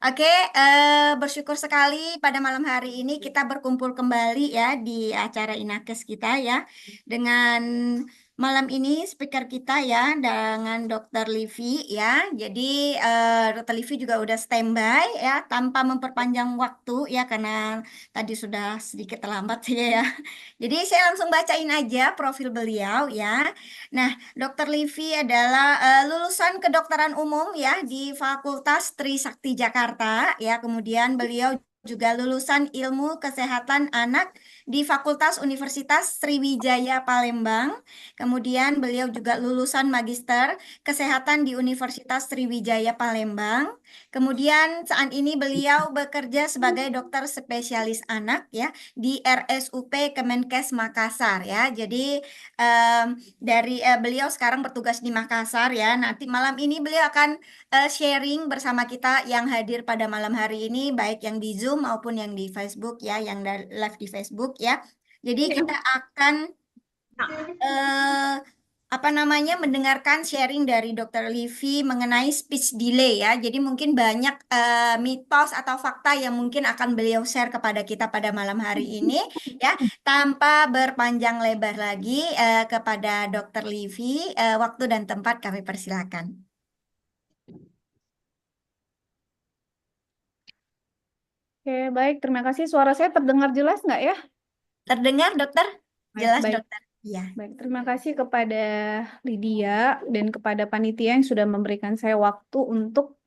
Oke, bersyukur sekali pada malam hari ini kita berkumpul kembali ya di acara Inakes kita ya dengan malam ini speaker kita ya dengan Dr. Livi ya. Jadi Dr. Livi juga udah standby ya tanpa memperpanjang waktu ya karena tadi sudah sedikit terlambat ya. Jadi saya langsung bacain aja profil beliau ya. Nah, Dr. Livi adalah lulusan kedokteran umum ya di Fakultas Trisakti Jakarta ya. Kemudian beliau juga lulusan Ilmu Kesehatan Anak di Fakultas Universitas Sriwijaya Palembang. Kemudian beliau juga lulusan Magister Kesehatan di Universitas Sriwijaya Palembang. Kemudian saat ini beliau bekerja sebagai dokter spesialis anak ya di RSUP Kemenkes Makassar ya. Jadi beliau sekarang bertugas di Makassar ya. Nanti malam ini beliau akan sharing bersama kita yang hadir pada malam hari ini, baik yang di Zoom maupun yang di Facebook ya, yang live di Facebook ya. Jadi kita akan eh, apa namanya mendengarkan sharing dari Dr. Livi mengenai speech delay ya. Jadi mungkin banyak mitos atau fakta yang mungkin akan beliau share kepada kita pada malam hari ini ya. Tanpa berpanjang lebar lagi kepada Dr. Livi, waktu dan tempat kami persilakan. Oke, baik. Terima kasih. Suara saya terdengar jelas nggak ya? Terdengar, Dokter? Baik, Jelas, baik. Dokter? Iya. Baik, terima kasih kepada Lydia dan kepada panitia yang sudah memberikan saya waktu untuk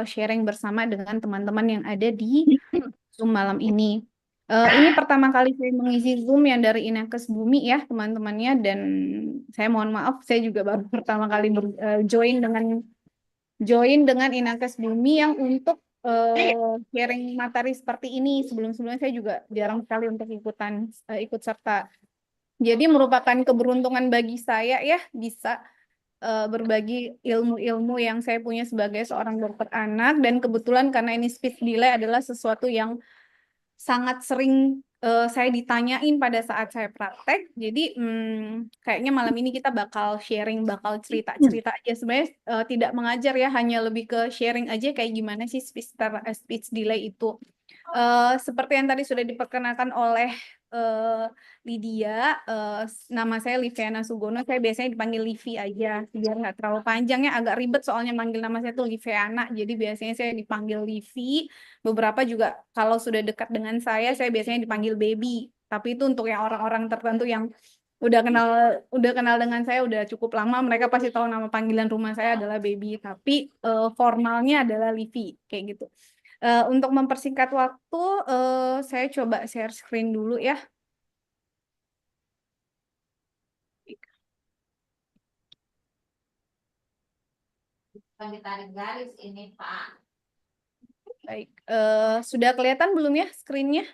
sharing bersama dengan teman-teman yang ada di Zoom malam ini. Ini pertama kali saya mengisi Zoom yang dari Inakes Bumi ya, teman-temannya. Dan saya mohon maaf, saya juga baru pertama kali join dengan Inakes Bumi yang untuk sharing materi seperti ini. Sebelum-sebelumnya saya juga jarang sekali untuk ikut serta. Jadi merupakan keberuntungan bagi saya ya bisa berbagi ilmu-ilmu yang saya punya sebagai seorang dokter anak, dan kebetulan karena ini speech delay adalah sesuatu yang sangat sering saya ditanyain pada saat saya praktek. Jadi kayaknya malam ini kita bakal sharing, bakal cerita-cerita aja. Sebenarnya tidak mengajar ya, hanya lebih ke sharing aja kayak gimana sih speech delay itu. Seperti yang tadi sudah diperkenalkan oleh Lydia, nama saya Liviana Sugono. Saya biasanya dipanggil Livi aja, biar nggak terlalu panjang ya. Agak ribet soalnya manggil nama saya tuh Liviana, jadi biasanya saya dipanggil Livi. Beberapa juga kalau sudah dekat dengan saya biasanya dipanggil Baby. Tapi itu untuk yang orang-orang tertentu yang udah kenal dengan saya udah cukup lama, mereka pasti tahu nama panggilan rumah saya adalah Baby. Tapi formalnya adalah Livi, kayak gitu. Untuk mempersingkat waktu, saya coba share screen dulu ya. Ditarik garis ini, Pak. Baik, sudah kelihatan belum ya screen-nya?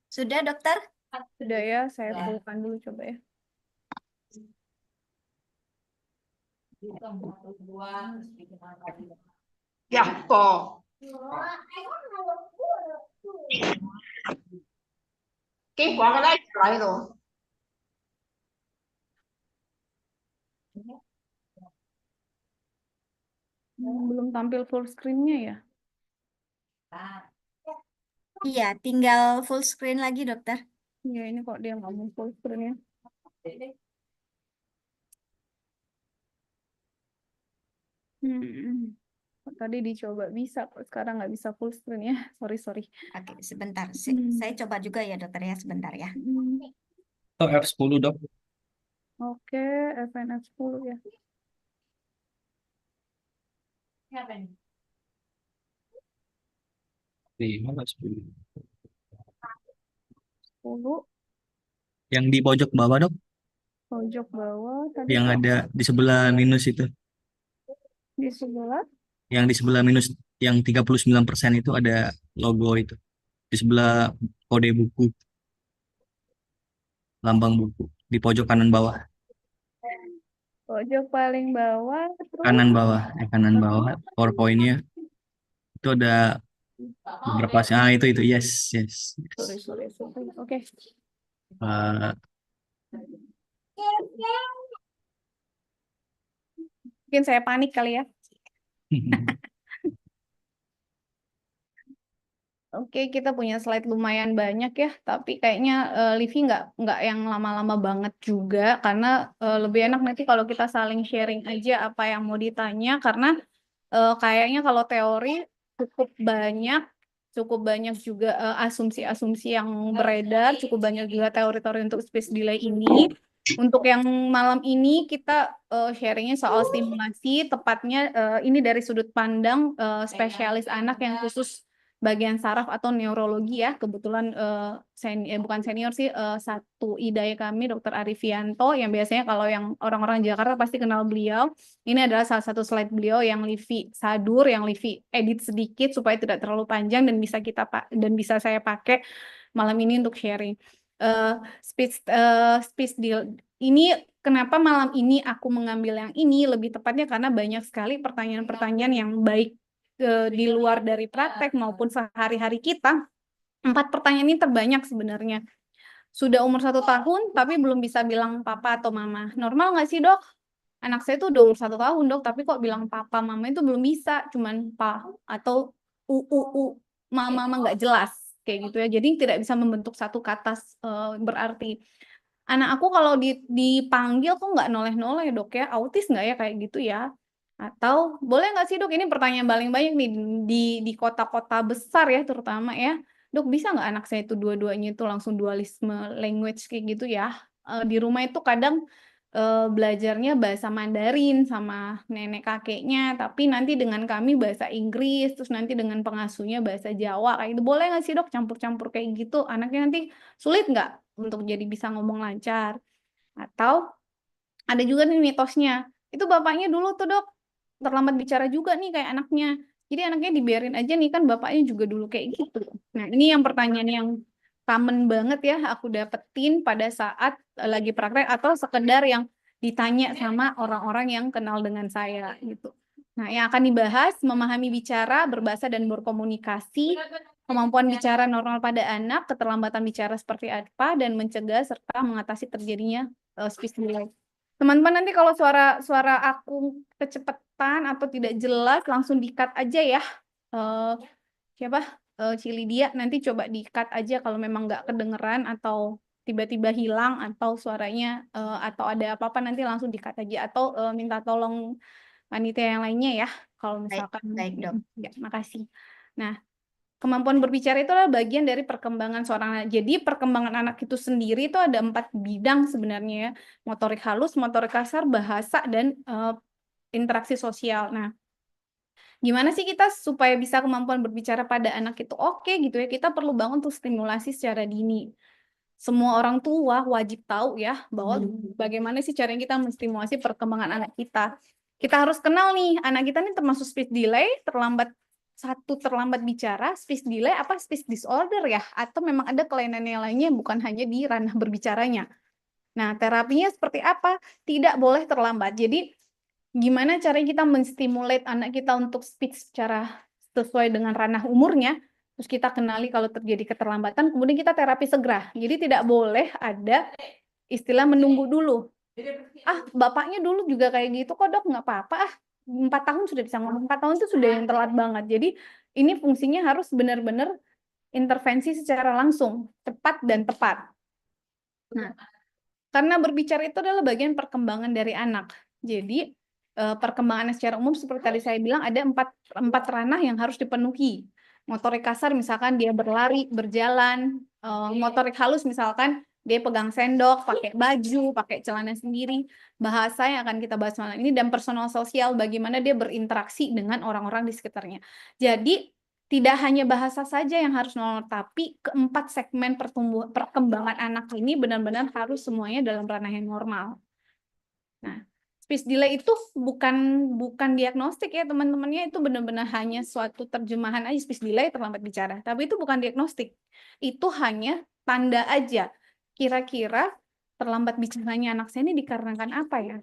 Sudah, Dokter? Sudah ya, saya fullkan dulu coba ya. Ya, kok. Kết quả cái đấy lại rồi. Belum tampil full screen-nya ya? Iya, tinggal full screen lagi, Dokter. Ya, ini kok dia nggak mau full screen-nya. Tadi dicoba bisa, kok sekarang nggak bisa full screen ya. Sorry. Oke, sebentar. Saya coba juga ya, Dokter ya, sebentar ya. Atau F10 dok. Oke, FNF10 ya. Di mana 10? 10 Yang di pojok bawah dok, pojok bawah tadi yang kok ada di sebelah minus itu. di sebelah. Yang di sebelah minus yang 39% itu ada logo itu. Di sebelah kode buku, lambang buku di pojok kanan bawah. Pojok paling bawah terus Kanan bawah PowerPoint-nya itu ada beberapa itu yes. sorry. Oke. Eh, Mungkin saya panik kali ya. Oke, kita punya slide lumayan banyak ya, tapi kayaknya Livi nggak yang lama-lama banget juga, karena lebih enak nanti kalau kita saling sharing aja apa yang mau ditanya, karena kayaknya kalau teori cukup banyak juga asumsi-asumsi yang beredar, cukup banyak juga teori-teori untuk space delay ini. Untuk yang malam ini kita sharingnya soal stimulasi, tepatnya ini dari sudut pandang spesialis anak yang khusus bagian saraf atau neurologi ya. Kebetulan bukan senior sih, satu idai kami Dr. Arifianto, yang biasanya kalau yang orang-orang Jakarta pasti kenal beliau. Ini adalah salah satu slide beliau yang Livi sadur, yang Livi edit sedikit supaya tidak terlalu panjang dan bisa saya pakai malam ini untuk sharing. Speech deal ini, kenapa malam ini aku mengambil yang ini lebih tepatnya karena banyak sekali pertanyaan-pertanyaan yang baik di luar dari praktek maupun sehari-hari kita. 4 pertanyaan ini terbanyak sebenarnya. Sudah umur 1 tahun tapi belum bisa bilang papa atau mama. Normal nggak sih dok? Anak saya tuh udah umur 1 tahun dok, tapi kok bilang papa mama itu belum bisa, cuman pa atau mama nggak jelas kayak gitu ya. Jadi tidak bisa membentuk satu kata berarti. Anak aku kalau dipanggil kok nggak noleh-noleh dok ya, autis nggak ya kayak gitu ya? Atau boleh nggak sih dok, ini pertanyaan paling banyak nih di kota-kota besar ya terutama ya. Dok, bisa nggak anak saya itu dua-duanya itu langsung dualisme language kayak gitu ya? Di rumah itu kadang belajarnya bahasa Mandarin sama nenek kakeknya, tapi nanti dengan kami bahasa Inggris, terus nanti dengan pengasuhnya bahasa Jawa kayak gitu. Boleh nggak sih dok campur-campur kayak gitu? Anaknya nanti sulit nggak untuk jadi bisa ngomong lancar? Atau ada juga nih mitosnya, itu bapaknya dulu tuh dok terlambat bicara juga nih kayak anaknya. Jadi anaknya dibiarin aja nih, kan bapaknya juga dulu kayak gitu. Nah ini yang pertanyaan yang common banget ya aku dapetin pada saat lagi praktek atau sekedar yang ditanya sama orang-orang yang kenal dengan saya gitu. Nah, yang akan dibahas memahami bicara, berbahasa dan berkomunikasi, kemampuan bicara normal pada anak, keterlambatan bicara seperti apa, dan mencegah serta mengatasi terjadinya speech delay. Teman-teman nanti kalau suara aku kecepatan atau tidak jelas langsung di-cut aja ya. Cilidia nanti coba di-cut aja kalau memang nggak kedengeran atau tiba-tiba hilang atau suaranya atau ada apa-apa nanti langsung di-cut aja atau minta tolong panitia yang lainnya ya kalau misalkan. Baik, dok. Ya, makasih. Nah, kemampuan berbicara itu adalah bagian dari perkembangan seorang anak. Jadi perkembangan anak itu sendiri itu ada 4 bidang sebenarnya ya. Motorik halus, motorik kasar, bahasa, dan interaksi sosial. Nah, gimana sih kita supaya bisa kemampuan berbicara pada anak itu oke gitu ya. Kita perlu bangun tuh stimulasi secara dini. Semua orang tua wajib tahu ya bahwa bagaimana sih caranya kita menstimulasi perkembangan anak kita. Kita harus kenal nih, anak kita ini termasuk speech delay, terlambat bicara, speech delay apa speech disorder ya, atau memang ada kelainan yang lainnya bukan hanya di ranah berbicaranya. Nah, terapinya seperti apa? Tidak boleh terlambat. Jadi, gimana caranya kita menstimulate anak kita untuk speech secara sesuai dengan ranah umurnya, terus kita kenali kalau terjadi keterlambatan, kemudian kita terapi segera. Jadi tidak boleh ada istilah menunggu dulu. Bapaknya dulu juga kayak gitu kok dok, nggak apa-apa 4 tahun sudah bisa ngomong, 4 tahun itu sudah yang telat banget. Jadi ini fungsinya harus benar-benar intervensi secara langsung, cepat dan tepat. Nah, karena berbicara itu adalah bagian perkembangan dari anak. Jadi perkembangannya secara umum seperti tadi saya bilang ada empat ranah yang harus dipenuhi. Motorik kasar misalkan dia berlari, berjalan, motorik halus misalkan dia pegang sendok, pakai baju, pakai celana sendiri, bahasa yang akan kita bahas malam ini, dan personal sosial, bagaimana dia berinteraksi dengan orang-orang di sekitarnya. Jadi tidak hanya bahasa saja yang harus normal, tapi keempat segmen perkembangan anak ini benar-benar harus semuanya dalam ranah yang normal. Nah, speech delay itu bukan diagnostik ya teman-temannya, itu benar-benar hanya suatu terjemahan aja, speech delay terlambat bicara. Tapi itu bukan diagnostik. Itu hanya tanda aja. Kira-kira terlambat bicaranya anak saya ini dikarenakan apa ya?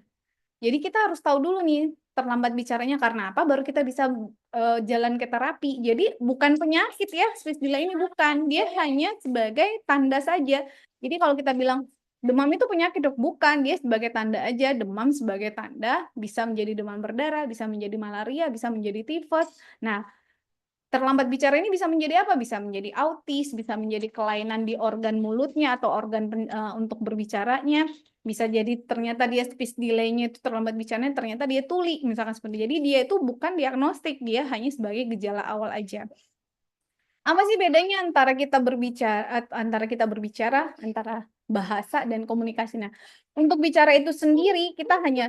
Jadi kita harus tahu dulu nih terlambat bicaranya karena apa, baru kita bisa jalan ke terapi. Jadi bukan penyakit ya, speech delay ini bukan. Dia hanya sebagai tanda saja. Jadi kalau kita bilang demam itu penyakit dok, bukan, dia sebagai tanda aja, demam sebagai tanda, bisa menjadi demam berdarah, bisa menjadi malaria, bisa menjadi tifus. Nah, terlambat bicara ini bisa menjadi apa? Bisa menjadi autis, bisa menjadi kelainan di organ mulutnya atau organ untuk berbicaranya, bisa jadi ternyata dia speech delay-nya itu terlambat bicaranya, ternyata dia tuli, misalkan seperti. Jadi dia itu bukan diagnostik, dia hanya sebagai gejala awal aja. Apa sih bedanya antara kita berbicara, antara bahasa dan komunikasi? Nah, untuk bicara itu sendiri kita hanya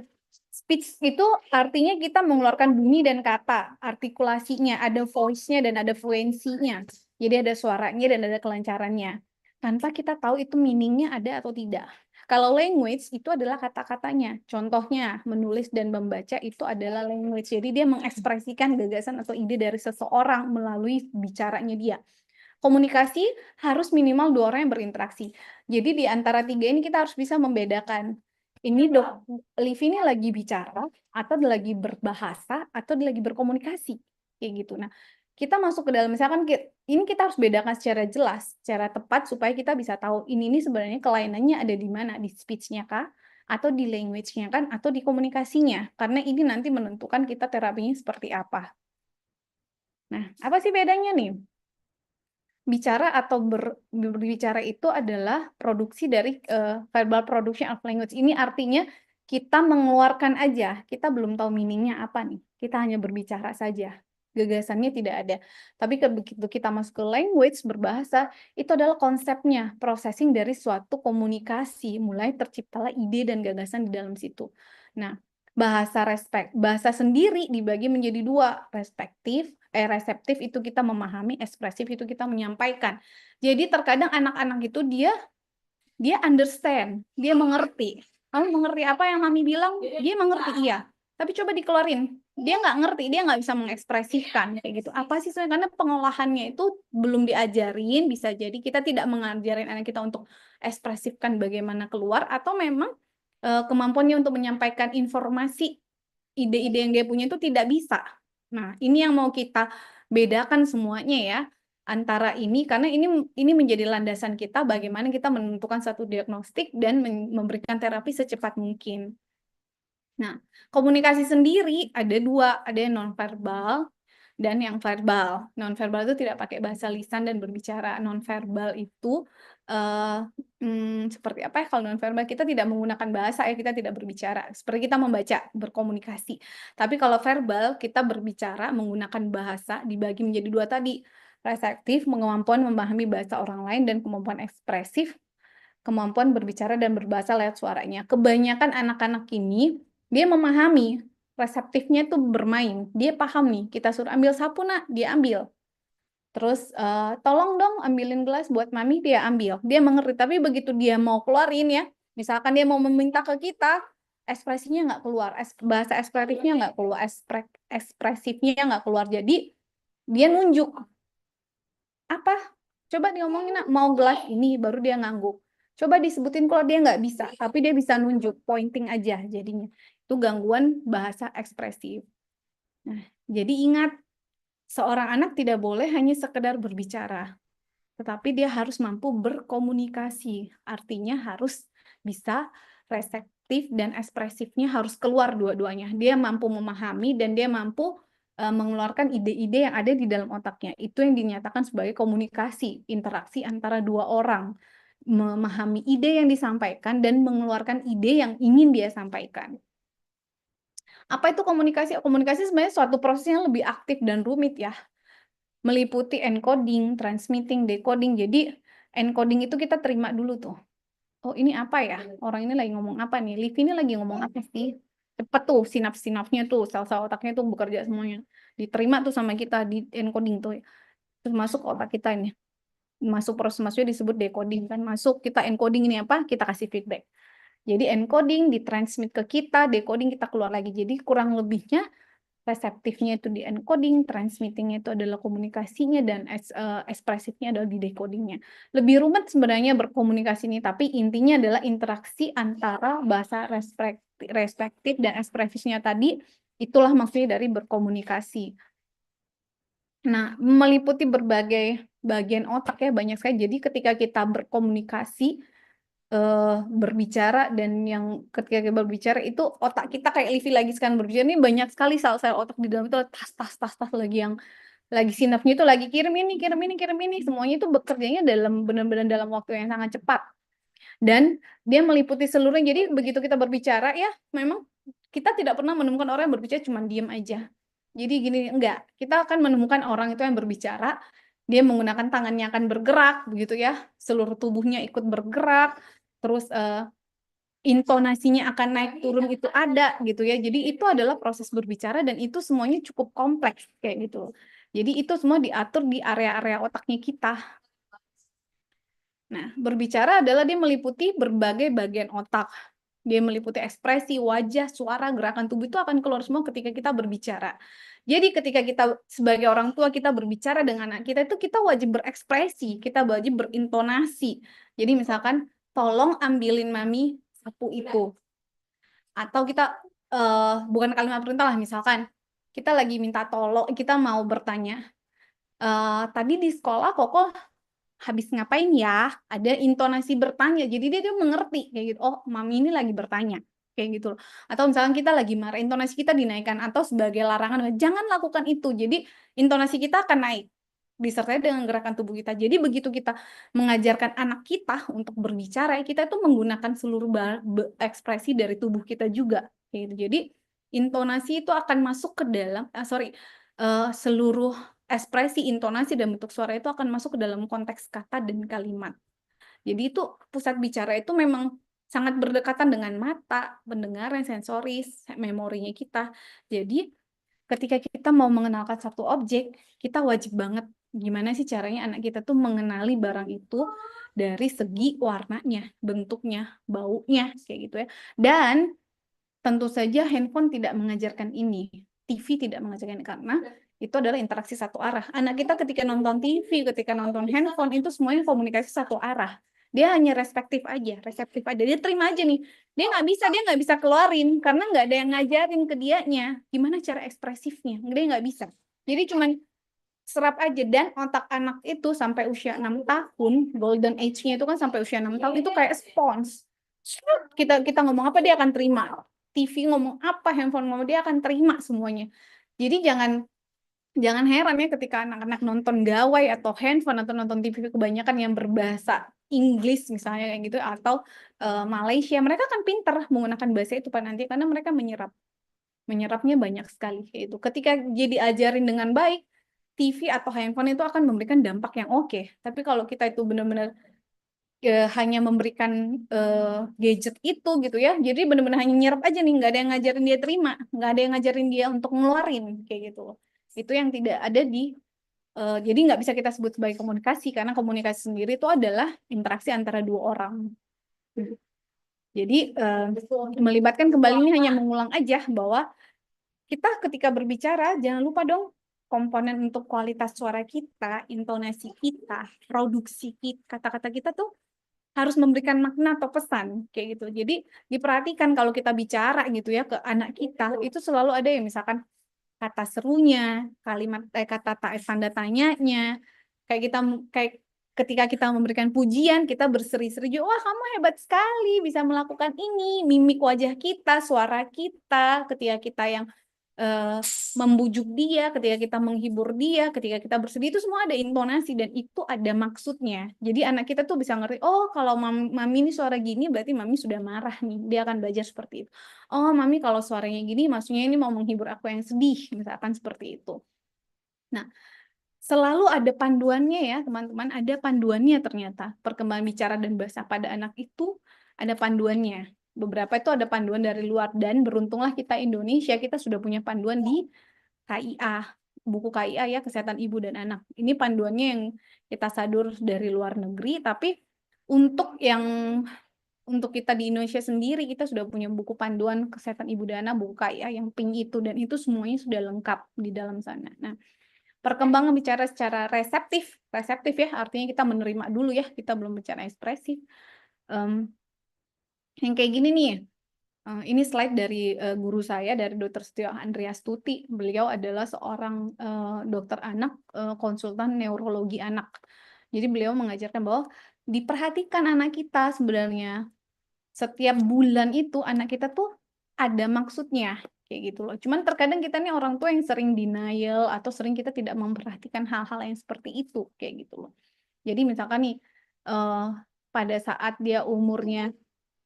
speech itu artinya kita mengeluarkan bunyi dan kata, artikulasinya, ada voice-nya dan ada fluensinya. Jadi ada suaranya dan ada kelancarannya. Tanpa kita tahu itu meaning-nya ada atau tidak. Kalau language itu adalah kata-katanya. Contohnya, menulis dan membaca itu adalah language. Jadi dia mengekspresikan gagasan atau ide dari seseorang melalui bicaranya dia. Komunikasi harus minimal 2 orang yang berinteraksi. Jadi di antara 3 ini kita harus bisa membedakan. Ini Liv ini lagi bicara, atau lagi berbahasa, atau lagi berkomunikasi. Kayak gitu. Nah, kita masuk ke dalam, misalkan ini kita harus bedakan secara jelas, secara tepat, supaya kita bisa tahu ini sebenarnya kelainannya ada di mana, di speech-nya kah, atau di language-nya kan, atau di komunikasinya. Karena ini nanti menentukan kita terapinya seperti apa. Nah, apa sih bedanya nih? Bicara atau berbicara itu adalah produksi dari verbal production of language. Ini artinya kita mengeluarkan aja, kita belum tahu meaning-nya apa nih. Kita hanya berbicara saja. Gagasannya tidak ada. Tapi begitu kita masuk ke language, berbahasa, itu adalah konsepnya, processing dari suatu komunikasi, mulai terciptalah ide dan gagasan di dalam situ. Nah, bahasa sendiri dibagi menjadi 2, reseptif itu kita memahami, ekspresif itu kita menyampaikan. Jadi terkadang anak-anak itu dia understand, dia mengerti. Kamu mengerti apa yang mami bilang? Dia mengerti, iya. Tapi coba dikeluarin, dia nggak ngerti, dia nggak bisa mengekspresikan kayak gitu. Apa sih sebenarnya? Karena pengolahannya itu belum diajarin, bisa jadi kita tidak mengajarin anak kita untuk ekspresifkan bagaimana keluar, atau memang kemampuannya untuk menyampaikan informasi, ide-ide yang dia punya itu tidak bisa. Nah, ini yang mau kita bedakan semuanya ya, antara ini, karena ini menjadi landasan kita bagaimana kita menentukan satu diagnostik dan memberikan terapi secepat mungkin. Nah, komunikasi sendiri ada 2, ada yang nonverbal dan yang verbal. Nonverbal itu tidak pakai bahasa lisan dan berbicara. Nonverbal itu seperti apa ya? Kalau nonverbal kita tidak menggunakan bahasa ya, kita tidak berbicara. Seperti kita membaca, berkomunikasi. Tapi kalau verbal kita berbicara menggunakan bahasa, dibagi menjadi 2 tadi. Reseptif, kemampuan memahami bahasa orang lain, dan kemampuan ekspresif, kemampuan berbicara dan berbahasa lewat suaranya. Kebanyakan anak-anak ini dia memahami, reseptifnya tuh bermain. Dia paham nih, kita suruh ambil sapu nak, dia ambil. Terus tolong dong ambilin gelas buat mami, dia ambil. Dia mengerti, tapi begitu dia mau keluarin ya, misalkan dia mau meminta ke kita, ekspresinya nggak keluar, bahasa ekspresifnya nggak keluar, ekspresifnya nggak keluar. Jadi dia nunjuk. Apa? Coba diomongin nak, mau gelas ini, baru dia ngangguk. Coba disebutin kalau dia nggak bisa, tapi dia bisa nunjuk, pointing aja jadinya. Itu gangguan bahasa ekspresif. Nah, jadi ingat, seorang anak tidak boleh hanya sekedar berbicara, tetapi dia harus mampu berkomunikasi. Artinya harus bisa reseptif dan ekspresifnya harus keluar dua-duanya. Dia mampu memahami dan dia mampu mengeluarkan ide-ide yang ada di dalam otaknya. Itu yang dinyatakan sebagai komunikasi, interaksi antara 2 orang. Memahami ide yang disampaikan dan mengeluarkan ide yang ingin dia sampaikan. Apa itu komunikasi? Komunikasi sebenarnya suatu proses yang lebih aktif dan rumit ya. Meliputi encoding, transmitting, decoding. Jadi encoding itu kita terima dulu tuh. Oh ini apa ya? Orang ini lagi ngomong apa nih? Liv ini lagi ngomong apa sih? Cepet tuh sinaps-sinapsnya tuh, sel-sel otaknya tuh bekerja semuanya. Diterima tuh sama kita di encoding tuh. Terus masuk otak kita ini. Masuk proses masuknya disebut decoding kan. Masuk kita encoding ini apa? Kita kasih feedback. Jadi encoding ditransmit ke kita, decoding kita keluar lagi. Jadi kurang lebihnya reseptifnya itu di encoding, transmittingnya itu adalah komunikasinya, dan ekspresifnya adalah di decodingnya. Lebih rumit sebenarnya berkomunikasi ini, tapi intinya adalah interaksi antara bahasa respektif dan ekspresifnya tadi, itulah maksudnya dari berkomunikasi. Nah, meliputi berbagai bagian otak ya, banyak sekali. Jadi ketika kita berkomunikasi, berbicara, dan yang ketika kita berbicara itu otak kita kayak Livi lagi sekarang berbicara ini banyak sekali sel-sel otak di dalam itu tas lagi yang lagi sinapnya itu lagi kirim ini semuanya itu bekerjanya dalam benar-benar dalam waktu yang sangat cepat, dan dia meliputi seluruhnya. Jadi begitu kita berbicara ya memang kita tidak pernah menemukan orang yang berbicara cuma diam aja. Jadi gini, enggak, kita akan menemukan orang itu yang berbicara, dia menggunakan tangannya akan bergerak begitu ya, seluruh tubuhnya ikut bergerak, terus intonasinya akan naik turun itu ada gitu ya. Jadi itu adalah proses berbicara dan itu semuanya cukup kompleks kayak gitu. Jadi itu semua diatur di area-area otaknya kita. Nah, berbicara adalah dia meliputi berbagai bagian otak. Dia meliputi ekspresi, wajah, suara, gerakan tubuh itu akan keluar semua ketika kita berbicara. Jadi ketika kita sebagai orang tua kita berbicara dengan anak kita itu kita wajib berekspresi, kita wajib berintonasi. Jadi misalkan tolong ambilin mami sapu itu. Atau kita bukan kalimat perintah lah, misalkan kita lagi minta tolong, kita mau bertanya, tadi di sekolah Koko habis ngapain ya? Ada intonasi bertanya. Jadi dia mengerti kayak gitu. Oh, mami ini lagi bertanya. Kayak gitu loh. Atau misalkan kita lagi marah, intonasi kita dinaikkan atau sebagai larangan, jangan lakukan itu. Jadi intonasi kita akan naik disertai dengan gerakan tubuh kita. Jadi begitu kita mengajarkan anak kita untuk berbicara, kita itu menggunakan seluruh ekspresi dari tubuh kita juga. Kayak gitu. Jadi intonasi itu akan masuk ke dalam, seluruh ekspresi, intonasi, dan bentuk suara itu akan masuk ke dalam konteks kata dan kalimat. Jadi itu pusat bicara itu memang sangat berdekatan dengan mata, pendengaran, sensoris, memorinya kita. Jadi ketika kita mau mengenalkan satu objek, kita wajib banget gimana sih caranya anak kita tuh mengenali barang itu dari segi warnanya, bentuknya, baunya, kayak gitu ya. Dan tentu saja handphone tidak mengajarkan ini, TV tidak mengajarkan ini, karena itu adalah interaksi satu arah. Anak kita ketika nonton TV, ketika nonton handphone, itu semuanya komunikasi satu arah. Dia hanya reseptif aja. Dia terima aja nih. Dia nggak bisa keluarin, karena nggak ada yang ngajarin ke dianya gimana cara ekspresifnya. Dia nggak bisa. Jadi cuman serap aja, dan otak anak itu sampai usia 6 tahun, golden age-nya itu kan sampai usia 6 tahun, itu kayak spons. Kita ngomong apa dia akan terima. TV ngomong apa, handphone ngomong, dia akan terima semuanya. Jadi jangan heran ya ketika anak-anak nonton gawai atau handphone atau nonton TV kebanyakan yang berbahasa Inggris misalnya kayak gitu, atau Malaysia, mereka akan pinter menggunakan bahasa itu Pak nanti, karena mereka menyerapnya banyak sekali kayak itu. Ketika dia diajarin dengan baik, TV atau handphone itu akan memberikan dampak yang oke. Tapi kalau kita itu benar-benar hanya memberikan gadget itu gitu ya, jadi benar-benar hanya nyerap aja nih, nggak ada yang ngajarin dia terima, nggak ada yang ngajarin dia untuk ngeluarin kayak gitu. Itu yang tidak ada di jadi nggak bisa kita sebut sebagai komunikasi, karena komunikasi sendiri itu adalah interaksi antara dua orang. Jadi melibatkan kembali ini hanya mengulang aja bahwa kita ketika berbicara jangan lupa dong komponen untuk kualitas suara kita, intonasi kita, produksi kita, kata-kata kita tuh harus memberikan makna atau pesan kayak gitu. Jadi diperhatikan kalau kita bicara gitu ya ke anak kita, itu selalu ada yang misalkan kata serunya, kalimat kata tanda tanyanya, kayak ketika kita memberikan pujian, kita berseri-seri juga, wah kamu hebat sekali bisa melakukan ini, mimik wajah kita, suara kita, ketika kita yang membujuk dia, ketika kita menghibur dia, ketika kita bersedih, itu semua ada intonasi dan itu ada maksudnya. Jadi anak kita tuh bisa ngerti, oh kalau mami ini suara gini berarti mami sudah marah nih. Dia akan belajar seperti itu. Oh mami kalau suaranya gini maksudnya ini mau menghibur aku yang sedih, misalkan seperti itu. Nah, selalu ada panduannya ya teman-teman, ada panduannya ternyata. Perkembangan bicara dan bahasa pada anak itu ada panduannya. Beberapa itu ada panduan dari luar, dan beruntunglah kita Indonesia, kita sudah punya panduan di KIA, buku KIA ya, Kesehatan Ibu dan Anak. Ini panduannya yang kita sadur dari luar negeri, tapi untuk kita di Indonesia sendiri, kita sudah punya buku panduan Kesehatan Ibu dan Anak, buku KIA yang pink itu, dan itu semuanya sudah lengkap di dalam sana. Nah, perkembangan bicara secara reseptif ya, artinya kita menerima dulu ya, kita belum bicara ekspresif. Yang kayak gini nih, ini slide dari guru saya, dari Dr. Setio Andreastuti. Beliau adalah seorang dokter anak, konsultan neurologi anak. Jadi beliau mengajarkan bahwa diperhatikan anak kita sebenarnya. Setiap bulan itu anak kita tuh ada maksudnya kayak gitu loh. Cuman terkadang kita nih orang tua yang sering denial atau sering kita tidak memperhatikan hal-hal yang seperti itu kayak gitu loh. Jadi misalkan nih pada saat dia umurnya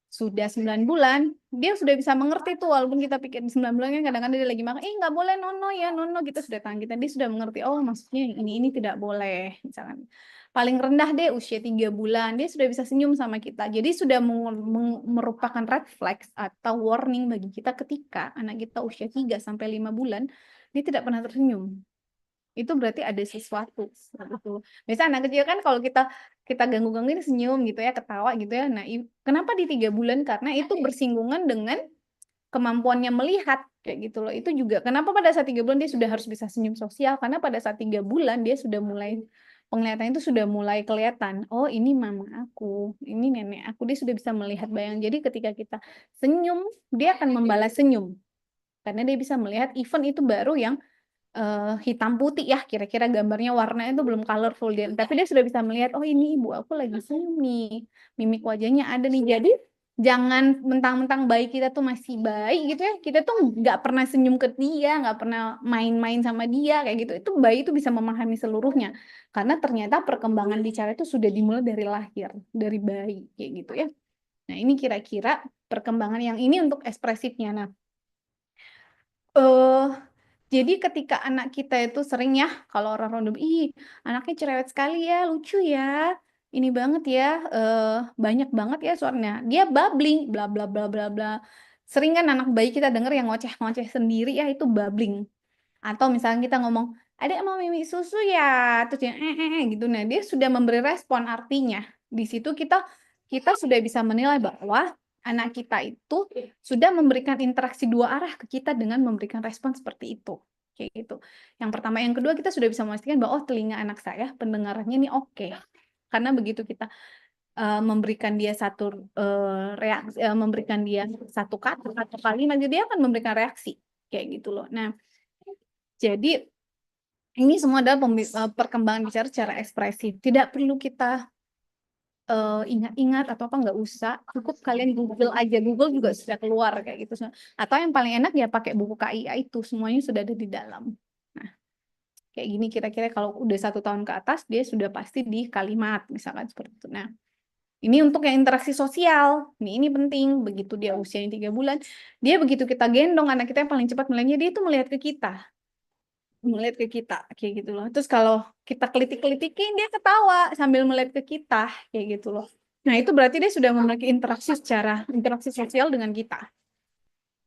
sudah 9 bulan, dia sudah bisa mengerti tuh, walaupun kita pikir di 9 bulan kan kadang-kadang dia lagi makan, nggak boleh nono ya, nono gitu sudah tangan kita, dia sudah mengerti, oh maksudnya ini tidak boleh, misalkan. Paling rendah deh usia 3 bulan, dia sudah bisa senyum sama kita. Jadi sudah merupakan red flags atau warning bagi kita ketika anak kita usia 3 sampai 5 bulan, dia tidak pernah tersenyum. Itu berarti ada sesuatu gitu. Biasa anak kecil kan kalau kita ganggu-gangguin senyum gitu ya, ketawa gitu ya. Nah, kenapa di 3 bulan? Karena itu bersinggungan dengan kemampuannya melihat kayak gitu loh. Itu juga kenapa pada saat 3 bulan dia sudah harus bisa senyum sosial, karena pada saat 3 bulan dia sudah mulai penglihatan itu sudah mulai kelihatan. Oh, ini mama aku, ini nenek aku. Dia sudah bisa melihat bayang. Jadi ketika kita senyum, dia akan membalas senyum. Karena dia bisa melihat event itu baru yang hitam putih ya, kira-kira gambarnya warnanya itu belum colorful dia, tapi dia sudah bisa melihat, oh ini ibu aku lagi senyum nih, mimik wajahnya ada nih. Jadi jangan mentang-mentang bayi kita tuh masih bayi gitu ya, kita tuh nggak pernah senyum ke dia, nggak pernah main-main sama dia kayak gitu. Itu bayi itu bisa memahami seluruhnya, karena ternyata perkembangan bicara itu sudah dimulai dari lahir, dari bayi kayak gitu ya. Nah ini kira-kira perkembangan yang ini untuk ekspresifnya. Nah jadi ketika anak kita itu sering ya, kalau orang random, ih anaknya cerewet sekali ya, lucu ya, ini banget ya, banyak banget ya suaranya, dia babbling, bla bla bla bla bla. Sering kan anak bayi kita denger yang ngoceh-ngoceh sendiri ya, itu babbling. Atau misalnya kita ngomong, adek mau mimi susu ya, terus dia gitu. Nah dia sudah memberi respon, artinya di situ kita sudah bisa menilai bahwa anak kita itu sudah memberikan interaksi dua arah ke kita dengan memberikan respon seperti itu. Kayak gitu. Yang pertama, yang kedua kita sudah bisa memastikan bahwa oh telinga anak saya pendengarannya ini oke. Karena begitu kita memberikan dia satu reaksi, memberikan dia satu kata atau kalimat, dia akan memberikan reaksi kayak gitu loh. Nah, jadi ini semua adalah perkembangan bicara secara ekspresif. Tidak perlu kita ingat-ingat atau apa, nggak usah, cukup kalian Google aja, Google juga sudah keluar kayak gitu. Atau yang paling enak ya pakai buku KIA, itu semuanya sudah ada di dalam. Nah kayak gini kira-kira kalau udah 1 tahun ke atas dia sudah pasti di kalimat misalkan seperti itu. Nah ini untuk yang interaksi sosial, ini penting. Begitu dia usianya 3 bulan, dia begitu kita gendong, anak kita yang paling cepat melihatnya, dia itu melihat ke kita kayak gitu loh. Terus kalau kita kelitik-kelitikin, dia ketawa sambil melihat ke kita kayak gitu loh. Nah itu berarti dia sudah memiliki interaksi sosial dengan kita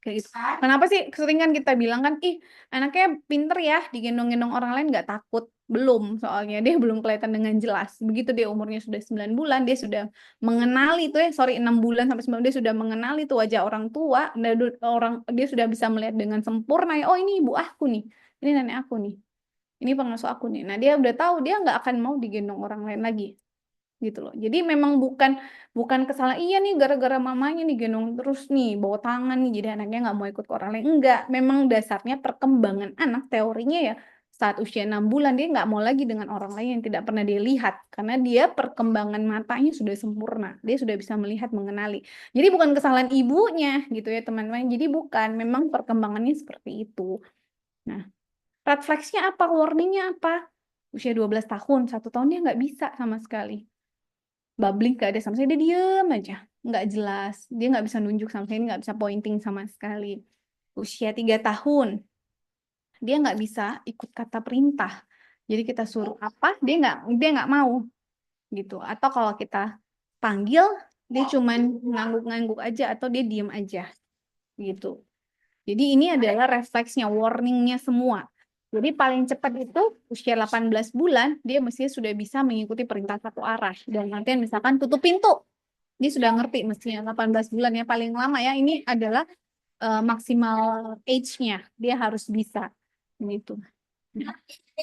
kayak gitu. Kenapa sih sering kan kita bilang kan, ih anaknya pinter ya, digendong-gendong orang lain nggak takut. Belum, soalnya dia belum kelihatan dengan jelas. Begitu dia umurnya sudah 9 bulan, dia sudah mengenali tuh 6 bulan sampai 9 bulan, dia sudah mengenali tuh wajah orang tua, dia sudah bisa melihat dengan sempurna ya, oh ini ibu aku nih, ini nenek aku nih, ini pengasuh aku nih. Nah dia udah tahu, dia nggak akan mau digendong orang lain lagi gitu loh. Jadi memang bukan kesalahan, iya nih gara-gara mamanya nih gendong terus nih bawa tangan nih jadi anaknya nggak mau ikut ke orang lain. Enggak, memang dasarnya perkembangan anak teorinya ya saat usia 6 bulan dia nggak mau lagi dengan orang lain yang tidak pernah dia lihat, karena dia perkembangan matanya sudah sempurna, dia sudah bisa melihat, mengenali. Jadi bukan kesalahan ibunya gitu ya teman-teman, jadi bukan, memang perkembangannya seperti itu. Nah red flags-nya apa, warning-nya apa? Usia 12 tahun, 1 tahun dia nggak bisa sama sekali babbling, gak ada sama sekali, dia diem aja, nggak jelas, dia nggak bisa nunjuk sama sekali, nggak bisa pointing sama sekali. Usia 3 tahun dia nggak bisa ikut kata perintah, jadi kita suruh apa dia nggak mau gitu. Atau kalau kita panggil dia cuman ngangguk-ngangguk aja atau dia diem aja gitu. Jadi ini adalah refleksnya, warningnya semua. Jadi paling cepat itu usia 18 bulan, dia mestinya sudah bisa mengikuti perintah satu arah. Dan nanti misalkan tutup pintu, dia sudah ngerti mestinya 18 bulan ya, paling lama ya. Ini adalah maksimal age-nya, dia harus bisa. Gitu. Nah,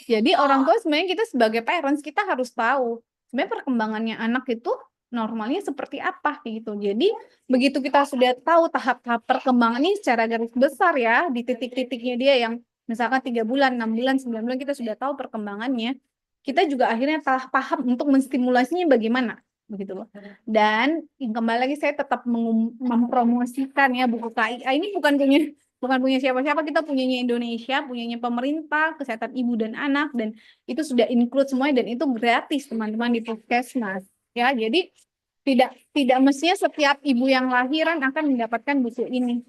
jadi orang tua sebenarnya kita sebagai parents, kita harus tahu sebenarnya perkembangannya anak itu normalnya seperti apa gitu. Jadi begitu kita sudah tahu tahap-tahap perkembangan ini secara garis besar ya, di titik-titiknya dia yang misalkan 3 bulan, 6 bulan, 9 bulan kita sudah tahu perkembangannya, kita juga akhirnya paham untuk menstimulasinya bagaimana. begitu loh. Dan kembali lagi saya tetap mempromosikan ya buku KIA ini bukan punya siapa-siapa, kita punyanya Indonesia, punyanya pemerintah, kesehatan ibu dan anak, dan itu sudah include semuanya dan itu gratis teman-teman di Puskesmas ya. Jadi tidak mestinya setiap ibu yang lahiran akan mendapatkan buku ini.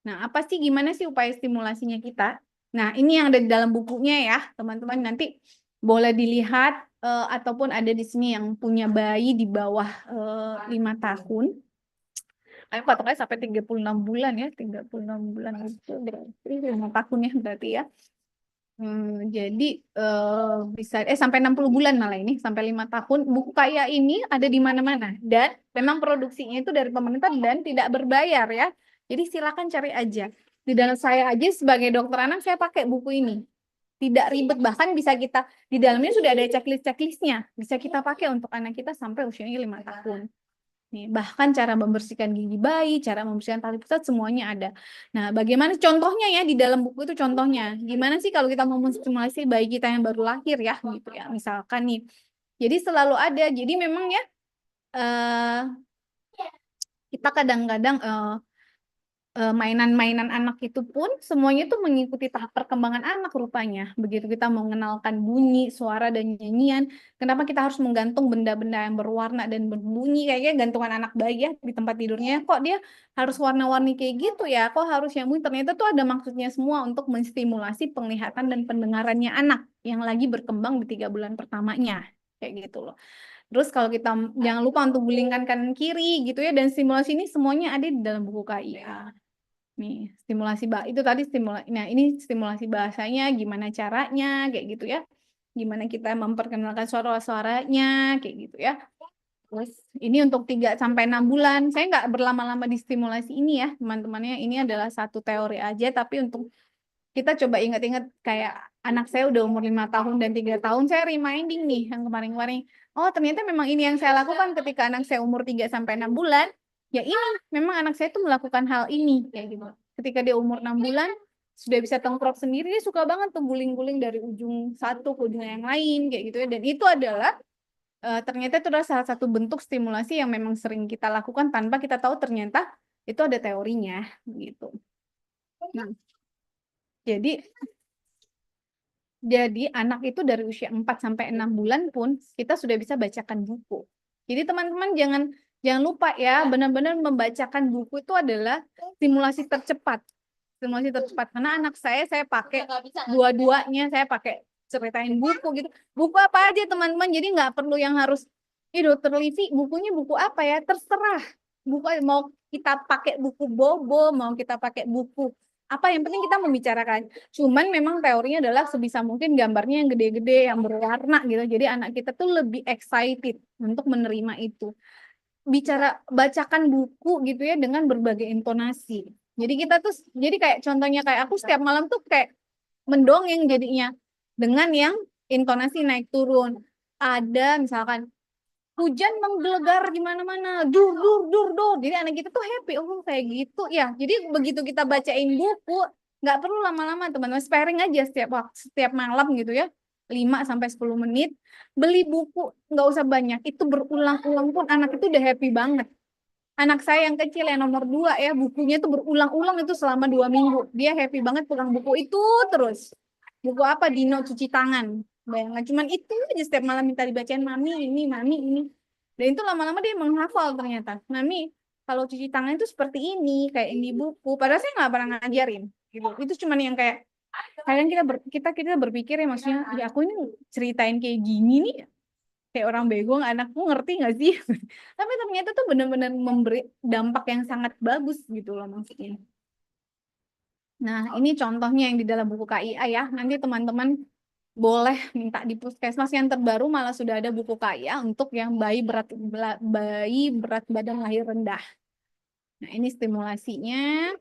Nah, apa sih, gimana sih upaya stimulasinya kita? Nah, ini yang ada di dalam bukunya ya, teman-teman. Nanti boleh dilihat ataupun ada di sini yang punya bayi di bawah 5 tahun. Ayo patokannya sampai 36 bulan ya, 36 bulan itu berarti 5 tahun ya berarti ya. Jadi bisa sampai 60 bulan malah ini, sampai 5 tahun. Buku KIA ini ada di mana-mana dan memang produksinya itu dari pemerintah dan tidak berbayar ya. Jadi silakan cari aja. Di dalam saya aja sebagai dokter anak saya pakai buku ini. Tidak ribet, bahkan bisa kita di dalamnya sudah ada checklist-checklistnya. Bisa kita pakai untuk anak kita sampai usianya 5 tahun. Nih, bahkan cara membersihkan gigi bayi, cara membersihkan tali pusat, semuanya ada. Nah, bagaimana contohnya ya di dalam buku itu contohnya. Gimana sih kalau kita mau menstimulasi bayi kita yang baru lahir ya, gitu ya. Misalkan nih. Jadi selalu ada. Jadi memang ya kita kadang-kadang mainan-mainan anak itu pun semuanya itu mengikuti tahap perkembangan anak rupanya. Begitu kita mengenalkan bunyi, suara, dan nyanyian, kenapa kita harus menggantung benda-benda yang berwarna dan berbunyi, kayaknya gantungan anak bayi ya di tempat tidurnya, kok dia harus warna-warni kayak gitu ya, kok harus yang bunyi, ternyata tuh ada maksudnya semua untuk menstimulasi penglihatan dan pendengarannya anak yang lagi berkembang di 3 bulan pertamanya, kayak gitu loh. Terus kalau kita jangan lupa untuk gulingkan kanan kiri gitu ya, dan stimulasi ini semuanya ada di dalam buku KIA. Nih, stimulasi itu tadi stimulasi. Nah, ini stimulasi bahasanya gimana caranya kayak gitu ya. Gimana kita memperkenalkan suara-suaranya kayak gitu ya. Terus ini untuk 3 sampai 6 bulan. Saya nggak berlama-lama di stimulasi ini ya, teman-temannya. Ini adalah satu teori aja, tapi untuk kita coba ingat-ingat kayak anak saya udah umur 5 tahun dan 3 tahun, saya reminding nih yang kemarin-kemarin. Oh, ternyata memang ini yang saya lakukan ketika anak saya umur 3 sampai 6 bulan. Ya ini, memang anak saya tuh melakukan hal ini kayak gitu. Ketika dia umur 6 bulan, sudah bisa tengkrok sendiri, dia suka banget tuh guling-guling dari ujung satu ke ujung yang lain kayak gitu ya. Dan itu adalah ternyata itu adalah salah satu bentuk stimulasi yang memang sering kita lakukan tanpa kita tahu ternyata itu ada teorinya gitu. Nah, jadi anak itu dari usia 4 sampai 6 bulan pun kita sudah bisa bacakan buku. Jadi teman-teman jangan lupa ya, benar-benar membacakan buku itu adalah stimulasi tercepat. Stimulasi tercepat karena anak saya pakai dua-duanya, saya pakai ceritain buku gitu. Buku apa aja teman-teman. Jadi nggak perlu yang harus dokter Livi bukunya buku apa ya, terserah. Buku mau kita pakai buku bobo, mau kita pakai buku apa, yang penting kita membicarakan. Cuman memang teorinya adalah sebisa mungkin gambarnya yang gede-gede, yang berwarna gitu. Jadi anak kita tuh lebih excited untuk menerima itu. Bacakan buku gitu ya dengan berbagai intonasi. Jadi kita tuh, jadi kayak contohnya kayak aku setiap malam tuh kayak mendongeng jadinya dengan yang intonasi naik turun. Ada misalkan hujan menggelegar di mana-mana, dur dur dur dur. Jadi anak kita tuh happy, oh kayak gitu ya. Jadi begitu kita bacain buku, nggak perlu lama-lama teman-teman, sparing aja setiap malam gitu ya, 5 sampai 10 menit. Beli buku nggak usah banyak, itu berulang-ulang pun anak itu udah happy banget. Anak saya yang kecil yang nomor 2 ya, bukunya tuh berulang-ulang itu selama 2 minggu. Dia happy banget pulang buku itu terus. Buku apa? Dino cuci tangan. Bayangkan, cuman itu aja setiap malam minta dibacain, mami ini. Dan itu lama-lama dia menghafal ternyata. Mami, kalau cuci tangan itu seperti ini, kayak ini buku. Padahal saya nggak pernah ngajarin. Gitu. Itu cuman yang kayak, kadang kita berpikir ya, maksudnya, ya aku ini ceritain kayak gini nih, kayak orang bego, anakku ngerti nggak sih? Tapi ternyata tuh benar-benar memberi dampak yang sangat bagus gitu loh maksudnya. Nah, ini contohnya yang di dalam buku KIA ya. Nanti teman-teman boleh minta di Puskesmas yang terbaru, malah sudah ada buku KIA untuk yang bayi berat badan lahir rendah. Nah, ini stimulasinya.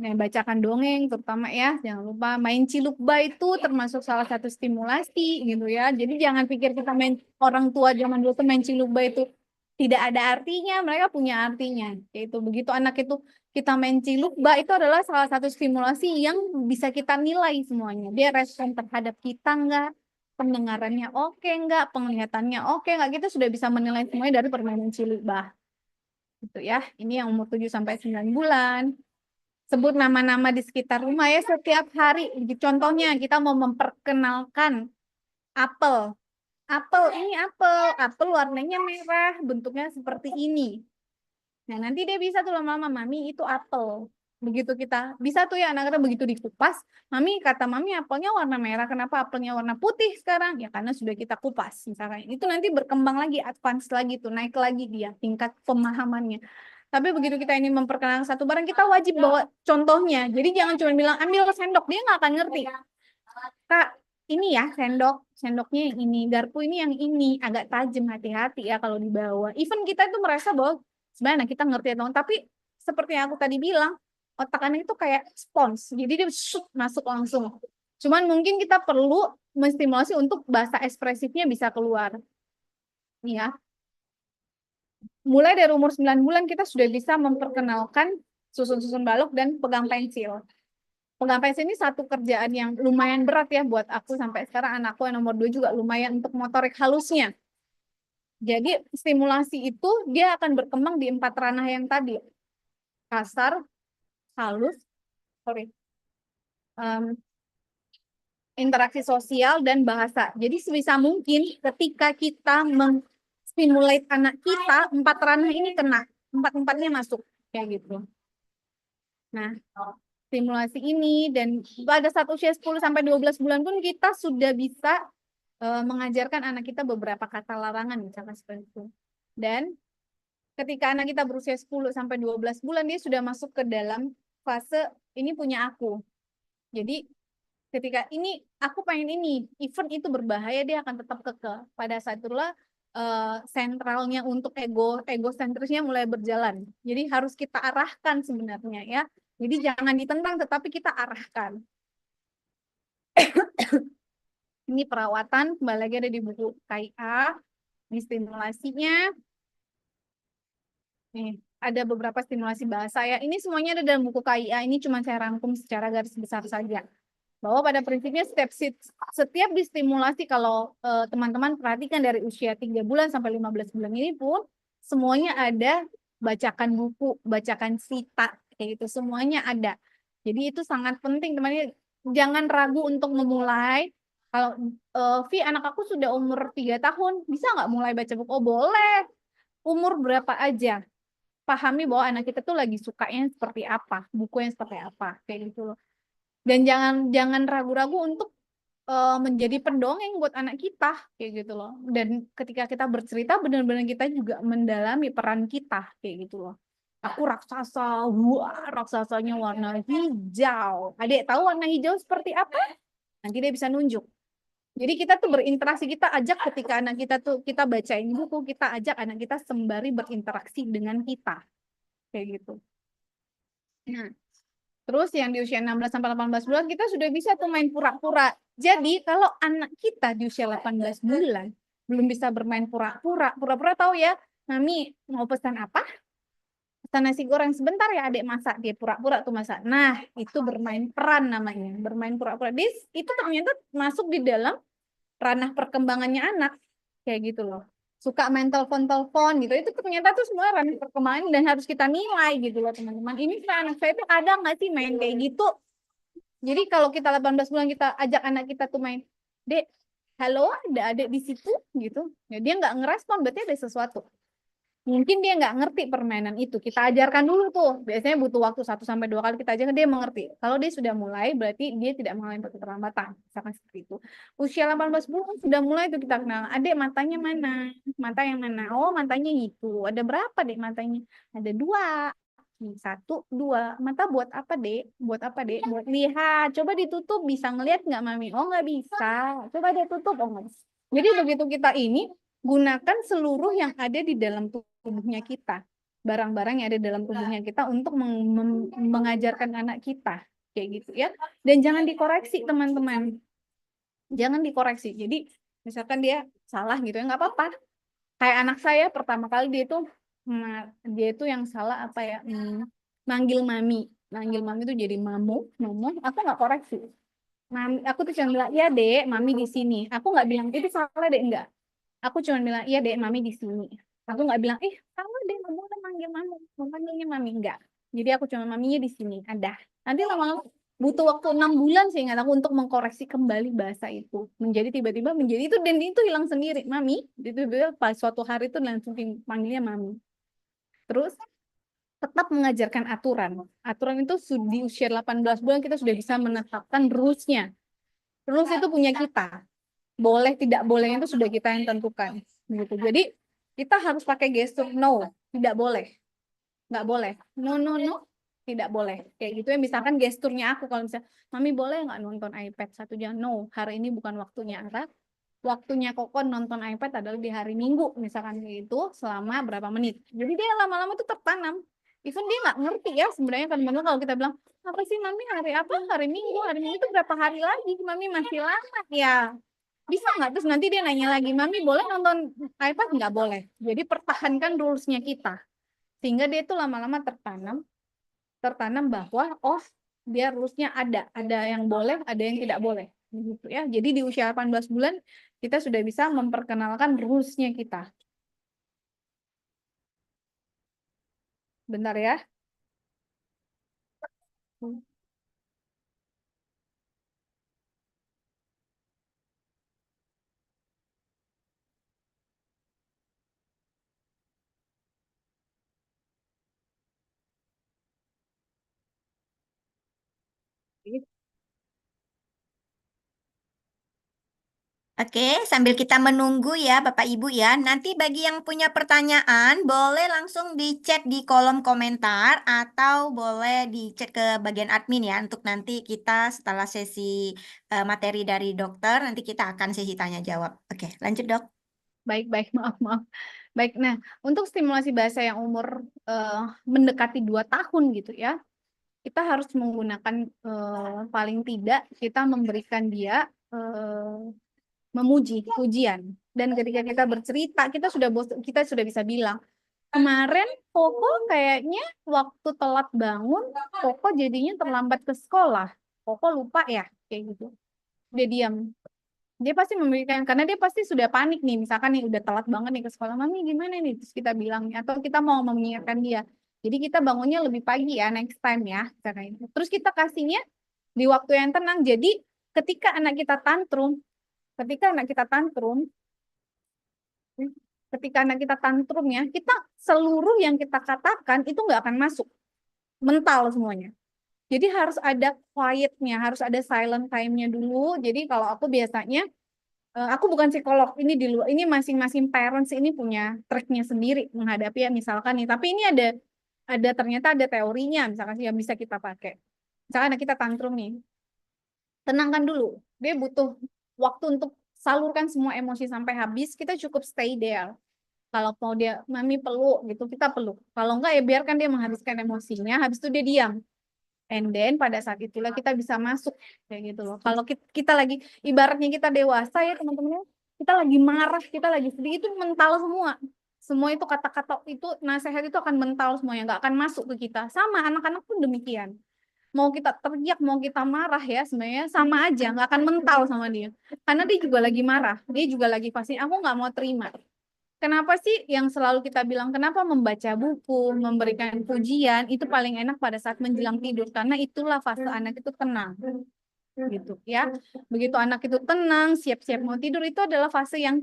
Nah, bacakan dongeng terutama ya. Jangan lupa main cilukba itu termasuk salah satu stimulasi gitu ya. Jadi jangan pikir kita orang tua zaman dulu tuh main cilukba itu tidak ada artinya, mereka punya artinya. Yaitu begitu anak itu kita main cilukba, itu adalah salah satu stimulasi yang bisa kita nilai semuanya. Dia respon terhadap kita enggak, pendengarannya oke enggak, penglihatannya oke enggak, kita sudah bisa menilai semuanya dari permainan cilukba. Gitu ya. Ini yang umur 7 sampai 9 bulan. Sebut nama-nama di sekitar rumah ya setiap hari. Contohnya kita mau memperkenalkan apel. Apel, ini apel. Apel warnanya merah, bentuknya seperti ini. Nah, nanti dia bisa tuh lama-lama, mami itu apel. Begitu kita, bisa tuh ya anak-anak begitu dikupas, mami kata mami apelnya warna merah, kenapa apelnya warna putih sekarang? Ya karena sudah kita kupas misalkan. Itu nanti berkembang lagi, advance lagi tuh, naik lagi dia tingkat pemahamannya. Tapi begitu kita ini memperkenalkan satu barang, kita wajib bawa contohnya. Jadi jangan cuma bilang ambil sendok, dia nggak akan ngerti. Kak, ini ya sendoknya yang ini, garpu ini yang ini, agak tajam, hati-hati ya kalau dibawa. Even kita itu merasa bahwa sebenarnya kita ngerti atau tapi seperti yang aku tadi bilang, otak anak itu kayak spons, jadi dia masuk langsung. Cuman mungkin kita perlu menstimulasi untuk bahasa ekspresifnya bisa keluar. Ya. Mulai dari umur 9 bulan kita sudah bisa memperkenalkan susun-susun balok dan pegang pensil. Pegang pensil ini satu kerjaan yang lumayan berat ya buat aku sampai sekarang. Anakku yang nomor 2 juga lumayan untuk motorik halusnya. Jadi stimulasi itu dia akan berkembang di 4 ranah yang tadi. Kasar, halus, interaksi sosial, dan bahasa. Jadi sebisa mungkin ketika kita menstimulate anak kita, 4 ranah ini kena. 4-4-nya masuk. Kayak gitu. Nah, stimulasi ini dan pada saat usia 10 sampai 12 bulan pun kita sudah bisa mengajarkan anak kita beberapa kata larangan misalkan seperti itu. Dan ketika anak kita berusia 10 sampai 12 bulan dia sudah masuk ke dalam fase ini punya aku. Jadi ketika ini aku pengen ini, even itu berbahaya dia akan tetap kekeh. Pada saat itulah sentralnya untuk egosentrisnya mulai berjalan. Jadi harus kita arahkan sebenarnya ya. Jadi jangan ditentang tetapi kita arahkan. Ini perawatan, kembali lagi ada di buku KIA. Ini stimulasinya. Nih, ada beberapa stimulasi bahasa ya. Ini semuanya ada dalam buku KIA. Ini cuma saya rangkum secara garis besar saja. Bahwa pada prinsipnya setiap distimulasi kalau teman-teman perhatikan dari usia 3 bulan sampai 15 bulan ini pun semuanya ada bacakan buku, bacakan sita, kayak gitu semuanya ada. Jadi itu sangat penting teman-teman. Jangan ragu untuk memulai. Kalau Vi anak aku sudah umur 3 tahun, bisa nggak mulai baca buku? Oh boleh. Umur berapa aja. Pahami bahwa anak kita tuh lagi sukanya seperti apa, buku yang seperti apa, kayak gitu loh. Dan jangan ragu-ragu untuk menjadi pendongeng buat anak kita kayak gitu loh. Dan ketika kita bercerita benar-benar kita juga mendalami peran kita kayak gitu loh. Aku raksasa, wah raksasanya warna hijau. Adik tahu warna hijau seperti apa? Nanti dia bisa nunjuk. Jadi kita tuh berinteraksi, kita ajak ketika anak kita tuh kita bacain buku, kita ajak anak kita sembari berinteraksi dengan kita kayak gitu. Nah, terus yang di usia 16 sampai 18 bulan kita sudah bisa tuh main pura-pura. Jadi kalau anak kita di usia 18 bulan belum bisa bermain pura-pura, pura-pura tahu ya, Mami mau pesan apa? Pesan nasi goreng sebentar ya adik masak, dia pura-pura tuh masak. Nah, itu bermain peran namanya, bermain pura-pura. Itu ternyata masuk di dalam ranah perkembangannya anak kayak gitu loh. Suka main telepon gitu, itu ternyata tuh semua ranah perkembangan dan harus kita nilai gitu loh teman-teman. Ini anak saya tuh ada nggak sih main kayak gitu? Jadi kalau kita 18 bulan kita ajak anak kita tuh main, Dek, halo ada adik di situ gitu, ya dia nggak ngerespon berarti ada sesuatu. Mungkin dia nggak ngerti permainan itu. Kita ajarkan dulu tuh. Biasanya butuh waktu 1-2 kali kita ajarkan dia mengerti. Kalau dia sudah mulai berarti dia tidak mengalami keterlambatan. Misalkan seperti itu. Usia 18 bulan sudah mulai tuh kita kenal. Adik matanya mana? Mata yang mana? Oh matanya itu. Ada berapa dek matanya? Ada 2. 1, 2. Mata buat apa dek? Buat apa dek? Buat lihat. Coba ditutup bisa ngelihat nggak mami? Oh nggak bisa. Coba dia tutup. Oh nggak bisa. Jadi begitu kita ini gunakan seluruh yang ada di dalam tubuhnya kita, barang-barang yang ada dalam tubuhnya kita untuk mengajarkan anak kita, kayak gitu ya. Dan jangan dikoreksi teman-teman, jangan dikoreksi. Jadi misalkan dia salah gitu ya nggak apa-apa, Kayak anak saya pertama kali dia itu yang salah apa ya? Manggil mami. Manggil mami itu jadi mamu, momo. Aku nggak koreksi. Mami, aku tuh cuma bilang, iya dek, mami di sini. Aku nggak bilang, itu salah dek, enggak. Aku cuma bilang, iya dek, mami di sini. Aku nggak bilang, salah dek, kamu udah manggil mami. Manggilnya mami, enggak. Jadi aku cuma maminya di sini, ada. Nanti lama-lama butuh waktu 6 bulan sih ingat aku untuk mengkoreksi kembali bahasa itu. Menjadi tiba-tiba menjadi itu, dan itu hilang sendiri. Mami, itu pas suatu hari itu langsung panggilnya mami. Terus tetap mengajarkan aturan. Aturan itu di usia 18 bulan kita sudah bisa menetapkan rules-nya. Rules itu punya kita. Boleh tidak bolehnya itu sudah kita yang tentukan. Gitu. Jadi kita harus pakai gestur no, tidak boleh. Nggak boleh. No, no, no, tidak boleh. Kayak gitu ya. Misalkan gesturnya aku kalau misalnya, mami boleh nggak nonton iPad 1 jam? No, hari ini bukan waktunya. Waktunya Koko nonton iPad adalah di hari Minggu, misalkan itu selama berapa menit. Jadi dia lama-lama tuh tertanam. Even dia nggak ngerti ya sebenarnya kadang-kadang kalau kita bilang, apa sih mami hari apa? Hari Minggu itu berapa hari lagi? Mami masih lama ya. Bisa nggak? Terus nanti dia nanya lagi, mami boleh nonton iPad? Nggak boleh. Jadi pertahankan rules-nya kita. Sehingga dia itu lama-lama tertanam bahwa dia rules-nya ada yang boleh, ada yang tidak boleh gitu ya. Jadi di usia 18 bulan kita sudah bisa memperkenalkan rules-nya kita. Bentar ya. Oke, sambil kita menunggu ya Bapak Ibu ya. Nanti bagi yang punya pertanyaan boleh langsung di-chat di kolom komentar atau boleh di-chat ke bagian admin ya untuk nanti kita setelah sesi materi dari dokter nanti kita akan sesi tanya jawab. Oke, lanjut Dok. Baik, maaf. Baik, nah untuk stimulasi bahasa yang umur mendekati 2 tahun gitu ya, kita harus menggunakan paling tidak kita memberikan dia memuji, pujian. Dan ketika kita bercerita, kita sudah bisa bilang, kemarin Koko kayaknya waktu telat bangun, Koko jadinya terlambat ke sekolah. Koko lupa ya, kayak gitu. Dia diam. Dia pasti memberikan, karena dia pasti sudah panik nih, misalkan nih udah telat banget nih ke sekolah, mami gimana nih? Terus kita bilang, atau kita mau mengingatkan dia. Jadi kita bangunnya lebih pagi ya, next time ya. Terus kita kasihnya di waktu yang tenang. Jadi ketika anak kita tantrum, ketika anak kita tantrum, ya, kita seluruh yang kita katakan itu nggak akan masuk, mental semuanya. Jadi harus ada quietnya, harus ada silent time-nya dulu. Jadi kalau aku biasanya, aku bukan psikolog, ini di luar, ini masing-masing parents ini punya triknya sendiri menghadapi ya misalkan nih. Tapi ini ternyata ada teorinya, misalkan yang bisa kita pakai. Misalkan anak kita tantrum nih, tenangkan dulu. Dia butuh waktu untuk salurkan semua emosi sampai habis. Kita cukup stay there. Kalau mau dia, mami peluk gitu, kita peluk. Kalau enggak ya biarkan dia menghabiskan emosinya, habis itu dia diam. And then pada saat itulah kita bisa masuk kayak gitu loh. Kalau kita lagi, ibaratnya kita dewasa ya teman-teman, kita lagi marah, kita lagi sedih, itu mental semua. Semua itu kata-kata itu, nasihat itu akan mental semuanya, nggak akan masuk ke kita. Sama anak-anak pun demikian. Mau kita teriak, mau kita marah ya, sebenarnya sama aja, nggak akan mental sama dia. Karena dia juga lagi marah, dia juga lagi pasti, aku nggak mau terima. Kenapa sih yang selalu kita bilang, kenapa membaca buku, memberikan pujian, itu paling enak pada saat menjelang tidur, karena itulah fase anak itu tenang. Gitu ya. Begitu anak itu tenang, siap-siap mau tidur, itu adalah fase yang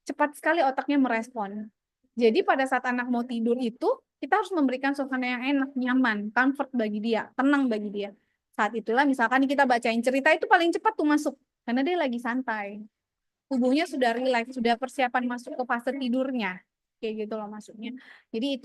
cepat sekali otaknya merespon. Jadi pada saat anak mau tidur itu, kita harus memberikan suasana yang enak, nyaman, comfort bagi dia, tenang bagi dia. Saat itulah misalkan kita bacain cerita, itu paling cepat tuh masuk, karena dia lagi santai. Tubuhnya sudah relax, sudah persiapan masuk ke fase tidurnya, kayak gitu loh maksudnya. Jadi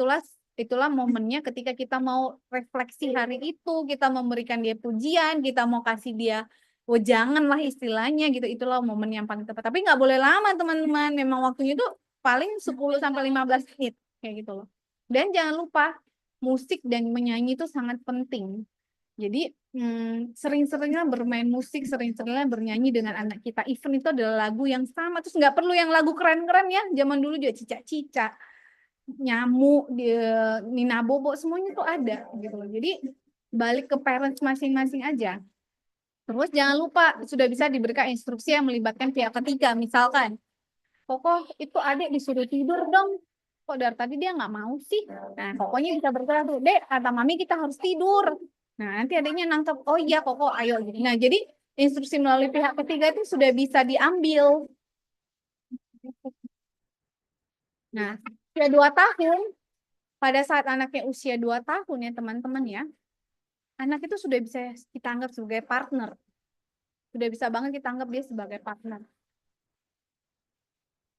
itulah momennya ketika kita mau refleksi hari itu, kita memberikan dia pujian, kita mau kasih dia wejangan lah istilahnya gitu. Itulah momen yang paling tepat. Tapi nggak boleh lama teman-teman. Memang waktunya itu paling 10 sampai 15 menit kayak gitu loh. Dan jangan lupa musik dan menyanyi itu sangat penting. Jadi sering-seringnya bermain musik, sering-seringnya bernyanyi dengan anak kita. Even itu adalah lagu yang sama. Terus nggak perlu yang lagu keren-keren ya. Zaman dulu juga Cica-Cica, Nyamuk, Nina Bobo, semuanya tuh ada gitu loh. Jadi balik ke parents masing-masing aja. Terus jangan lupa sudah bisa diberikan instruksi yang melibatkan pihak ketiga. Misalkan, Koko itu adik disuruh tidur dong. Kok dari tadi dia nggak mau sih? Nah, Kokonya bisa bergerak tuh, Dek, kata Mami kita harus tidur. Nah, nanti adiknya nangkep, oh iya Koko, ayo. Nah, jadi instruksi melalui pihak ketiga itu sudah bisa diambil. Nah, usia 2 tahun, pada saat anaknya usia 2 tahun ya teman-teman ya, anak itu sudah bisa kita anggap sebagai partner. Sudah bisa banget kita anggap dia sebagai partner.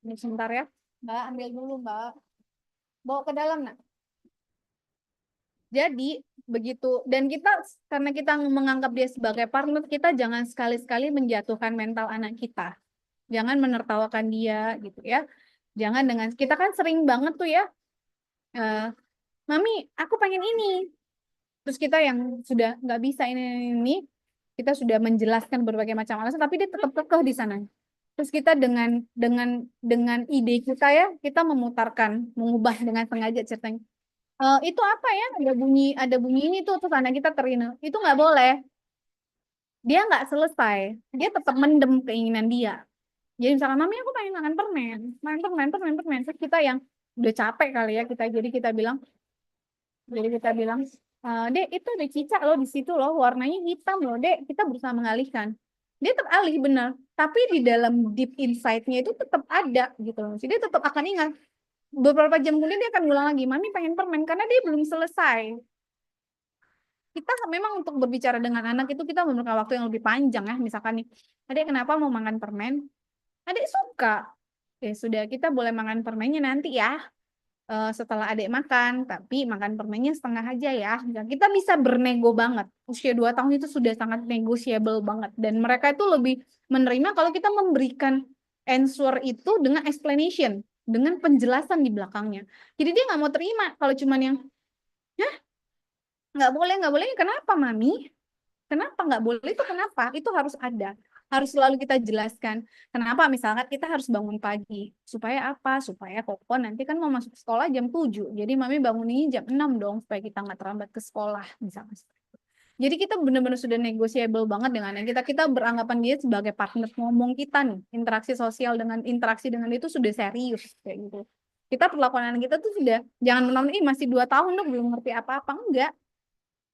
Ini sebentar ya, Mbak, ambil dulu Mbak. Bawa ke dalam, nak. Jadi begitu, dan kita karena kita menganggap dia sebagai partner, kita jangan sekali-sekali menjatuhkan mental anak kita. Jangan menertawakan dia gitu ya. Jangan dengan kita kan sering banget tuh ya, Mami, aku pengen ini. Terus kita yang sudah nggak bisa ini, kita sudah menjelaskan berbagai macam alasan, tapi dia tetap kekeh di sana. Terus kita dengan ide kita ya, kita mengubah dengan sengaja ceritanya. Itu apa ya? Ada bunyi ini tuh, terus anak kita terina. Itu nggak boleh. Dia nggak selesai. Dia tetap mendem keinginan dia. Jadi misalkan, Mami aku pengen makan permen. Makan permen. Terus kita yang udah capek kali ya, jadi kita bilang, Dek, itu ada cicak loh di situ loh, warnanya hitam loh, Dek. Kita berusaha mengalihkan. Dia tetap alih benar, tapi di dalam deep insight-nya itu tetap ada gitu loh. Jadi dia tetap akan ingat. Beberapa jam kemudian dia akan ulang lagi, Mami pengen permen, karena dia belum selesai. Kita memang untuk berbicara dengan anak itu kita memerlukan waktu yang lebih panjang ya. Misalkan nih, Adik kenapa mau makan permen? Adik suka. Ya sudah, kita boleh makan permennya nanti ya. Setelah adik makan, tapi makan permennya setengah aja ya. Dan kita bisa bernego banget. Usia 2 tahun itu sudah sangat negotiable banget. Dan mereka itu lebih menerima kalau kita memberikan answer itu dengan explanation, dengan penjelasan di belakangnya. Jadi dia nggak mau terima kalau cuman yang, Hah? Nggak boleh, kenapa Mami? Kenapa nggak boleh itu kenapa? Itu harus ada. Harus selalu kita jelaskan. Kenapa misalkan kita harus bangun pagi. Supaya apa? Supaya Koko nanti kan mau masuk sekolah jam 7. Jadi Mami bangunin jam 6 dong. Supaya kita nggak terlambat ke sekolah. Misalkan. Jadi kita benar-benar sudah negotiable banget dengan yang kita beranggapan dia sebagai partner ngomong kita nih. Interaksi dengan itu sudah serius. Kayak gitu. Kita perlakuan anak kita tuh sudah, jangan menonton, masih 2 tahun dong belum ngerti apa-apa. Enggak.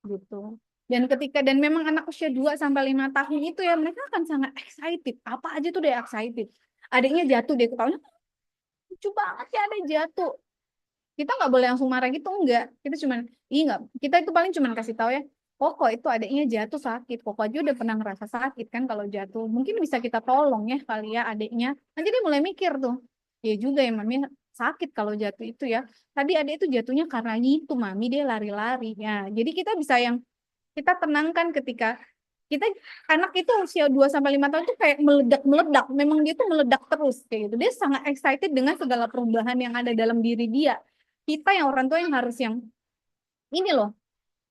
Gitu. Dan memang anak usia 2 sampai 5 tahun itu ya mereka akan sangat excited. Apa aja tuh dia excited. Adiknya jatuh dia ketahuan, lucu banget ya ada jatuh. Kita nggak boleh langsung marah gitu, enggak. Kita cuman, enggak. Kita itu paling cuman kasih tahu ya, Koko itu adiknya jatuh sakit. Koko aja udah pernah ngerasa sakit kan kalau jatuh. Mungkin bisa kita tolong ya kali ya adiknya. Nanti dia mulai mikir tuh. Ya juga ya Mami sakit kalau jatuh itu ya. Tadi adik itu jatuhnya karena itu Mami dia lari-lari. Ya, jadi kita bisa yang kita tenangkan ketika kita anak itu usia 2 sampai 5 tahun itu kayak meledak-meledak. Memang dia tuh meledak terus kayak gitu. Dia sangat excited dengan segala perubahan yang ada dalam diri dia. Kita yang orang tua yang harus yang ini loh.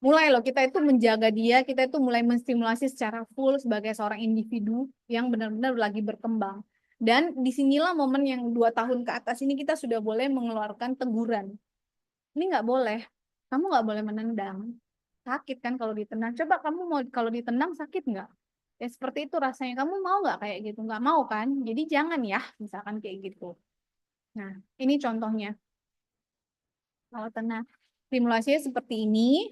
Mulai loh kita itu menjaga dia, kita itu mulai menstimulasi secara full sebagai seorang individu yang benar-benar lagi berkembang. Dan disinilah momen yang 2 tahun ke atas ini kita sudah boleh mengeluarkan teguran. Ini nggak boleh. Kamu nggak boleh menendang. Sakit kan kalau ditendang. Coba kamu mau kalau ditendang sakit nggak? Ya seperti itu rasanya. Kamu mau nggak kayak gitu? Nggak mau kan? Jadi jangan ya, misalkan kayak gitu. Nah, ini contohnya. Kalau tenang, stimulasinya seperti ini.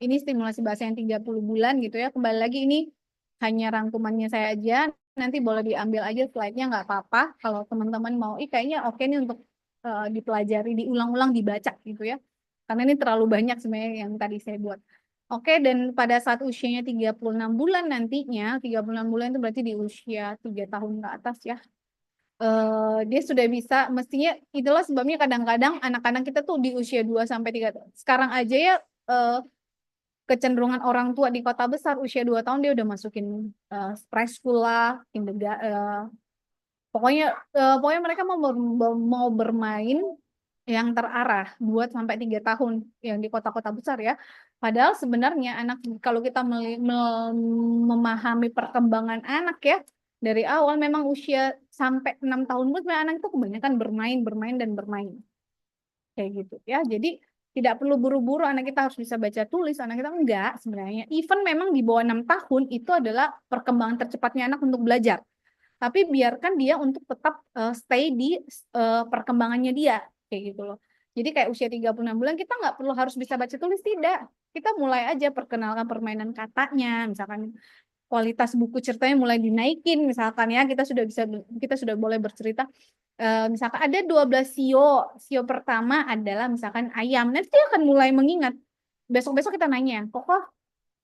Ini stimulasi bahasa yang 30 bulan gitu ya. Kembali lagi ini hanya rangkumannya saya aja. Nanti boleh diambil aja slide-nya nggak apa-apa. Kalau teman-teman mau, kayaknya oke nih untuk dipelajari, diulang-ulang, dibaca gitu ya. Karena ini terlalu banyak sebenarnya yang tadi saya buat. Oke, dan pada saat usianya 36 bulan nantinya, 36 bulan itu berarti di usia 3 tahun ke atas ya. Dia sudah bisa, mestinya itulah sebabnya kadang-kadang anak-anak kita tuh di usia 2 sampai 3 tahun. Sekarang aja ya kecenderungan orang tua di kota besar usia 2 tahun dia udah masukin preschool lah, pokoknya mereka mau bermain yang terarah 2 sampai 3 tahun yang di kota-kota besar ya. Padahal sebenarnya anak kalau kita memahami perkembangan anak ya dari awal memang usia sampai 6 tahun pun sebenarnya anak itu kebanyakan bermain dan bermain kayak gitu ya. Jadi tidak perlu buru-buru anak kita harus bisa baca tulis, anak kita enggak sebenarnya. Even memang di bawah 6 tahun itu adalah perkembangan tercepatnya anak untuk belajar. Tapi biarkan dia untuk tetap stay di perkembangannya dia kayak gitu loh. Jadi kayak usia 36 bulan kita nggak perlu harus bisa baca tulis, tidak. Kita mulai aja perkenalkan permainan katanya, misalkan kualitas buku ceritanya mulai dinaikin misalkan ya, kita sudah boleh bercerita. Misalkan ada 12 sio pertama adalah misalkan ayam, nanti dia akan mulai mengingat. Besok-besok kita nanya, kok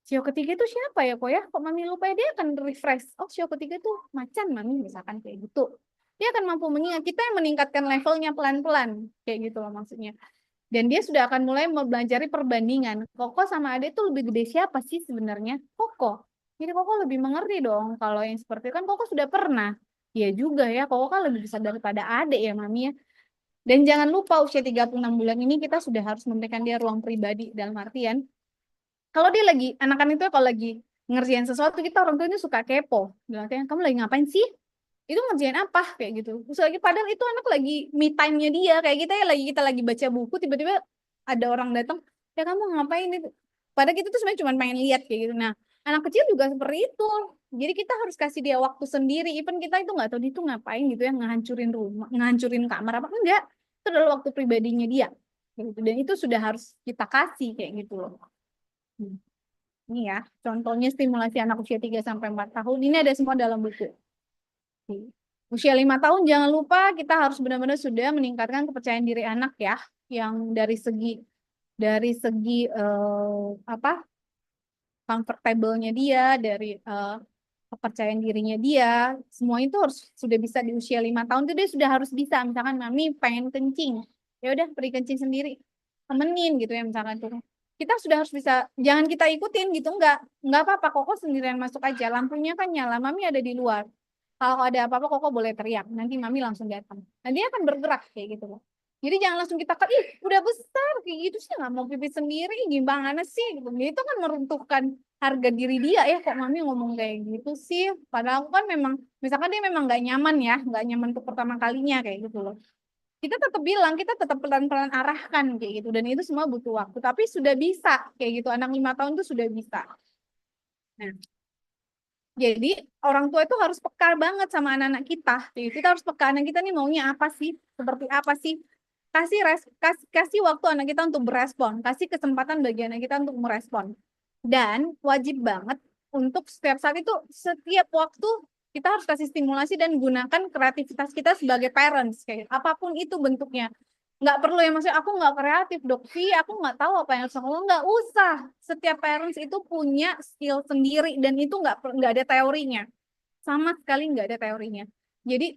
sio ketiga itu siapa ya kok ya? Kok mami lupa ya? Dia akan refresh. Oh, sio ketiga itu macan mami misalkan kayak gitu. Dia akan mampu mengingat. Kita yang meningkatkan levelnya pelan-pelan kayak gitu loh maksudnya. Dan dia sudah akan mulai mempelajari perbandingan. Koko sama Ade itu lebih gede siapa sih sebenarnya? Koko. Jadi Koko lebih mengerti dong kalau yang seperti itu kan Koko sudah pernah. Iya juga ya, Koko kan lebih besar daripada Ade ya mami ya. Dan jangan lupa usia 36 bulan ini kita sudah harus memberikan dia ruang pribadi dalam artian kalau dia lagi anak-anak itu kalau lagi ngerjain sesuatu kita orang tuanya suka kepo. Bilang kamu lagi ngapain sih? Itu ngerjain apa kayak gitu. Terus lagi padahal itu anak lagi me time-nya dia kayak kita lagi baca buku tiba-tiba ada orang datang, "Ya kamu ngapain itu?" Padahal kita tuh sebenarnya cuma pengen lihat kayak gitu. Nah, anak kecil juga seperti itu. Jadi kita harus kasih dia waktu sendiri. Even kita itu nggak tahu dia tuh ngapain gitu ya, ngehancurin rumah, ngehancurin kamar apa enggak. Itu adalah waktu pribadinya dia. Gitu. Dan itu sudah harus kita kasih kayak gitu loh. Ini ya, contohnya stimulasi anak usia 3 sampai 4 tahun. Ini ada semua dalam buku. Usia 5 tahun jangan lupa kita harus benar-benar sudah meningkatkan kepercayaan diri anak ya, yang dari segi comfortable-nya dia, dari kepercayaan dirinya dia, semua itu harus sudah bisa di usia 5 tahun itu dia sudah harus bisa. Misalkan mami pengen kencing, ya udah pergi kencing sendiri, temenin gitu ya misalkan tuh. Kita sudah harus bisa, jangan kita ikutin gitu, enggak apa-apa, Koko sendirian masuk aja, lampunya kan nyala, mami ada di luar. Kalau ada apa-apa Koko boleh teriak, nanti mami langsung datang. Nah dia akan bergerak kayak gitu loh. Jadi jangan langsung kita ih udah besar kayak gitu sih nggak mau pipis sendiri, gimana sih? Gitu. Itu kan meruntuhkan harga diri dia ya, kok mami ngomong kayak gitu sih. Padahal aku kan memang, misalkan dia memang nggak nyaman ya, nggak nyaman untuk pertama kalinya kayak gitu loh. Kita tetap bilang, kita tetap pelan-pelan arahkan kayak gitu. Dan itu semua butuh waktu. Tapi sudah bisa kayak gitu. Anak 5 tahun itu sudah bisa. Nah, jadi orang tua itu harus peka banget sama anak-anak kita. Jadi kita harus peka anak kita nih maunya apa sih, seperti apa sih. Kasih waktu anak kita untuk berespon, kasih kesempatan bagi anak kita untuk merespon. Dan wajib banget untuk setiap saat itu, setiap waktu kita harus kasih stimulasi dan gunakan kreativitas kita sebagai parents kayak apapun itu bentuknya. Nggak perlu ya maksudnya aku nggak kreatif dok sih, aku nggak tahu apa yang harus aku lakukan. Nggak usah, setiap parents itu punya skill sendiri dan itu nggak ada teorinya, sama sekali nggak ada teorinya. Jadi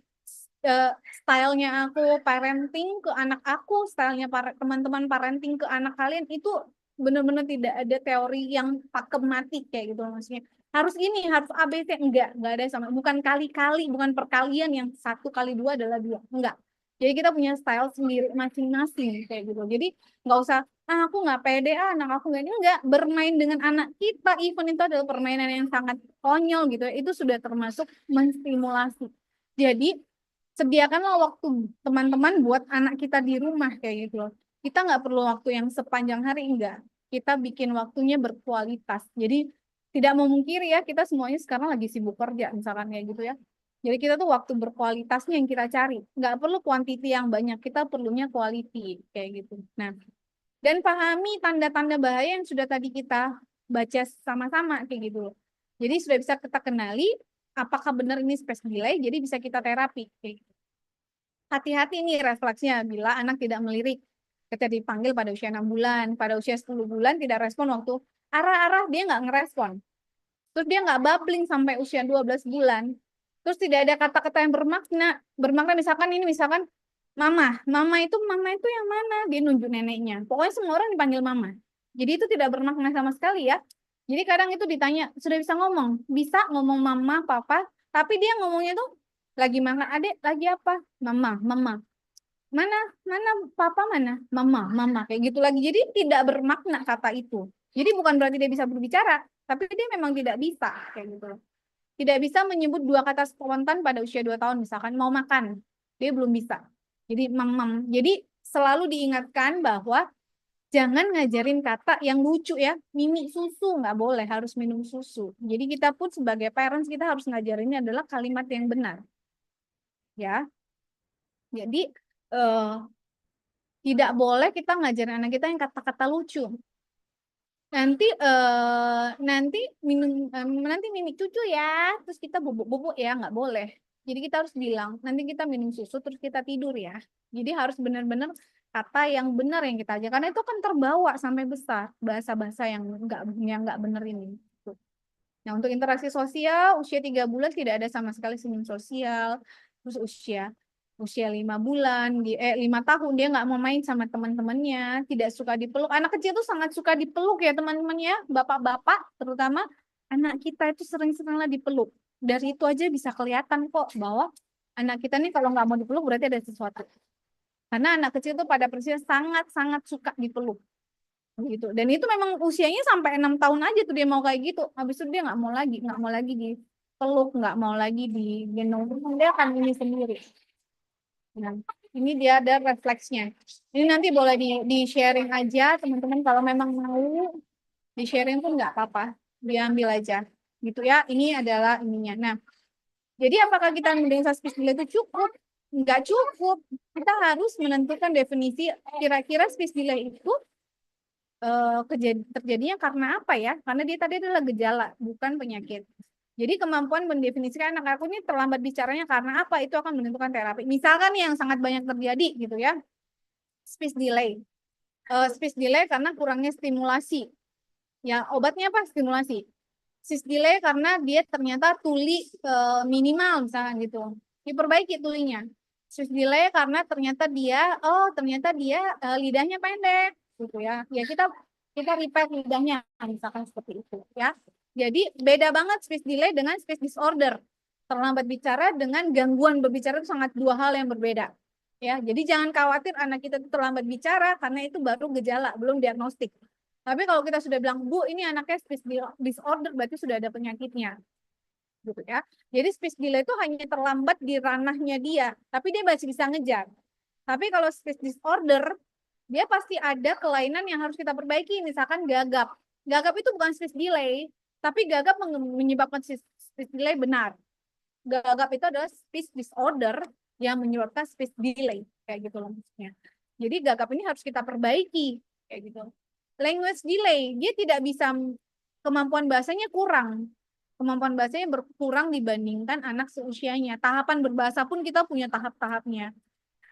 stylenya aku parenting ke anak aku, stylenya teman-teman parenting ke anak kalian itu benar-benar tidak ada teori yang pakem mati kayak gitu maksudnya. Harus ini, harus ABC, enggak ada sama. Bukan kali-kali, bukan perkalian yang 1 kali 2 adalah 2, enggak. Jadi kita punya style sendiri masing-masing kayak gitu. Jadi nggak usah, aku nggak pede, anak aku nggak ini, enggak. Bermain dengan anak kita, even itu adalah permainan yang sangat konyol gitu. Itu sudah termasuk menstimulasi. Jadi sediakanlah waktu teman-teman buat anak kita di rumah kayak gitu loh. Kita nggak perlu waktu yang sepanjang hari, enggak. Kita bikin waktunya berkualitas. Jadi tidak memungkiri ya, kita semuanya sekarang lagi sibuk kerja misalkan kayak gitu ya. Jadi kita tuh waktu berkualitasnya yang kita cari. Nggak perlu quantity yang banyak, kita perlunya quality kayak gitu. Nah, dan pahami tanda-tanda bahaya yang sudah tadi kita baca sama-sama kayak gitu loh. Jadi sudah bisa kita kenali apakah benar ini space delay, jadi bisa kita terapi. Hati-hati nih refleksnya bila anak tidak melirik ketika dipanggil pada usia 6 bulan, pada usia 10 bulan tidak respon waktu arah-arah dia nggak ngerespon. Terus dia nggak babbling sampai usia 12 bulan. Terus tidak ada kata-kata yang bermakna misalkan mama itu yang mana? Dia nunjuk neneknya. Pokoknya semua orang dipanggil mama. Jadi itu tidak bermakna sama sekali ya. Jadi kadang itu ditanya, sudah bisa ngomong? Bisa ngomong mama, papa, tapi dia ngomongnya tuh lagi makan, adik lagi apa? Mama. mana papa, mana mama kayak gitu lagi. Jadi tidak bermakna kata itu. Jadi bukan berarti dia bisa berbicara, tapi dia memang tidak bisa kayak gitu. Tidak bisa menyebut dua kata spontan pada usia 2 tahun, misalkan mau makan, dia belum bisa. Jadi mam. Jadi selalu diingatkan bahwa jangan ngajarin kata yang lucu ya. Mimi susu nggak boleh, harus minum susu. Jadi kita pun sebagai parents kita harus ngajarinnya adalah kalimat yang benar. Ya. Jadi eh, tidak boleh kita ngajarin anak kita yang kata-kata lucu. Nanti nanti mimi cucu ya, terus kita bubuk-bubuk ya, nggak boleh. Jadi kita harus bilang nanti kita minum susu terus kita tidur ya. Jadi harus benar-benar kata yang benar yang kita ajar, karena itu kan terbawa sampai besar bahasa-bahasa yang nggak benar ini. Nah, untuk interaksi sosial usia 3 bulan tidak ada sama sekali senyum sosial. Terus usia 5 bulan, 5 tahun dia nggak mau main sama teman-temannya, tidak suka dipeluk. Anak kecil tuh sangat suka dipeluk ya teman-temannya, bapak-bapak terutama. Anak kita itu sering-seringlah dipeluk. Dari itu aja bisa kelihatan kok bahwa anak kita nih kalau nggak mau dipeluk berarti ada sesuatu. Karena anak kecil tuh pada prinsipnya sangat-sangat suka dipeluk gitu. Dan itu memang usianya sampai 6 tahun aja tuh dia mau kayak gitu. Habis itu dia nggak mau lagi dipeluk, nggak mau lagi digendong, dia akan ini sendiri. Nah, ini dia ada refleksnya. Ini nanti boleh di sharing aja teman-teman, kalau memang mau di sharing pun nggak apa-apa, diambil aja gitu ya. Ini adalah ininya. Nah, jadi apakah kita mendengar speech delay itu cukup? Nggak cukup. Kita harus menentukan definisi kira-kira speech delay itu terjadinya karena apa ya? Karena dia tadi adalah gejala, bukan penyakit. Jadi kemampuan mendefinisikan anak aku ini terlambat bicaranya karena apa, itu akan menentukan terapi. Misalkan yang sangat banyak terjadi gitu ya, speech delay. Speech delay karena kurangnya stimulasi. Ya, obatnya apa? Stimulasi. Speech delay karena dia ternyata tuli minimal misalkan gitu. Diperbaiki tulinya. Speech delay karena ternyata dia lidahnya pendek gitu ya. Ya kita repair lidahnya misalkan seperti itu ya. Jadi beda banget speech delay dengan speech disorder. Terlambat bicara dengan gangguan berbicara itu sangat dua hal yang berbeda. Ya, jadi jangan khawatir anak kita itu terlambat bicara karena itu baru gejala, belum diagnostik. Tapi kalau kita sudah bilang, Bu, ini anaknya speech disorder, berarti sudah ada penyakitnya. Gitu ya. Jadi speech delay itu hanya terlambat di ranahnya dia, tapi dia masih bisa ngejar. Tapi kalau speech disorder, dia pasti ada kelainan yang harus kita perbaiki, misalkan gagap. Gagap itu bukan speech delay, tapi gagap menyebabkan speech delay benar. Gagap itu adalah speech disorder yang menyebabkan speech delay, kayak gitu loh maksudnya. Jadi gagap ini harus kita perbaiki, kayak gitu. Language delay, dia tidak bisa, kemampuan bahasanya kurang. Kemampuan bahasanya berkurang dibandingkan anak seusianya. Tahapan berbahasa pun kita punya tahap-tahapnya.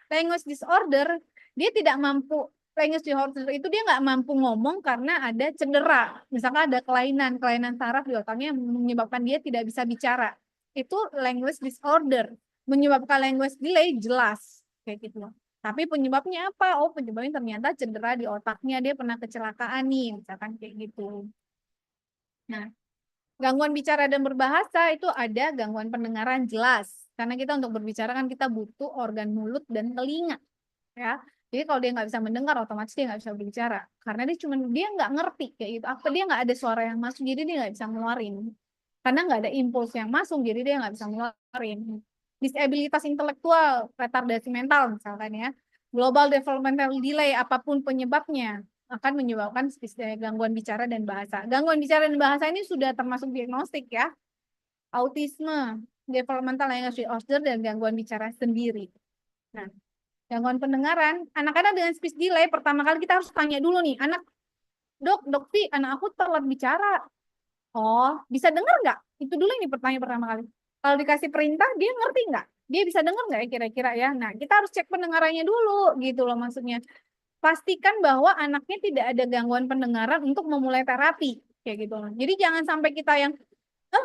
Language disorder, dia tidak mampu, language disorder itu dia nggak mampu ngomong karena ada cedera. Misalkan ada kelainan saraf di otaknya yang menyebabkan dia tidak bisa bicara. Itu language disorder. Menyebabkan language delay jelas. Kayak gitu. Tapi penyebabnya apa? Oh, penyebabnya ternyata cedera di otaknya, dia pernah kecelakaan nih, misalkan kayak gitu. Nah, gangguan bicara dan berbahasa itu ada gangguan pendengaran jelas. Karena kita untuk berbicara kan kita butuh organ mulut dan telinga. Ya. Jadi kalau dia nggak bisa mendengar, otomatis dia nggak bisa berbicara. Karena dia nggak ngerti kayak gitu. Apa dia nggak ada suara yang masuk, jadi dia nggak bisa ngeluarin. Karena nggak ada impuls yang masuk, jadi dia nggak bisa ngeluarin. Disabilitas intelektual, retardasi mental misalkan ya. Global developmental delay, apapun penyebabnya, akan menyebabkan gangguan bicara dan bahasa. Gangguan bicara dan bahasa ini sudah termasuk diagnostik ya. Autisme, developmental language disorder, dan gangguan bicara sendiri. Nah, gangguan pendengaran, anak-anak dengan speech delay, pertama kali kita harus tanya dulu nih, dok, anak aku telat bicara. Oh, bisa dengar nggak? Itu dulu ini pertanyaan pertama kali. Kalau dikasih perintah, dia ngerti nggak? Dia bisa dengar nggak ya kira-kira ya? Nah, kita harus cek pendengarannya dulu, gitu loh maksudnya. Pastikan bahwa anaknya tidak ada gangguan pendengaran untuk memulai terapi, kayak gitu loh. Jadi jangan sampai kita yang,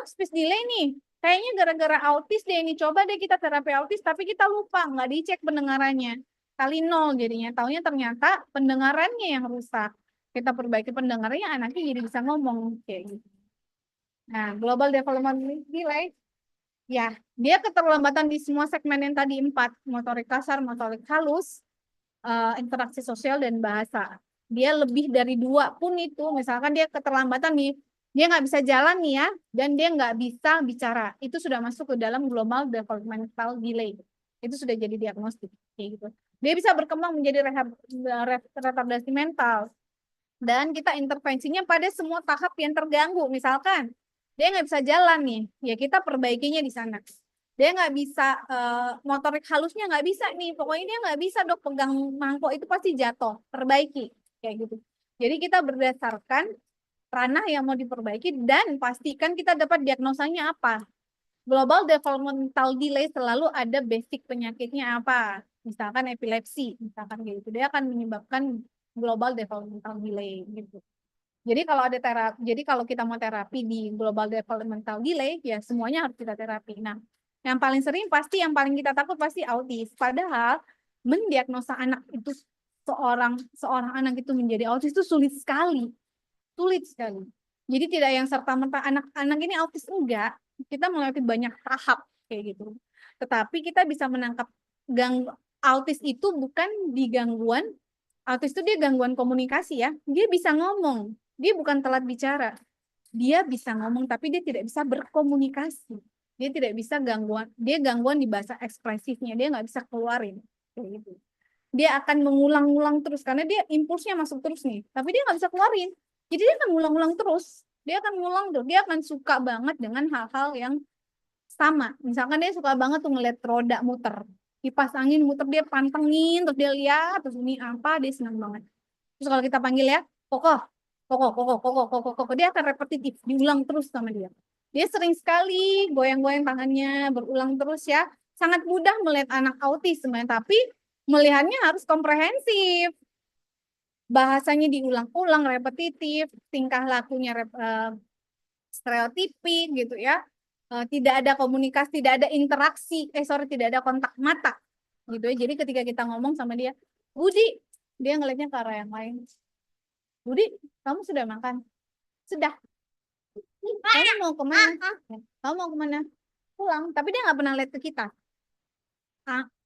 speech delay nih, kayaknya gara-gara autis deh ini, coba deh kita terapi autis, tapi kita lupa, nggak dicek pendengarannya. Kali 0 jadinya, taunya ternyata pendengarannya yang rusak. Kita perbaiki pendengarannya, anaknya jadi bisa ngomong, kayak gitu. Nah, global development delay Ya, dia keterlambatan di semua segmen yang tadi 4, motorik kasar, motorik halus, interaksi sosial dan bahasa. Dia lebih dari 2 pun itu, misalkan dia keterlambatan nih, dia nggak bisa jalan nih ya, dan dia nggak bisa bicara. Itu sudah masuk ke dalam global developmental delay. Itu sudah jadi diagnostik, kayak gitu. Dia bisa berkembang menjadi retardasi mental. Dan kita intervensinya pada semua tahap yang terganggu. Misalkan dia nggak bisa jalan nih, ya kita perbaikinya di sana. Dia nggak bisa motorik halusnya nggak bisa nih, pokoknya dia nggak bisa dok pegang mangkok itu pasti jatuh, perbaiki kayak gitu. Jadi kita berdasarkan ranah yang mau diperbaiki dan pastikan kita dapat diagnosanya apa. Global developmental delay selalu ada basic penyakitnya apa. Misalkan epilepsi, misalkan gitu. Dia akan menyebabkan global developmental delay gitu. Jadi kalau ada terapi, jadi kalau kita mau terapi di global developmental delay, ya semuanya harus kita terapi. Nah, yang paling sering pasti yang paling kita takut pasti autis. Padahal mendiagnosa anak itu seorang anak itu menjadi autis itu sulit sekali. Jadi tidak yang serta-merta anak-anak ini autis enggak, kita melewati banyak tahap kayak gitu. Tetapi kita bisa menangkap autis itu bukan di gangguan. Autis itu dia gangguan komunikasi ya. Dia bisa ngomong, dia bukan telat bicara. Dia bisa ngomong tapi dia tidak bisa berkomunikasi. Dia tidak bisa dia gangguan di bahasa ekspresifnya, dia nggak bisa keluarin kayak gitu. Dia akan mengulang-ulang terus karena dia impulsnya masuk terus nih, tapi dia nggak bisa keluarin. Jadi dia akan mengulang-ulang terus. Dia akan mengulang terus. Dia akan suka banget dengan hal-hal yang sama. Misalkan dia suka banget tuh ngeliat roda muter. Kipas angin muter dia pantengin, terus dia lihat, terus ini apa, dia senang banget. Terus kalau kita panggil ya, kokoh, kokoh, kokoh, kokoh, kokoh, kokoh, dia akan repetitif, diulang terus sama dia. Dia sering sekali goyang-goyang tangannya, berulang terus ya. Sangat mudah melihat anak autis sebenarnya, tapi melihatnya harus komprehensif. Bahasanya diulang-ulang, repetitif, tingkah lakunya stereotipik gitu ya. Tidak ada komunikasi, tidak ada interaksi, tidak ada kontak mata gitu ya. Jadi ketika kita ngomong sama dia, Budi, dia ngelihatnya ke arah yang lain. Budi, kamu sudah makan? Sudah. Kamu mau kemana? Kamu mau kemana? Pulang. Tapi dia nggak pernah lihat ke kita.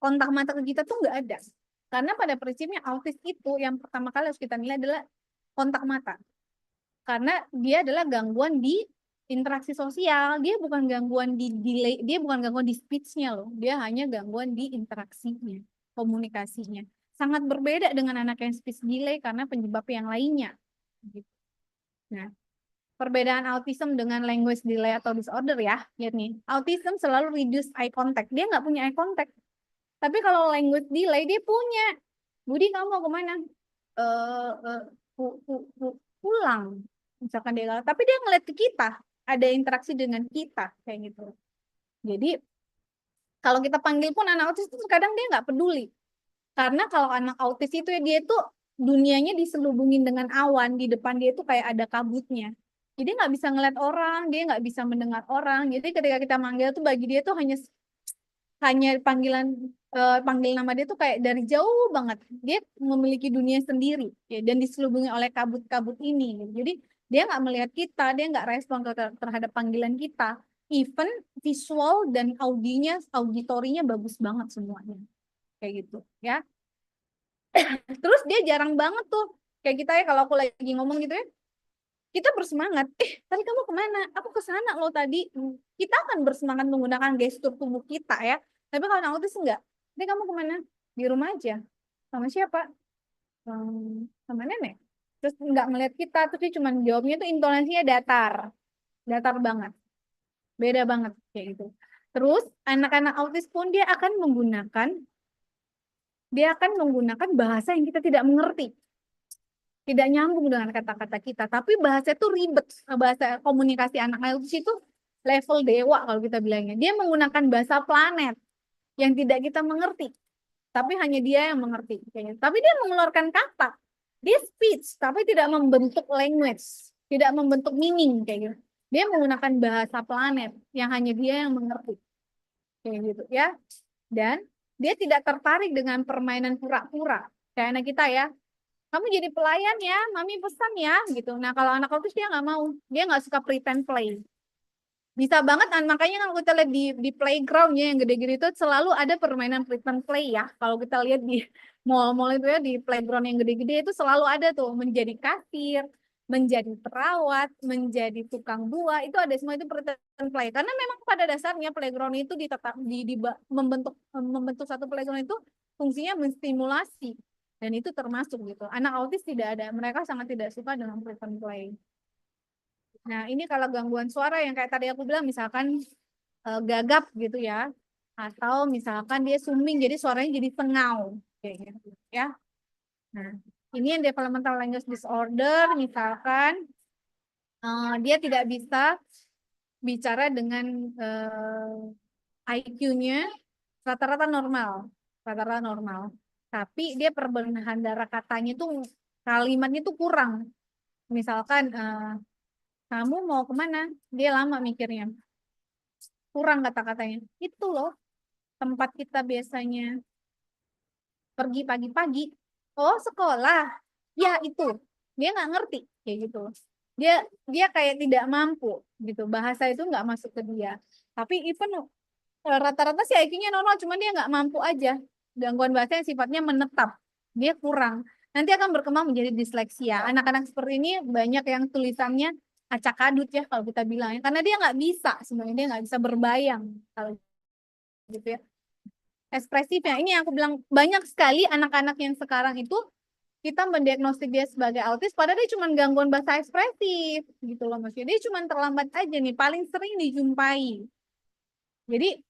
Kontak mata ke kita tuh nggak ada. Karena pada prinsipnya autis itu yang pertama kali harus kita nilai adalah kontak mata. Karena dia adalah gangguan di interaksi sosial, dia bukan gangguan di delay, dia bukan gangguan di speech-nya loh, dia hanya gangguan di interaksinya, komunikasinya. Sangat berbeda dengan anak yang speech delay karena penyebab yang lainnya. Gitu. Nah, perbedaan autism dengan language delay atau disorder ya, lihat nih, autism selalu reduce eye contact, dia nggak punya eye contact. Tapi kalau language delay dia punya. Budi kamu mau kemana? Pulang. Misalkan dia, tapi dia ngeliat ke kita, ada interaksi dengan kita kayak gitu. Jadi kalau kita panggil pun anak autis itu kadang dia nggak peduli. Karena kalau anak autis itu ya dia tuh dunianya diselubungin dengan awan, di depan dia tuh kayak ada kabutnya. Jadi nggak bisa ngeliat orang, dia nggak bisa mendengar orang. Jadi ketika kita manggil tuh bagi dia tuh hanya panggil nama dia tuh kayak dari jauh banget. Dia memiliki dunia sendiri ya, dan diselubungi oleh kabut-kabut ini. Jadi dia nggak melihat kita, dia nggak respon terhadap panggilan kita. Even visual dan auditorinya bagus banget semuanya. Kayak gitu ya. Terus dia jarang banget tuh kayak kita ya kalau aku lagi ngomong gitu ya. Kita bersemangat, tadi kamu kemana? Aku ke sana loh tadi. Kita akan bersemangat menggunakan gestur tubuh kita ya. Tapi kalau anak autis enggak. Tadi kamu kemana? Di rumah aja. Sama siapa? Sama nenek. Terus enggak melihat kita, terus dia cuma jawabnya tuh intonasinya datar. Datar banget. Beda banget kayak gitu. Terus anak-anak autis pun dia akan menggunakan bahasa yang kita tidak mengerti. Tidak nyambung dengan kata-kata kita, tapi bahasa itu ribet. Bahasa komunikasi anak autis itu level dewa kalau kita bilangnya. Dia menggunakan bahasa planet yang tidak kita mengerti, tapi hanya dia yang mengerti. Tapi dia mengeluarkan kata, dia speech, tapi tidak membentuk language, tidak membentuk meaning kayak gitu. Dia menggunakan bahasa planet yang hanya dia yang mengerti, kayak gitu ya. Dan dia tidak tertarik dengan permainan pura-pura kayak anak kita ya. Kamu jadi pelayan ya, mami pesan ya, gitu. Nah kalau anak autis dia nggak mau, dia nggak suka pretend play. Bisa banget, makanya kalau kita lihat di playgroundnya yang gede-gede itu selalu ada permainan print play ya. Kalau kita lihat di mall-mall itu ya, di playground yang gede-gede itu selalu ada tuh menjadi kasir, menjadi perawat, menjadi tukang buah, itu ada semua, itu print play. Karena memang pada dasarnya playground itu membentuk satu playground itu fungsinya menstimulasi, dan itu termasuk gitu. Anak autis tidak ada, mereka sangat tidak suka dengan print play. Nah, ini kalau gangguan suara yang kayak tadi aku bilang, misalkan gagap gitu ya, atau misalkan dia sumbing, jadi suaranya jadi sengau, kayak gitu ya. Nah, ini yang developmental language disorder, misalkan dia tidak bisa bicara dengan IQ-nya rata-rata normal, tapi dia perbenahan darah katanya tuh kalimatnya tuh kurang. Misalkan kamu mau kemana? Dia lama mikirnya. Kurang kata-katanya. Itu loh tempat kita biasanya pergi pagi-pagi. Oh, sekolah. Ya, itu. Dia nggak ngerti. Kayak gitu. Dia kayak tidak mampu gitu. Bahasa itu nggak masuk ke dia. Tapi even rata-rata sih IQ-nya normal, cuman dia nggak mampu aja. Gangguan bahasa yang sifatnya menetap. Dia kurang. Nanti akan berkembang menjadi disleksia. Anak-anak seperti ini banyak yang tulisannya acak-adut ya kalau kita bilang. Karena dia nggak bisa, sebenarnya dia nggak bisa berbayang. Kalau gitu ya. Ekspresifnya, ini yang aku bilang, banyak sekali anak-anak yang sekarang itu kita mendiagnostik dia sebagai autis, padahal dia cuma gangguan bahasa ekspresif gitu loh, maksudnya dia cuma terlambat aja nih, paling sering dijumpai. Jadi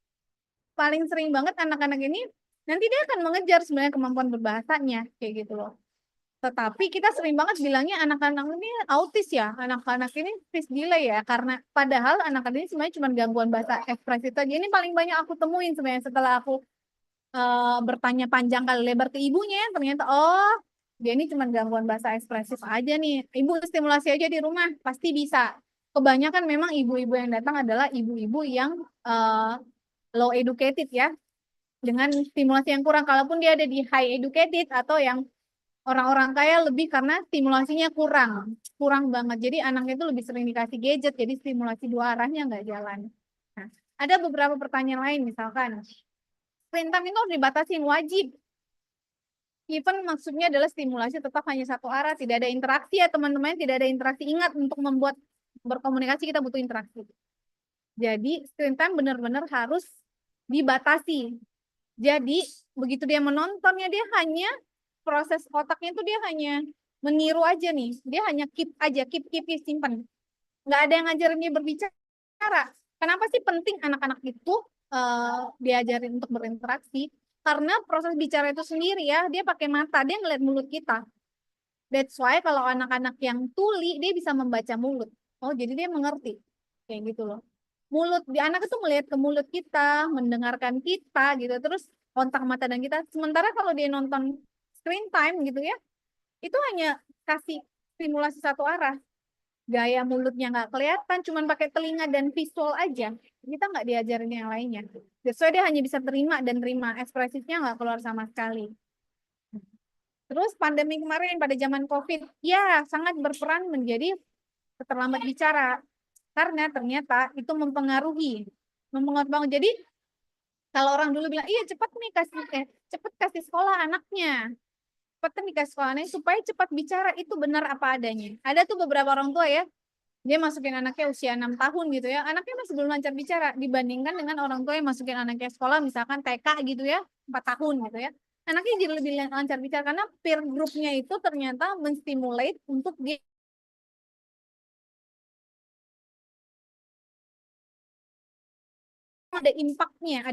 paling sering banget anak-anak ini nanti dia akan mengejar sebenarnya kemampuan berbahasanya kayak gitu loh. Tetapi kita sering banget bilangnya anak-anak ini autis ya, anak-anak ini speech delay ya, karena padahal anak-anak ini sebenarnya cuma gangguan bahasa ekspresif aja. Ini paling banyak aku temuin sebenarnya setelah aku bertanya panjang kali lebar ke ibunya, ternyata oh dia ini cuma gangguan bahasa ekspresif aja nih. Ibu stimulasi aja di rumah pasti bisa. Kebanyakan memang ibu-ibu yang datang adalah ibu-ibu yang low educated ya, dengan stimulasi yang kurang. Kalaupun dia ada di high educated atau yang orang-orang kaya, lebih karena stimulasinya kurang banget. Jadi anaknya itu lebih sering dikasih gadget, jadi stimulasi dua arahnya nggak jalan. Nah, ada beberapa pertanyaan lain, misalkan screen time itu harus dibatasin, wajib. Even maksudnya adalah stimulasi tetap hanya satu arah, tidak ada interaksi ya teman-teman, tidak ada interaksi. Ingat, untuk membuat berkomunikasi kita butuh interaksi. Jadi screen time benar-benar harus dibatasi. Jadi begitu dia menontonnya, dia hanya proses otaknya itu dia hanya meniru aja nih. Dia hanya keep aja, keep simpan. Nggak ada yang ngajarin dia berbicara. Kenapa sih penting anak-anak itu diajarin untuk berinteraksi? Karena proses bicara itu sendiri ya, dia pakai mata, dia ngeliat mulut kita. That's why kalau anak-anak yang tuli, dia bisa membaca mulut. Oh, jadi dia mengerti. Kayak gitu loh. Mulut, di anak itu melihat ke mulut kita, mendengarkan kita gitu, terus kontak mata dan kita. Sementara kalau dia nonton screen time gitu ya, itu hanya kasih stimulasi satu arah. Gaya mulutnya nggak kelihatan, cuman pakai telinga dan visual aja. Kita nggak diajarin yang lainnya. That's why dia hanya bisa terima dan terima. Ekspresifnya nggak keluar sama sekali. Terus pandemi kemarin pada zaman COVID, ya sangat berperan menjadi terlambat bicara. Karena ternyata itu mempengaruhi banget. Jadi kalau orang dulu bilang, iya cepet kasih sekolah anaknya. Cepat nih kasih sekolah anaknya supaya cepat bicara, itu benar apa adanya. Ada tuh beberapa orang tua ya, dia masukin anaknya usia 6 tahun gitu ya, anaknya masih belum lancar bicara dibandingkan dengan orang tua yang masukin anaknya sekolah misalkan TK gitu ya, 4 tahun gitu ya. Anaknya jadi lebih lancar bicara karena peer groupnya itu ternyata menstimulate untuk dia ada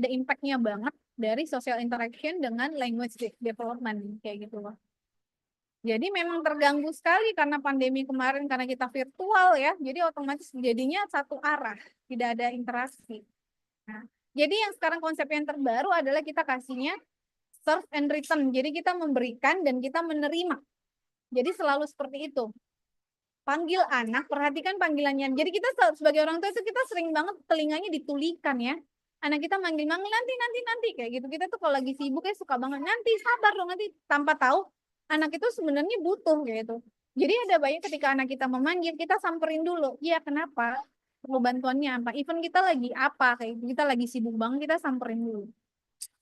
impactnya banget dari social interaction dengan language development kayak gitu loh. Jadi memang terganggu sekali karena pandemi kemarin, karena kita virtual ya, jadi otomatis jadinya satu arah, tidak ada interaksi. Nah, jadi yang sekarang konsep yang terbaru adalah kita kasihnya serve and return. Jadi kita memberikan dan kita menerima. Jadi selalu seperti itu. Panggil anak, perhatikan panggilannya. Jadi kita sebagai orang tua itu kita sering banget telinganya ditulikan ya. Anak kita manggil-manggil nanti kayak gitu. Kita tuh kalau lagi sibuk ya suka banget nanti, sabar dong nanti, tanpa tahu anak itu sebenarnya butuh gitu. Jadi ada banyak ketika anak kita memanggil, kita samperin dulu. Iya, kenapa? perlu bantuannya apa, even kita lagi apa, kayak kita lagi sibuk banget, kita samperin dulu.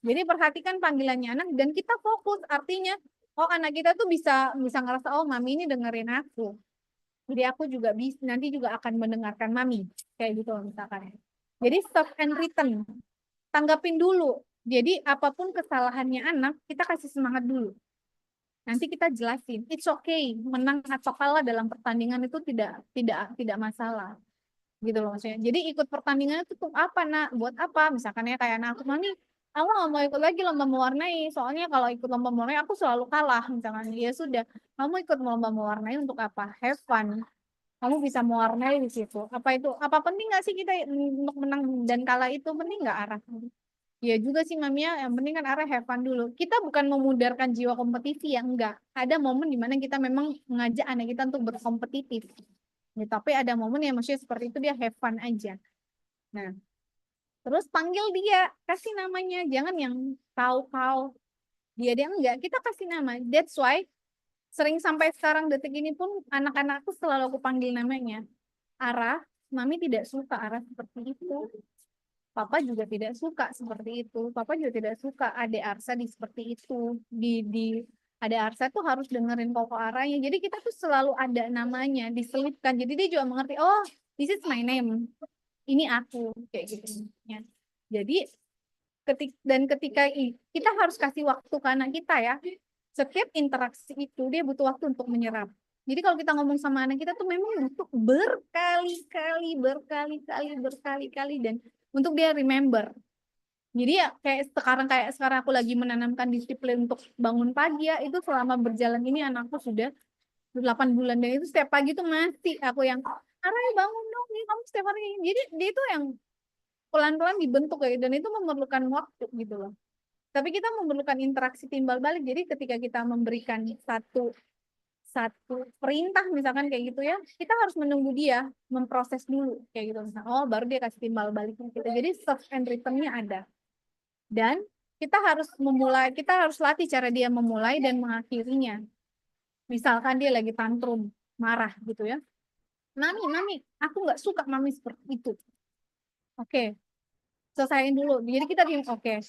Jadi perhatikan panggilannya anak dan kita fokus, artinya oh anak kita tuh bisa ngerasa oh mami ini dengerin aku. Jadi aku juga bisa nanti juga akan mendengarkan mami kayak gitu misalkan. Jadi stop and return. Tanggapin dulu. Jadi apapun kesalahannya anak, kita kasih semangat dulu. Nanti kita jelasin, it's okay, menang atau kalah dalam pertandingan itu tidak masalah. Gitu loh maksudnya. Jadi ikut pertandingan itu untuk apa, Nak? Buat apa? Misalkan ya kayak anak aku, Mami, aku nggak mau ikut lagi lomba mewarnai. Soalnya kalau ikut lomba mewarnai aku selalu kalah. Misalkan, ya sudah, kamu ikut lomba mewarnai untuk apa? Have fun. Kamu bisa mewarnai di situ. Apa itu? Apa penting nggak sih kita untuk menang dan kalah itu penting nggak arah? Ya juga sih Mami ya, yang penting kan arah have fun dulu. Kita bukan memudarkan jiwa kompetisi ya, enggak. Ada momen dimana kita memang mengajak anak kita untuk berkompetitif. Ya, tapi ada momen yang maksudnya seperti itu dia have fun aja. Nah, terus panggil dia, kasih namanya, jangan yang kau dia enggak. Kita kasih nama. That's why sering sampai sekarang detik ini pun anak-anakku selalu aku panggil namanya. Arah, Mami tidak suka arah seperti itu. Papa juga tidak suka seperti itu. Papa juga tidak suka Ade Arsa di seperti itu. Di Ade Arsa tuh harus dengerin pokok arahnya. Jadi kita tuh selalu ada namanya, diselipkan. Jadi dia juga mengerti, oh, this is my name. Ini aku kayak gitu. Ya. Jadi ketika kita harus kasih waktu ke anak kita ya. Setiap interaksi itu dia butuh waktu untuk menyerap. Jadi kalau kita ngomong sama anak kita tuh memang butuh berkali-kali dan untuk dia remember. Jadi ya kayak sekarang aku lagi menanamkan disiplin untuk bangun pagi ya, itu selama berjalan ini anakku sudah 8 bulan dan itu setiap pagi tuh masih aku yang Aray bangun dong nih kamu setiap hari. Jadi dia itu yang pelan-pelan dibentuk ya dan itu memerlukan waktu gitu loh. Tapi kita memerlukan interaksi timbal balik. Jadi ketika kita memberikan satu perintah misalkan kayak gitu ya, kita harus menunggu dia memproses dulu kayak gitu misalkan. Oh baru dia kasih timbal baliknya kita. Jadi serve and return-nya ada. Dan kita harus latih cara dia memulai dan mengakhirinya. Misalkan dia lagi tantrum, marah gitu ya. Mami, aku nggak suka mami seperti itu. Oke, selesaiin dulu. Jadi kita oke,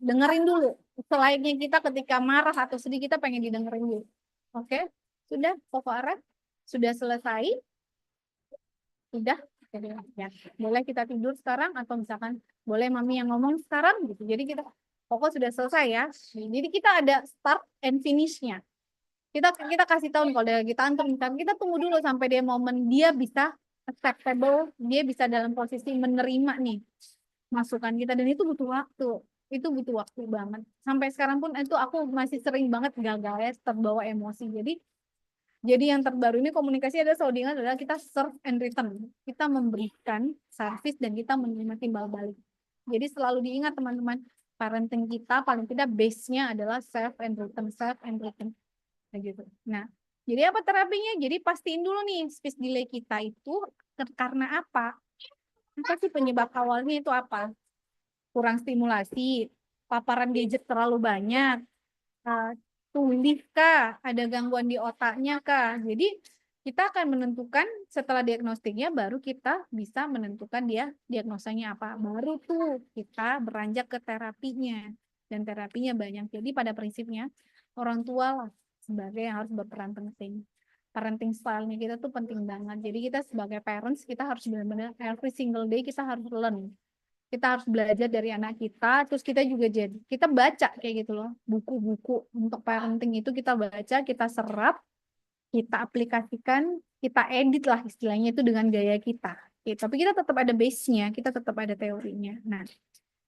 dengerin dulu. Selayaknya kita ketika marah atau sedih kita pengen didengerin dulu. Oke, sudah pokok arah sudah selesai. Sudah, ya. Boleh kita tidur sekarang atau misalkan boleh mami yang ngomong sekarang gitu. Jadi kita pokok sudah selesai ya. Jadi kita ada start and finish-nya. Kita kasih tahu nih kalau dia lagi tantrum, kita tunggu dulu sampai dia momen dia bisa acceptable, dia bisa dalam posisi menerima nih masukan kita dan itu butuh waktu. Itu butuh waktu banget. Sampai sekarang pun itu aku masih sering banget gagal ya, terbawa emosi. Jadi yang terbaru ini komunikasi selalu diingat adalah kita serve and return. Kita memberikan service dan kita menerima timbal balik. Jadi selalu diingat teman-teman, parenting kita paling tidak base-nya adalah serve and return, serve and return. Nah, gitu. Nah, jadi apa terapinya? Jadi pastiin dulu nih speech delay kita itu karena apa? Apa sih penyebab awalnya itu apa? Kurang stimulasi, paparan gadget terlalu banyak, tulih kah, ada gangguan di otaknya kah. Jadi kita akan menentukan setelah diagnostiknya baru kita bisa menentukan dia diagnosanya apa. Baru tuh kita beranjak ke terapinya dan terapinya banyak. Jadi pada prinsipnya orang tua lah sebagai yang harus berperan penting. Parenting style-nya kita tuh penting banget. Jadi kita sebagai parents kita harus benar-benar every single day kita harus learn. Kita harus belajar dari anak kita, terus kita juga kita baca kayak gitu loh, buku-buku untuk parenting itu kita baca, kita serap, kita aplikasikan, kita edit lah istilahnya itu dengan gaya kita. Oke, tapi kita tetap ada base-nya, kita tetap ada teorinya. Nah,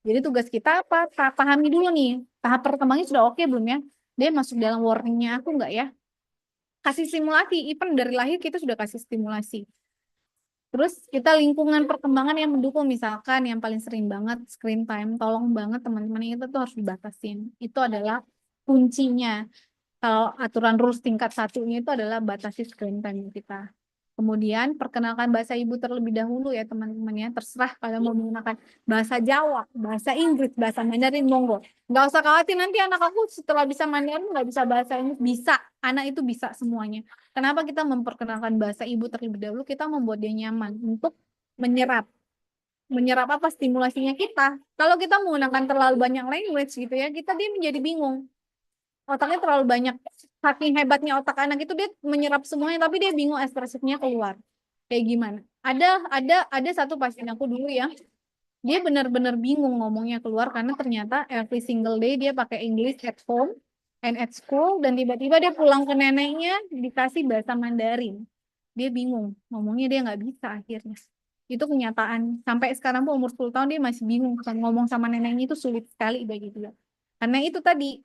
jadi tugas kita apa? Pahami dulu nih, tahap perkembangannya sudah oke belum ya? Dia masuk dalam warningnya aku nggak ya? Kasih stimulasi, even dari lahir kita sudah kasih stimulasi. Terus kita lingkungan perkembangan yang mendukung, misalkan yang paling sering banget screen time, tolong banget teman-teman itu tuh harus dibatasin. Itu adalah kuncinya. Kalau aturan rules tingkat 1-nya itu adalah batasi screen time kita. Kemudian perkenalkan bahasa ibu terlebih dahulu ya teman-teman ya. Terserah kalian mau menggunakan bahasa Jawa, bahasa Inggris, bahasa Mandarin, monggo. Nggak usah khawatir nanti anak aku setelah bisa Mandarin nggak bisa bahasa Inggris. Bisa, anak itu bisa semuanya. Kenapa kita memperkenalkan bahasa ibu terlebih dahulu? Kita membuat dia nyaman untuk menyerap apa stimulasinya kita. Kalau kita menggunakan terlalu banyak language gitu ya, dia menjadi bingung. Otaknya terlalu banyak. Saking hebatnya otak anak itu dia menyerap semuanya, tapi dia bingung ekspresinya keluar. Kayak gimana? Ada satu pasien aku dulu ya, dia benar-benar bingung ngomongnya keluar karena ternyata every single day dia pakai English at home and at school, dan tiba-tiba dia pulang ke neneknya dikasih bahasa Mandarin. Dia bingung, ngomongnya dia nggak bisa akhirnya. Itu kenyataan. Sampai sekarang pun umur 10 tahun dia masih bingung. Ngomong sama neneknya itu sulit sekali bagi dia. Karena itu tadi,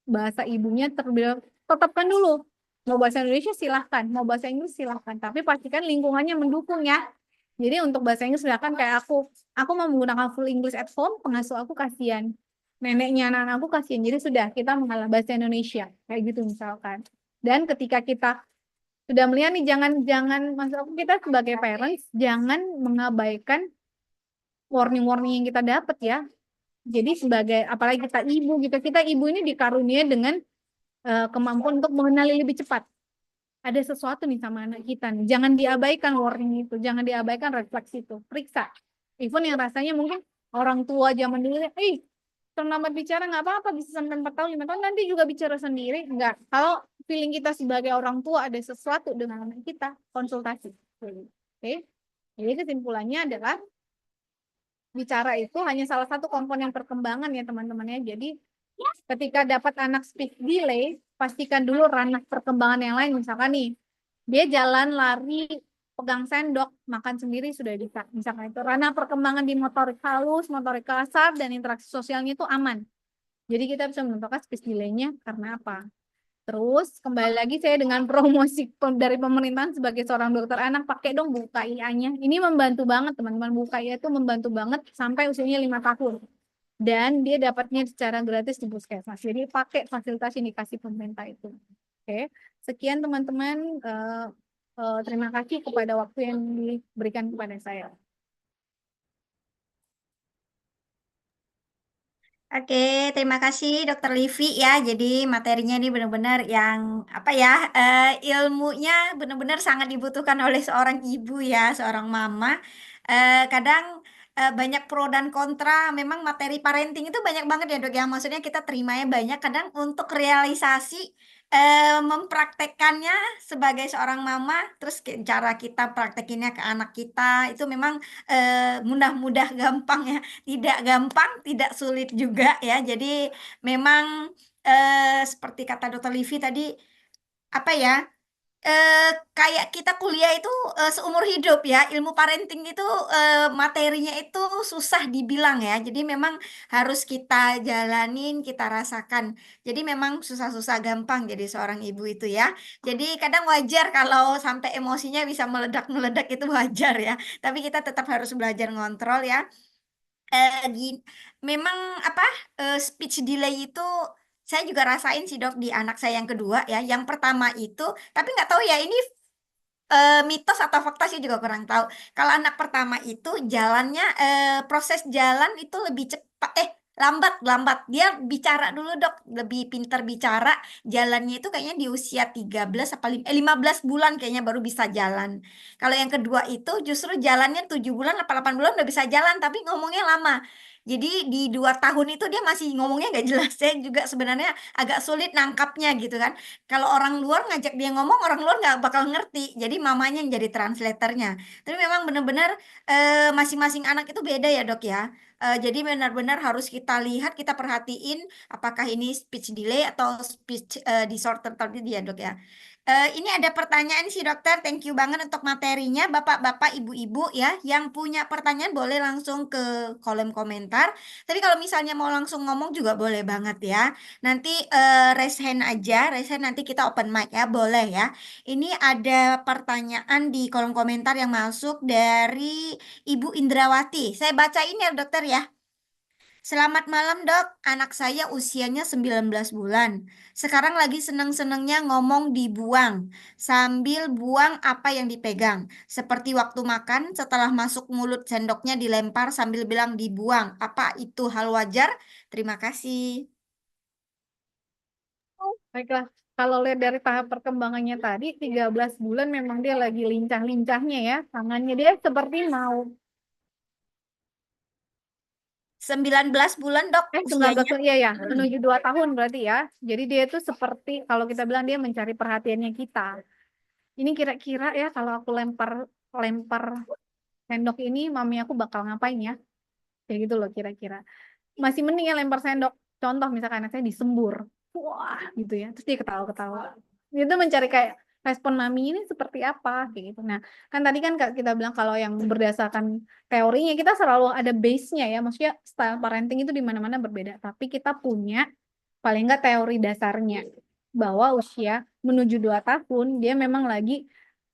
bahasa ibunya tetapkan dulu. Mau bahasa Indonesia silahkan, mau bahasa Inggris silahkan. Tapi pastikan lingkungannya mendukung ya. Jadi untuk bahasa Inggris silahkan, kayak aku mau menggunakan full English at home, pengasuh aku kasihan. Neneknya anak aku kasihan. Jadi sudah, kita mengalah bahasa Indonesia. Kayak gitu misalkan. Dan ketika kita sudah melihat nih, jangan maksud aku, kita sebagai parents jangan mengabaikan warning-warning yang kita dapat ya. Jadi sebagai, apalagi kita ibu gitu, kita ibu ini dikaruniai dengan kemampuan untuk mengenali lebih cepat. Ada sesuatu nih sama anak kita nih. Jangan diabaikan warning itu, jangan diabaikan refleksi itu. Periksa. Even yang rasanya mungkin orang tua zaman dulu, terlambat bicara nggak apa-apa, bisa sampai 4 tahun, 5 tahun, nanti juga bicara sendiri. Enggak. Kalau feeling kita sebagai orang tua ada sesuatu dengan anak kita, konsultasi. Oke. Jadi kesimpulannya adalah bicara itu hanya salah satu komponen perkembangan ya teman-teman ya. Jadi ketika dapat anak speech delay, pastikan dulu ranah perkembangan yang lain. Misalkan nih, dia jalan, lari, pegang sendok, makan sendiri sudah bisa. Misalkan itu ranah perkembangan di motorik halus, motorik kasar, dan interaksi sosialnya itu aman. Jadi kita bisa menentukan speech delay-nya karena apa. Terus kembali lagi saya dengan promosi dari pemerintahan sebagai seorang dokter anak, pakai dong buku KIA-nya. Ini membantu banget teman-teman, buku KIA itu membantu banget sampai usianya 5 tahun. Dan dia dapatnya secara gratis di puskesmas. Jadi pakai fasilitas yang dikasih pemerintah itu. Oke, sekian teman-teman. Terima kasih kepada waktu yang diberikan kepada saya. Oke, terima kasih Dokter Livi ya. Jadi materinya ini benar-benar yang apa ya, ilmunya benar-benar sangat dibutuhkan oleh seorang ibu ya, seorang mama. Kadang banyak pro dan kontra. Memang materi parenting itu banyak banget ya Dok ya. Maksudnya kita terimanya banyak. Kadang untuk realisasi mempraktekkannya sebagai seorang mama, terus cara kita praktekinnya ke anak kita itu memang mudah-mudah gampang ya. Tidak gampang, tidak sulit juga ya. Jadi memang seperti kata Dokter Livi tadi, apa ya? Kayak kita kuliah itu seumur hidup ya. Ilmu parenting itu materinya itu susah dibilang ya. Jadi memang harus kita jalanin, kita rasakan. Jadi memang susah-susah gampang jadi seorang ibu itu ya. Jadi kadang wajar kalau sampai emosinya bisa meledak-meledak, itu wajar ya. Tapi kita tetap harus belajar ngontrol ya. Gini, memang apa, speech delay itu saya juga rasain sih Dok di anak saya yang kedua ya. Yang pertama itu, tapi nggak tahu ya ini mitos atau fakta sih juga kurang tahu. Kalau anak pertama itu jalannya, proses jalan itu lebih cepat, lambat lambat. Dia bicara dulu Dok, lebih pintar bicara. Jalannya itu kayaknya di usia 13 apa 15 bulan kayaknya baru bisa jalan. Kalau yang kedua itu justru jalannya 7 bulan apa 8 bulan udah bisa jalan, tapi ngomongnya lama. Jadi di 2 tahun itu dia masih ngomongnya nggak jelas. Saya juga sebenarnya agak sulit nangkapnya gitu kan. Kalau orang luar ngajak dia ngomong, orang luar nggak bakal ngerti. Jadi mamanya yang jadi translatornya. Tapi memang benar-benar masing-masing anak itu beda ya Dok ya. Jadi benar-benar harus kita lihat, kita perhatiin apakah ini speech delay atau speech disorder tadi dia Dok ya. Ini ada pertanyaan sih Dokter, thank you banget untuk materinya. Bapak-bapak, ibu-ibu ya, yang punya pertanyaan boleh langsung ke kolom komentar. Tapi kalau misalnya mau langsung ngomong juga boleh banget ya. Nanti raise hand aja, raise hand nanti kita open mic ya, boleh ya. Ini ada pertanyaan di kolom komentar yang masuk dari Ibu Indrawati. Saya bacain ya Dokter ya. Selamat malam Dok, anak saya usianya 19 bulan. Sekarang lagi seneng-senengnya ngomong dibuang, sambil buang apa yang dipegang. Seperti waktu makan, setelah masuk mulut sendoknya dilempar sambil bilang dibuang. Apa itu hal wajar? Terima kasih. Baiklah, kalau lihat dari tahap perkembangannya tadi, 13 bulan memang dia lagi lincah-lincahnya ya. Tangannya dia seperti mau 19 bulan dok 19 usianya. tahun, iya ya, menuju 2 tahun berarti ya. Jadi dia itu seperti, kalau kita bilang dia mencari perhatiannya kita. Ini kira-kira ya kalau aku lempar sendok ini, mami aku bakal ngapain ya? Kayak gitu loh kira-kira. Masih mending ya lempar sendok. Contoh misalkan anak saya disembur. Wah gitu ya. Terus dia ketawa-ketawa. Itu mencari kayak respon mami ini seperti apa kayak gitu. Nah, kan tadi kan kita bilang kalau yang berdasarkan teorinya kita selalu ada base-nya ya. Maksudnya style parenting itu di mana-mana berbeda. Tapi kita punya paling nggak teori dasarnya bahwa usia menuju 2 tahun dia memang lagi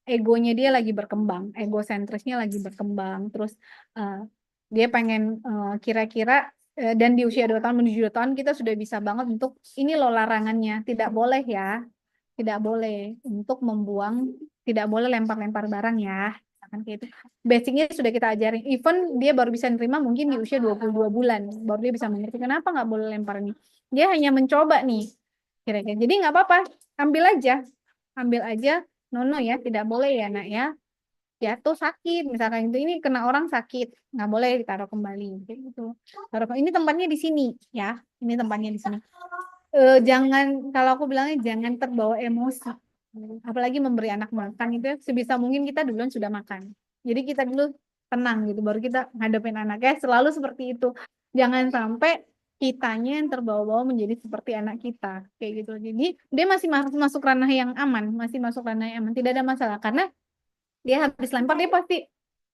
egonya dia lagi berkembang, egosentrisnya lagi berkembang. Terus eh, dia pengen kira-kira dan di usia 2 tahun menuju 2 tahun kita sudah bisa banget untuk ini loh larangannya, tidak boleh ya. Tidak boleh untuk membuang, tidak boleh lempar-lempar barang ya. Misalkan kayak itu. Basicnya sudah kita ajarin. Even dia baru bisa nerima mungkin di usia 22 bulan. Baru dia bisa mengerti kenapa nggak boleh lempar ini. Dia hanya mencoba nih. Kira-kira. Jadi nggak apa-apa. Ambil aja. Ambil aja. Nono ya, tidak boleh ya nak ya. Jatuh sakit. Misalkan itu ini kena orang sakit. Nggak boleh ditaruh kembali. Kayak gitu. Ini tempatnya di sini ya. Ini tempatnya di sini. Jangan, kalau aku bilangnya jangan terbawa emosi. Apalagi memberi anak makan itu ya, sebisa mungkin kita duluan sudah makan. Jadi kita dulu tenang gitu, baru kita ngadepin anaknya. Selalu seperti itu. Jangan sampai kitanya yang terbawa-bawa menjadi seperti anak kita kayak gitu. Jadi dia masih masuk ranah yang aman, masih masuk ranah yang aman, tidak ada masalah karena dia habis lempar dia pasti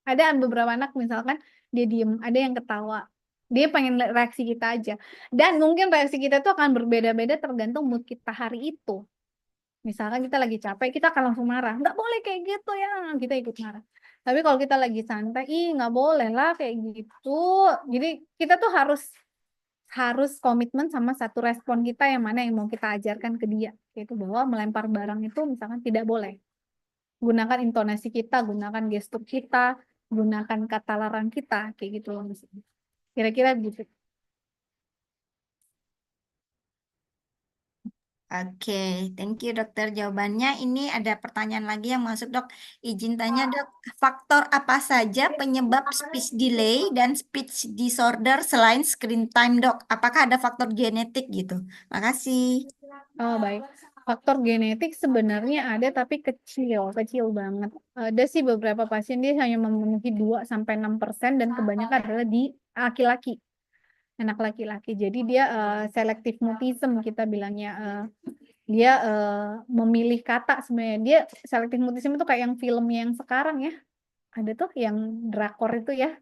ada beberapa anak misalkan dia diem, ada yang ketawa. Dia pengen lihat reaksi kita aja. Dan mungkin reaksi kita tuh akan berbeda-beda tergantung mood kita hari itu. Misalkan kita lagi capek, kita akan langsung marah. Nggak boleh kayak gitu ya, kita ikut marah. Tapi kalau kita lagi santai, ih nggak boleh lah kayak gitu. Jadi kita tuh harus harus komitmen sama satu respon kita yang mana yang mau kita ajarkan ke dia. Yaitu bahwa melempar barang itu misalkan tidak boleh. Gunakan intonasi kita, gunakan gestur kita, gunakan kata larang kita, kayak gitu loh misalnya. Kira-kira begitu. Oke, thank you dokter jawabannya. Ini ada pertanyaan lagi yang masuk dok. Izin tanya dok, faktor apa saja penyebab speech delay dan speech disorder selain screen time dok? Apakah ada faktor genetik gitu? Makasih. Oh, baik. Faktor genetik sebenarnya ada tapi kecil, kecil banget. Ada sih beberapa pasien dia hanya memenuhi 2-6% dan kebanyakan adalah di laki-laki, anak laki-laki. Jadi dia selective mutism kita bilangnya. Dia memilih kata sebenarnya. Dia selective mutism itu kayak yang filmnya yang sekarang ya. Ada tuh yang drakor itu ya,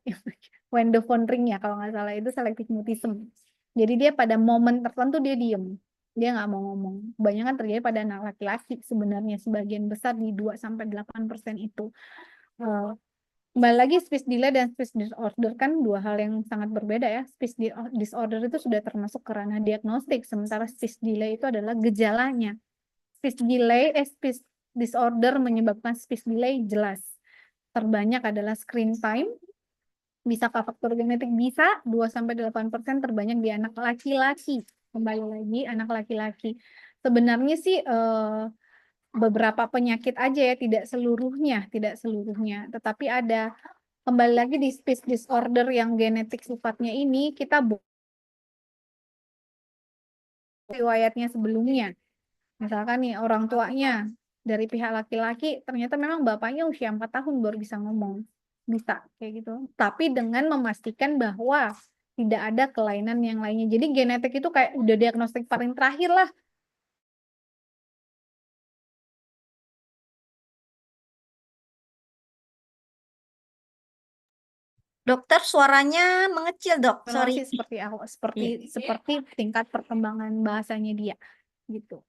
When the Phone Ring ya kalau nggak salah itu selective mutism. Jadi dia pada momen tertentu dia diem, dia nggak mau ngomong. Kebanyakan terjadi pada anak laki-laki sebenarnya sebagian besar di 2-8% itu. Eh, Kembali lagi speech delay dan speech disorder kan dua hal yang sangat berbeda ya. Speech disorder itu sudah termasuk ke ranah diagnostik, sementara speech delay itu adalah gejalanya. Speech disorder menyebabkan speech delay jelas. Terbanyak adalah screen time. Bisakah faktor genetik? Bisa, 2-8% terbanyak di anak laki-laki. Kembali lagi, anak laki-laki. Sebenarnya sih beberapa penyakit aja ya, tidak seluruhnya. Tetapi ada, kembali lagi di speech disorder yang genetik sifatnya ini, kita riwayatnya sebelumnya. Misalkan nih, orang tuanya dari pihak laki-laki, ternyata memang bapaknya usia 4 tahun baru bisa ngomong. Bisa, kayak gitu. Tapi dengan memastikan bahwa tidak ada kelainan yang lainnya. Jadi genetik itu kayak udah diagnostik paling terakhir lah. Dokter suaranya mengecil dok, sorry. Sih seperti aku, seperti tingkat perkembangan bahasanya dia, gitu.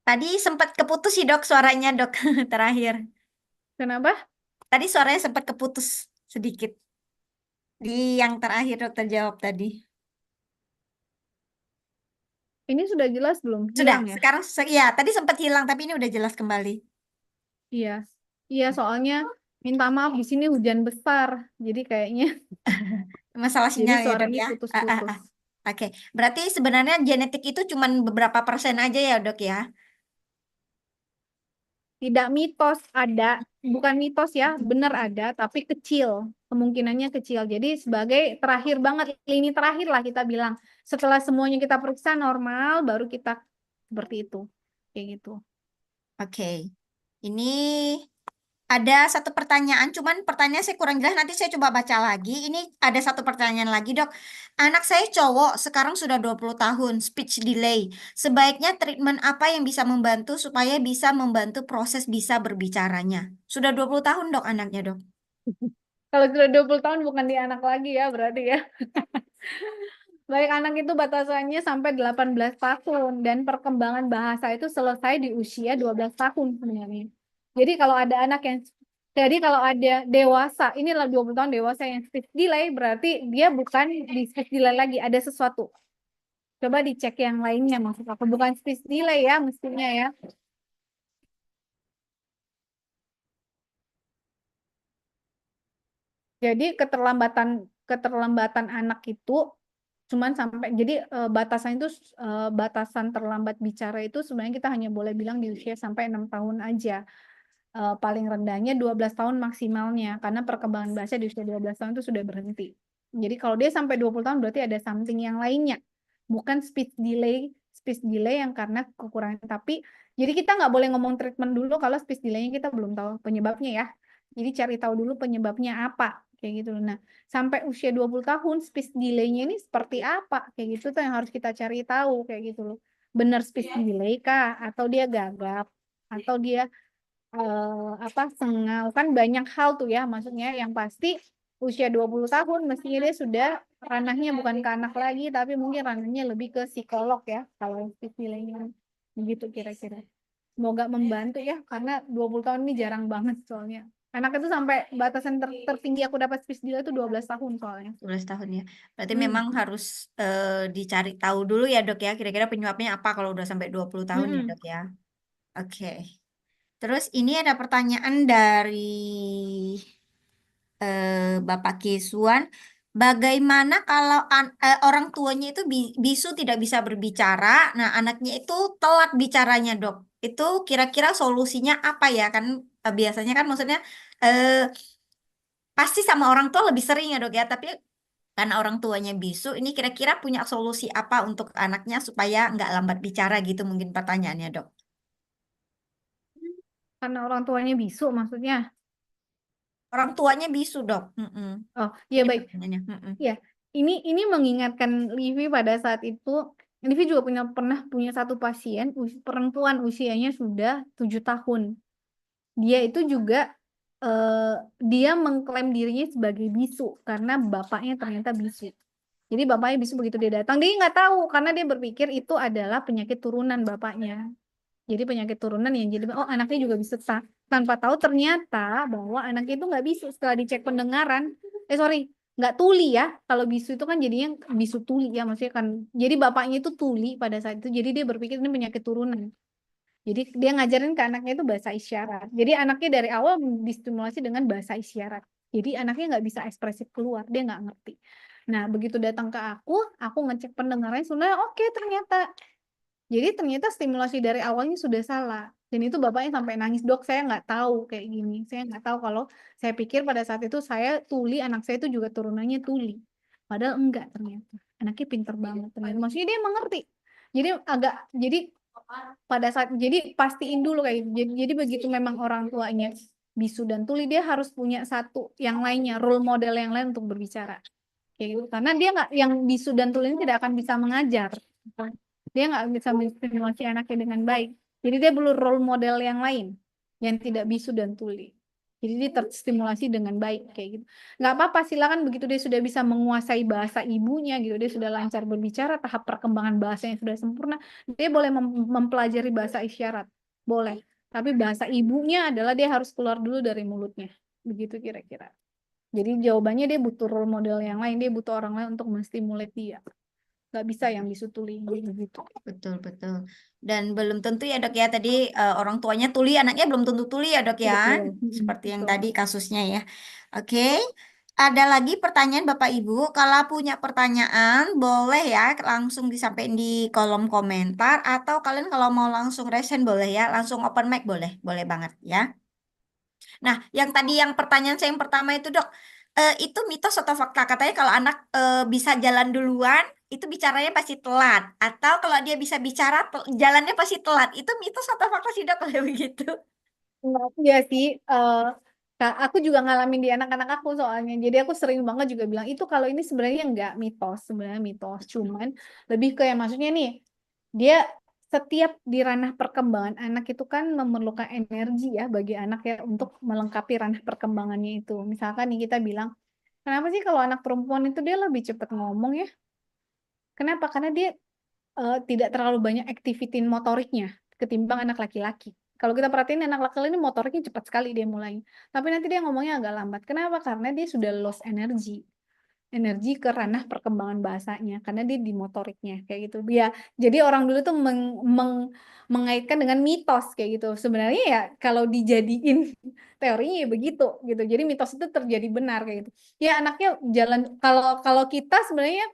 Tadi sempat keputus sih dok suaranya dok terakhir. Kenapa? Tadi suaranya sempat keputus sedikit. Di yang terakhir dokter jawab tadi. Ini sudah jelas belum? Sudah, Hilang ya? sekarang ya tadi sempat hilang tapi ini udah jelas kembali. Iya, iya soalnya minta maaf di sini hujan besar, jadi kayaknya Masalah jadi sinyal ya dok suaranya ya. putus-putus. Oke, berarti sebenarnya genetik itu cuma beberapa persen aja ya dok ya? Tidak mitos, ada, bukan mitos ya, benar ada, tapi kecil, kemungkinannya kecil. Jadi sebagai terakhir banget, lini terakhir lah kita bilang. Setelah semuanya kita periksa normal, baru kita seperti itu, kayak gitu. Oke. Ini ada satu pertanyaan, cuman pertanyaan saya kurang jelas. Nanti saya coba baca lagi. Ini ada satu pertanyaan lagi, Dok. Anak saya cowok, sekarang sudah 20 tahun, speech delay. Sebaiknya treatment apa yang bisa membantu supaya bisa membantu proses bisa berbicaranya? Sudah 20 tahun, Dok, anaknya, Dok. Kalau sudah 20 tahun bukan di anak lagi ya, berarti ya. Baik anak itu batasannya sampai 18 tahun dan perkembangan bahasa itu selesai di usia 12 tahun sebenarnya. Jadi kalau ada dewasa, inilah 20 tahun dewasa yang speech delay, berarti dia bukan di speech delay lagi, ada sesuatu. Coba dicek yang lainnya maksud aku, bukan speech delay ya mestinya ya. Jadi keterlambatan anak itu cuman sampai jadi batasan terlambat bicara itu sebenarnya kita hanya boleh bilang di usia sampai 6 tahun aja. Paling rendahnya 12 tahun maksimalnya karena perkembangan bahasa di usia 12 tahun itu sudah berhenti. Jadi kalau dia sampai 20 tahun berarti ada something yang lainnya. Bukan speech delay yang karena kekurangan. Tapi jadi kita nggak boleh ngomong treatment dulu kalau speech delay-nya kita belum tahu penyebabnya ya. Jadi cari tahu dulu penyebabnya apa kayak gitu. Nah, sampai usia 20 tahun speech delay-nya ini seperti apa kayak gitu tuh yang harus kita cari tahu kayak gitu loh. Benar speech delay kah atau dia gagap atau dia sengau kan banyak hal tuh ya maksudnya yang pasti usia 20 tahun mestinya dia sudah ranahnya bukan ke anak lagi tapi mungkin ranahnya lebih ke psikolog ya kalau yang speech delay-nya begitu kira-kira. Semoga membantu ya karena 20 tahun ini jarang banget soalnya. Anak itu sampai batasan tertinggi aku dapat speech delay itu 12 tahun soalnya. 12 tahun ya. Berarti Hmm. memang harus dicari tahu dulu ya, Dok ya. Kira-kira penyebabnya apa kalau udah sampai 20 tahun ya, Hmm. Dok ya. Oke. Terus ini ada pertanyaan dari Bapak Kiswan. Bagaimana kalau orang tuanya itu bisu tidak bisa berbicara, nah anaknya itu telat bicaranya, Dok. Itu kira-kira solusinya apa ya? Kan biasanya kan maksudnya eh, pasti sama orang tua lebih sering ya, Dok ya. Tapi karena orang tuanya bisu, ini kira-kira punya solusi apa untuk anaknya supaya nggak lambat bicara gitu mungkin pertanyaannya, Dok. Karena orang tuanya bisu maksudnya. Orang tuanya bisu, Dok. Mm-mm. Oh, iya Ini baik. pertanyaannya. Mm-mm. Ya, ini mengingatkan Livi pada saat itu. Livi juga pernah punya satu pasien perempuan usianya sudah 7 tahun. Dia itu juga dia mengklaim dirinya sebagai bisu karena bapaknya ternyata bisu. Jadi bapaknya bisu begitu dia datang dia nggak tahu karena dia berpikir itu adalah penyakit turunan bapaknya. Jadi penyakit turunan yang jadi oh anaknya juga bisa tanpa tahu ternyata bahwa anaknya itu nggak bisu setelah dicek pendengaran. Sorry, nggak tuli ya. Kalau bisu itu kan jadinya bisu tuli ya maksudnya kan. Jadi bapaknya itu tuli pada saat itu. Jadi dia berpikir ini penyakit turunan. Jadi dia ngajarin ke anaknya itu bahasa isyarat. Jadi anaknya dari awal distimulasi dengan bahasa isyarat. Jadi anaknya nggak bisa ekspresif keluar, dia nggak ngerti. Nah begitu datang ke aku ngecek pendengarannya sebenarnya oke ternyata. Jadi ternyata stimulasi dari awalnya sudah salah. Dan itu bapaknya sampai nangis, dok saya nggak tahu kayak gini. Saya nggak tahu kalau saya pikir pada saat itu saya tuli, anak saya itu juga turunannya tuli. Padahal enggak ternyata. Anaknya pinter banget ternyata. Maksudnya dia mengerti. Jadi jadi pastiin dulu kayak gitu. Jadi begitu memang orang tuanya bisu dan tuli, dia harus punya satu yang lainnya, role model yang lain untuk berbicara. Kayak gitu. Karena dia nggak yang bisu dan tuli ini tidak akan bisa mengajar. Dia nggak bisa menstimulasi anaknya dengan baik. Jadi dia perlu role model yang lain yang tidak bisu dan tuli. Jadi dia terstimulasi dengan baik kayak gitu. Nggak apa-apa, silakan begitu dia sudah bisa menguasai bahasa ibunya gitu, dia sudah lancar berbicara, tahap perkembangan bahasanya sudah sempurna, dia boleh mempelajari bahasa isyarat, boleh. Tapi bahasa ibunya adalah dia harus keluar dulu dari mulutnya, begitu kira-kira. Jadi jawabannya dia butuh role model yang lain, dia butuh orang lain untuk menstimulate dia. Nggak bisa yang bisu tuli gitu. Betul, betul. Dan belum tentu ya, Dok ya. Tadi orang tuanya tuli, anaknya belum tentu tuli ya, Dok ya. Betul. Seperti yang Betul. tadi kasusnya ya. Oke. Ada lagi pertanyaan Bapak Ibu. Kalau punya pertanyaan, boleh ya langsung disampaikan di kolom komentar atau kalian kalau mau langsung resen boleh ya, langsung open mic boleh, boleh banget ya. Nah, yang tadi yang pertanyaan saya yang pertama itu Dok, itu mitos atau fakta? Katanya kalau anak bisa jalan duluan, itu bicaranya pasti telat. Atau kalau dia bisa bicara, jalannya pasti telat. Itu mitos atau fakta sih Dok kalau begitu? Enggak, iya sih. Aku juga ngalamin di anak-anak aku soalnya. Jadi aku sering banget juga bilang itu kalau ini sebenarnya nggak mitos, sebenarnya mitos. Cuman lebih ke yang maksudnya nih, dia setiap di ranah perkembangan anak itu kan memerlukan energi ya bagi anak ya untuk melengkapi ranah perkembangannya itu. Misalkan nih kita bilang, kenapa sih kalau anak perempuan itu dia lebih cepat ngomong ya? Kenapa? Karena dia tidak terlalu banyak aktiviti motoriknya ketimbang anak laki-laki. Kalau kita perhatiin anak laki-laki ini motoriknya cepat sekali dia mulai. Tapi nanti dia ngomongnya agak lambat. Kenapa? Karena dia sudah lost energi. Energi ke ranah perkembangan bahasanya karena dia di motoriknya kayak gitu. Ya, jadi orang dulu tuh mengaitkan dengan mitos kayak gitu. Sebenarnya ya kalau dijadiin teorinya ya begitu gitu. Jadi mitos itu terjadi benar kayak gitu. Ya anaknya jalan kalau kalau kita sebenarnya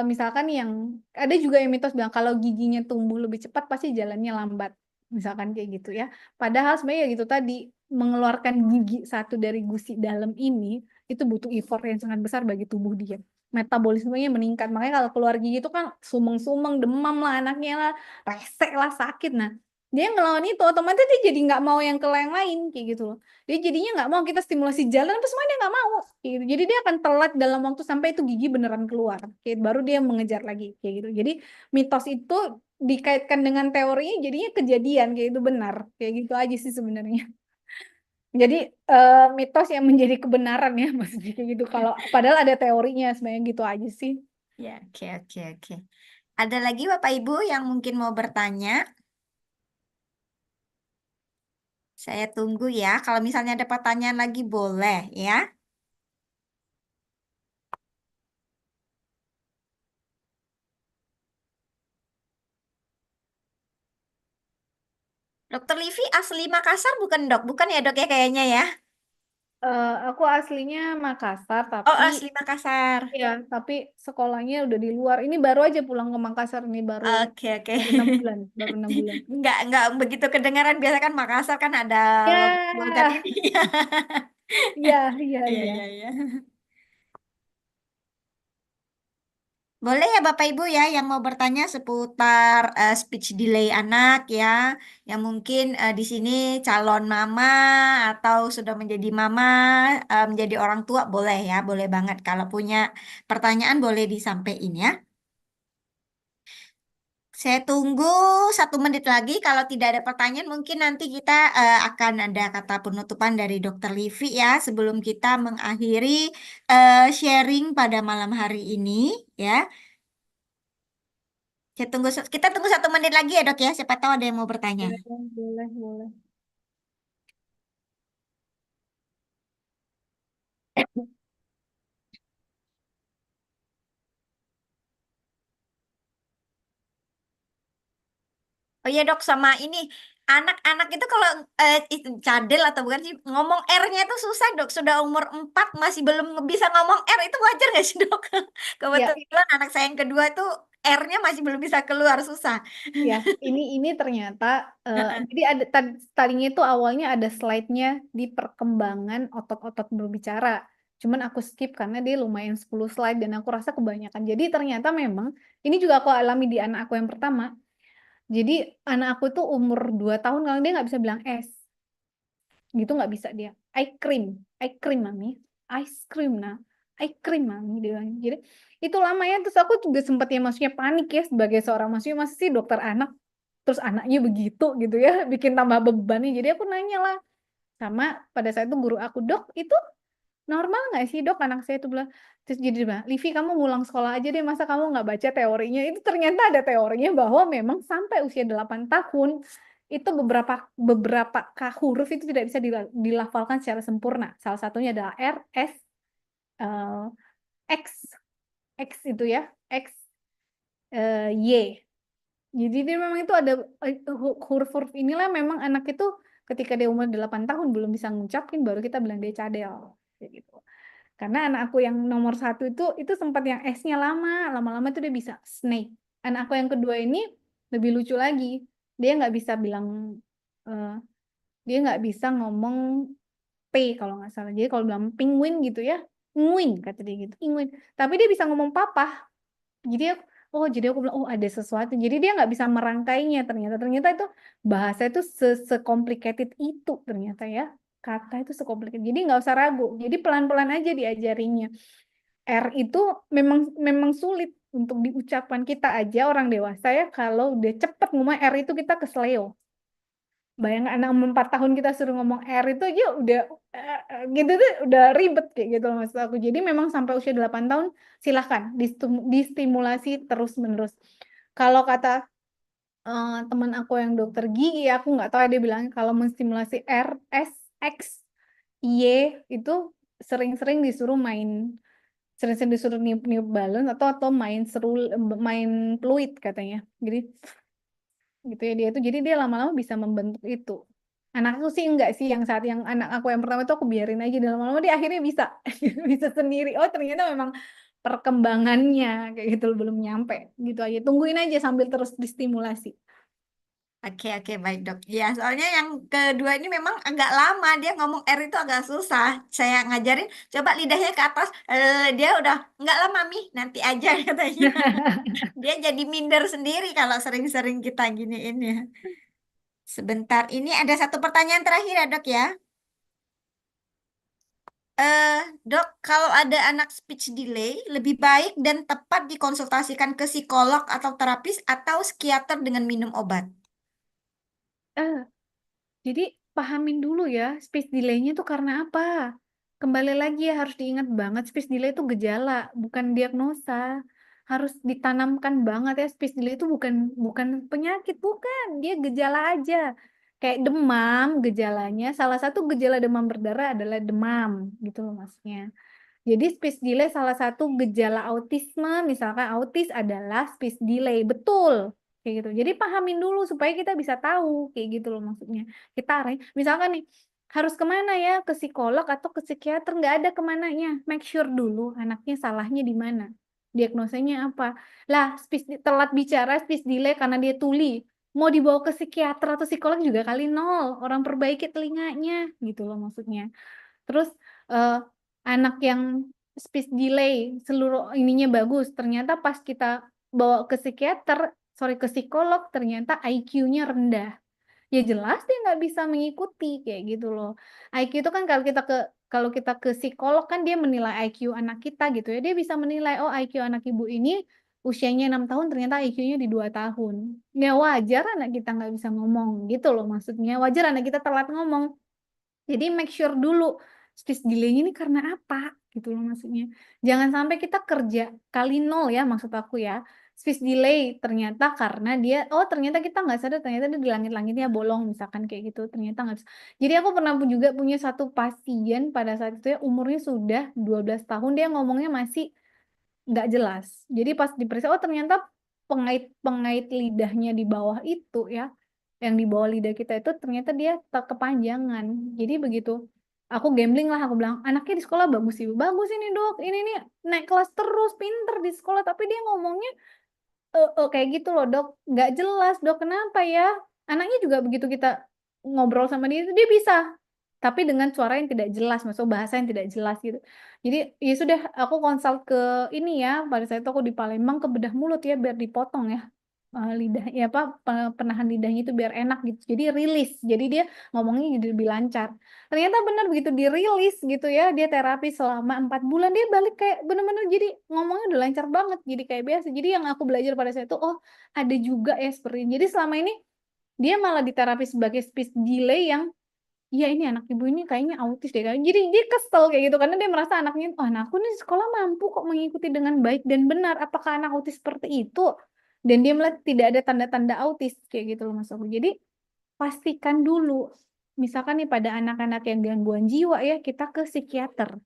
misalkan yang ada juga yang mitos bilang kalau giginya tumbuh lebih cepat pasti jalannya lambat. Misalkan kayak gitu ya. Padahal sebenarnya ya gitu tadi mengeluarkan gigi satu dari gusi dalam ini itu butuh effort yang sangat besar bagi tubuh dia. Metabolismenya meningkat. Makanya kalau keluar gigi itu kan sumeng-sumeng, demam lah anaknya lah, resek lah, sakit. Nah, dia ngelawan itu otomatis dia jadi nggak mau yang ke yang lain kayak gitu loh. Dia jadinya nggak mau kita stimulasi jalan, terus semua dia nggak mau. Kayak gitu. Jadi dia akan telat dalam waktu sampai itu gigi beneran keluar. Kayak baru dia mengejar lagi kayak gitu. Jadi mitos itu dikaitkan dengan teorinya jadinya kejadian kayak itu benar. Kayak gitu aja sih sebenarnya. Jadi mitos yang menjadi kebenaran ya maksudnya kayak gitu. Kalau padahal ada teorinya sebenarnya gitu aja sih. Ya, oke, oke, oke. Ada lagi Bapak Ibu yang mungkin mau bertanya? Saya tunggu ya. Kalau misalnya ada pertanyaan lagi boleh ya. Dokter Livi asli Makassar bukan dok? Bukan ya dok ya kayaknya ya? Aku aslinya Makassar Oh tapi asli Makassar. ya tapi sekolahnya udah di luar. Ini baru aja pulang ke Makassar nih baru Oke oke. baru 6 bulan, baru 6 bulan. Nggak begitu kedengaran. Biasa kan Makassar kan ada logat Ya, ini. iya, iya, Iya iya. iya iya. Boleh ya Bapak Ibu ya yang mau bertanya seputar speech delay anak ya, yang mungkin di sini calon mama atau sudah menjadi mama, menjadi orang tua boleh ya, boleh banget. Kalau punya pertanyaan boleh disampaikan ya. Saya tunggu 1 menit lagi. Kalau tidak ada pertanyaan, mungkin nanti kita akan ada kata penutupan dari Dokter Livi ya sebelum kita mengakhiri sharing pada malam hari ini ya. Kita tunggu 1 menit lagi ya dok ya. Siapa tahu ada yang mau bertanya. Boleh, boleh, boleh. Oh iya dok, sama ini anak-anak itu kalau itu cadel atau bukan sih ngomong R-nya itu susah dok. Sudah umur 4 masih belum bisa ngomong R itu wajar nggak sih dok? Ya, Kebetulan anak saya yang kedua itu R-nya masih belum bisa keluar susah. ya. Ini ternyata jadi ada tadinya itu awalnya ada slide-nya di perkembangan otot-otot berbicara. Cuman aku skip karena dia lumayan 10 slide dan aku rasa kebanyakan. Jadi ternyata memang ini juga aku alami di anak aku yang pertama. Jadi anak aku tuh umur 2 tahun kalau dia nggak bisa bilang S. Gitu nggak bisa dia. I cream mami, ice cream nah, I cream mami dia bilang. Jadi itu lama ya. Terus aku juga sempat ya maksudnya panik ya sebagai seorang maksudnya masih sih dokter anak. Terus anaknya begitu gitu ya, bikin tambah beban nih. Jadi aku nanya lah sama pada saat itu guru aku, dok itu normal nggak sih dok anak saya itu bilang. Terus jadi dia bilang, Livi kamu ngulang sekolah aja deh, masa kamu nggak baca teorinya. Itu ternyata ada teorinya bahwa memang sampai usia 8 tahun itu beberapa huruf itu tidak bisa dilafalkan secara sempurna. Salah satunya adalah R, S, eh, X, X itu ya, X, Y. Jadi dia memang itu ada huruf-huruf inilah memang anak itu ketika dia umur 8 tahun belum bisa ngucapin baru kita bilang dia cadel kayak gitu. Karena anak aku yang nomor 1 itu sempat yang S-nya lama-lama itu dia bisa snake. Anak aku yang kedua ini lebih lucu lagi. Dia nggak bisa bilang, eh, dia nggak bisa ngomong P kalau nggak salah. Jadi kalau bilang penguin gitu ya, nguin kata dia gitu, penguin. Tapi dia bisa ngomong papa. Jadi aku bilang, oh ada sesuatu. Jadi dia nggak bisa merangkainya ternyata itu bahasa itu se-complicated itu ternyata ya. Kata itu se-complicated. Jadi nggak usah ragu. Jadi pelan-pelan aja diajarinya. R itu memang sulit untuk diucapkan kita aja orang dewasa ya. Kalau udah cepet ngomong R itu kita kesleo. Bayangkan anak 4 tahun kita suruh ngomong R itu aja udah gitu tuh udah ribet kayak gitu loh maksud aku. Jadi memang sampai usia 8 tahun silahkan distimulasi terus-menerus. Kalau kata teman aku yang dokter gigi, aku nggak tahu ya, dia bilang kalau menstimulasi R, S, X, Y itu sering-sering disuruh niup-niup balon atau main fluid katanya. Jadi gitu ya jadi dia lama-lama bisa membentuk itu. Anakku sih enggak sih, yang saat yang anak aku yang pertama itu aku biarin aja, dan lama-lama dia akhirnya bisa bisa sendiri. Oh ternyata memang perkembangannya kayak gitu belum nyampe gitu aja, tungguin aja sambil terus distimulasi. Oke, oke, baik dok. Ya, soalnya yang kedua ini memang agak lama. Dia ngomong R itu agak susah. Saya ngajarin, coba lidahnya ke atas. Dia udah, enggak lah mami, nanti aja katanya. Dia jadi minder sendiri kalau sering-sering kita giniin ya. Sebentar, ini ada satu pertanyaan terakhir ya dok ya. Eh, Dok, kalau ada anak speech delay, lebih baik dan tepat dikonsultasikan ke psikolog atau terapis atau psikiater dengan minum obat. Eh, Jadi pahamin dulu ya, speech delay-nya itu karena apa. Kembali lagi ya, harus diingat banget speech delay itu gejala, bukan diagnosa. Harus ditanamkan banget ya, speech delay itu bukan bukan penyakit, bukan. Dia gejala aja. Kayak demam, gejalanya, salah satu gejala demam berdarah adalah demam, gitu loh maksudnya. Jadi speech delay salah satu gejala autisme, misalkan autis adalah speech delay, betul. Kayak gitu. Jadi pahamin dulu supaya kita bisa tahu, kayak gitu loh maksudnya. Kita arahin, misalkan nih, harus kemana ya, ke psikolog atau ke psikiater, nggak ada kemananya. Make sure dulu anaknya salahnya di mana. Diagnosanya apa. Lah, telat bicara, speech delay karena dia tuli. Mau dibawa ke psikiater atau psikolog juga kali nol. Orang perbaiki telinganya, gitu loh maksudnya. Terus eh, anak yang speech delay seluruh ininya bagus, ternyata pas kita bawa ke psikiater, sorry ke psikolog, ternyata IQ-nya rendah. Ya jelas dia nggak bisa mengikuti kayak gitu loh. IQ itu kan kalau kita ke psikolog kan dia menilai IQ anak kita gitu ya. Dia bisa menilai, oh IQ anak ibu ini usianya 6 tahun ternyata IQ-nya di 2 tahun. Ya wajar anak kita nggak bisa ngomong gitu loh maksudnya. Wajar anak kita telat ngomong. Jadi make sure dulu speech delay ini karena apa gitu loh maksudnya. Jangan sampai kita kerja kali nol ya maksud aku ya. Speech delay ternyata karena dia, oh ternyata kita nggak sadar ternyata dia di langit-langitnya bolong misalkan kayak gitu, ternyata nggak bisa. Jadi aku pernah juga punya satu pasien pada saat itu ya umurnya sudah 12 tahun, dia ngomongnya masih nggak jelas. Jadi pas diperiksa, oh ternyata pengait lidahnya di bawah itu ya, yang di bawah lidah kita itu ternyata dia tak kepanjangan. Jadi begitu aku gambling lah, aku bilang anaknya di sekolah bagus sih, bagus ini dok, ini nih naik kelas terus, pinter di sekolah, tapi dia ngomongnya kayak gitu loh dok, nggak jelas dok, kenapa ya? Anaknya juga begitu kita ngobrol sama dia, dia bisa, tapi dengan suara yang tidak jelas, maksud bahasa yang tidak jelas gitu. Jadi ya sudah, aku konsult ke ini ya, pada saat itu aku di Palembang ke bedah mulut ya, biar dipotong ya lidah ya apa penahan lidahnya itu biar enak gitu. Jadi rilis, jadi dia ngomongnya jadi lebih lancar. Ternyata benar begitu dirilis gitu ya, dia terapi selama 4 bulan, dia balik kayak bener-bener jadi ngomongnya udah lancar banget, jadi kayak biasa. Jadi yang aku belajar pada saat itu, oh ada juga ya seperti ini. Jadi selama ini dia malah diterapi sebagai speech delay yang, iya ini anak ibu ini kayaknya autis deh. Jadi dia kesel kayak gitu karena dia merasa anaknya, oh anakku nih sekolah mampu kok mengikuti dengan baik dan benar. Apakah anak autis seperti itu? Dan dia melihat tidak ada tanda-tanda autis kayak gitu loh mas aku. Jadi pastikan dulu. Misalkan nih pada anak-anak yang gangguan jiwa ya kita ke psikiater.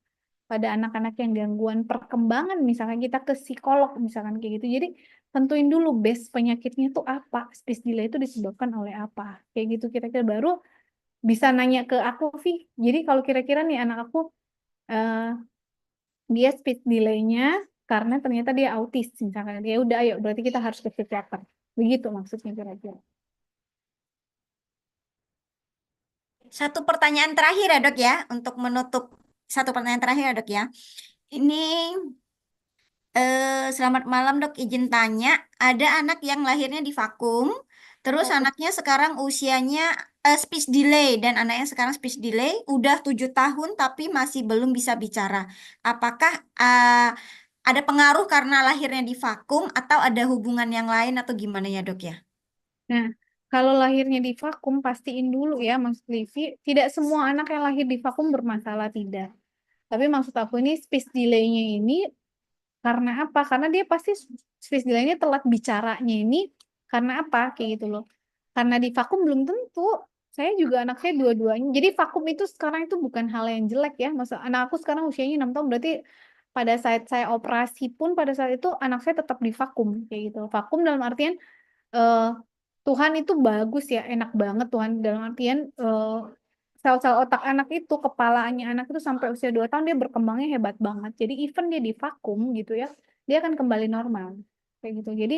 Pada anak-anak yang gangguan perkembangan misalkan kita ke psikolog misalkan kayak gitu. Jadi tentuin dulu base penyakitnya itu apa. Speech delay itu disebabkan oleh apa. Kayak gitu kira-kira baru bisa nanya ke aku, Vi. Jadi kalau kira-kira nih anak aku dia speech delay-nya karena ternyata dia autis misalkan. Ya udah, ayo berarti kita harus ke psikiater. Begitu maksudnya kira-kira. Satu pertanyaan terakhir ya dok ya, untuk menutup satu pertanyaan terakhir ya dok ya. Ini selamat malam dok, izin tanya, ada anak yang lahirnya di vakum, terus anaknya sekarang usianya speech delay, dan anaknya sekarang speech delay udah 7 tahun tapi masih belum bisa bicara. Apakah ada pengaruh karena lahirnya di vakum atau ada hubungan yang lain atau gimana ya dok ya? Nah, kalau lahirnya di vakum, pastiin dulu ya, Mas Livi, tidak semua anak yang lahir di vakum bermasalah, tidak. Tapi maksud aku ini speech delay-nya ini karena apa? Karena dia pasti speech delay-nya telat bicaranya ini karena apa? Kayak gitu loh. Karena di vakum belum tentu. Saya juga anak saya dua-duanya. Jadi vakum itu sekarang itu bukan hal yang jelek ya. Masa anak aku sekarang usianya 6 tahun, berarti pada saat saya operasi pun pada saat itu anak saya tetap di vakum kayak gitu. Vakum dalam artian eh, Tuhan itu bagus ya, enak banget Tuhan dalam artian sel-sel otak anak itu, kepalanya anak itu sampai usia 2 tahun dia berkembangnya hebat banget. Jadi even dia di vakum gitu ya, dia akan kembali normal. Kayak gitu. Jadi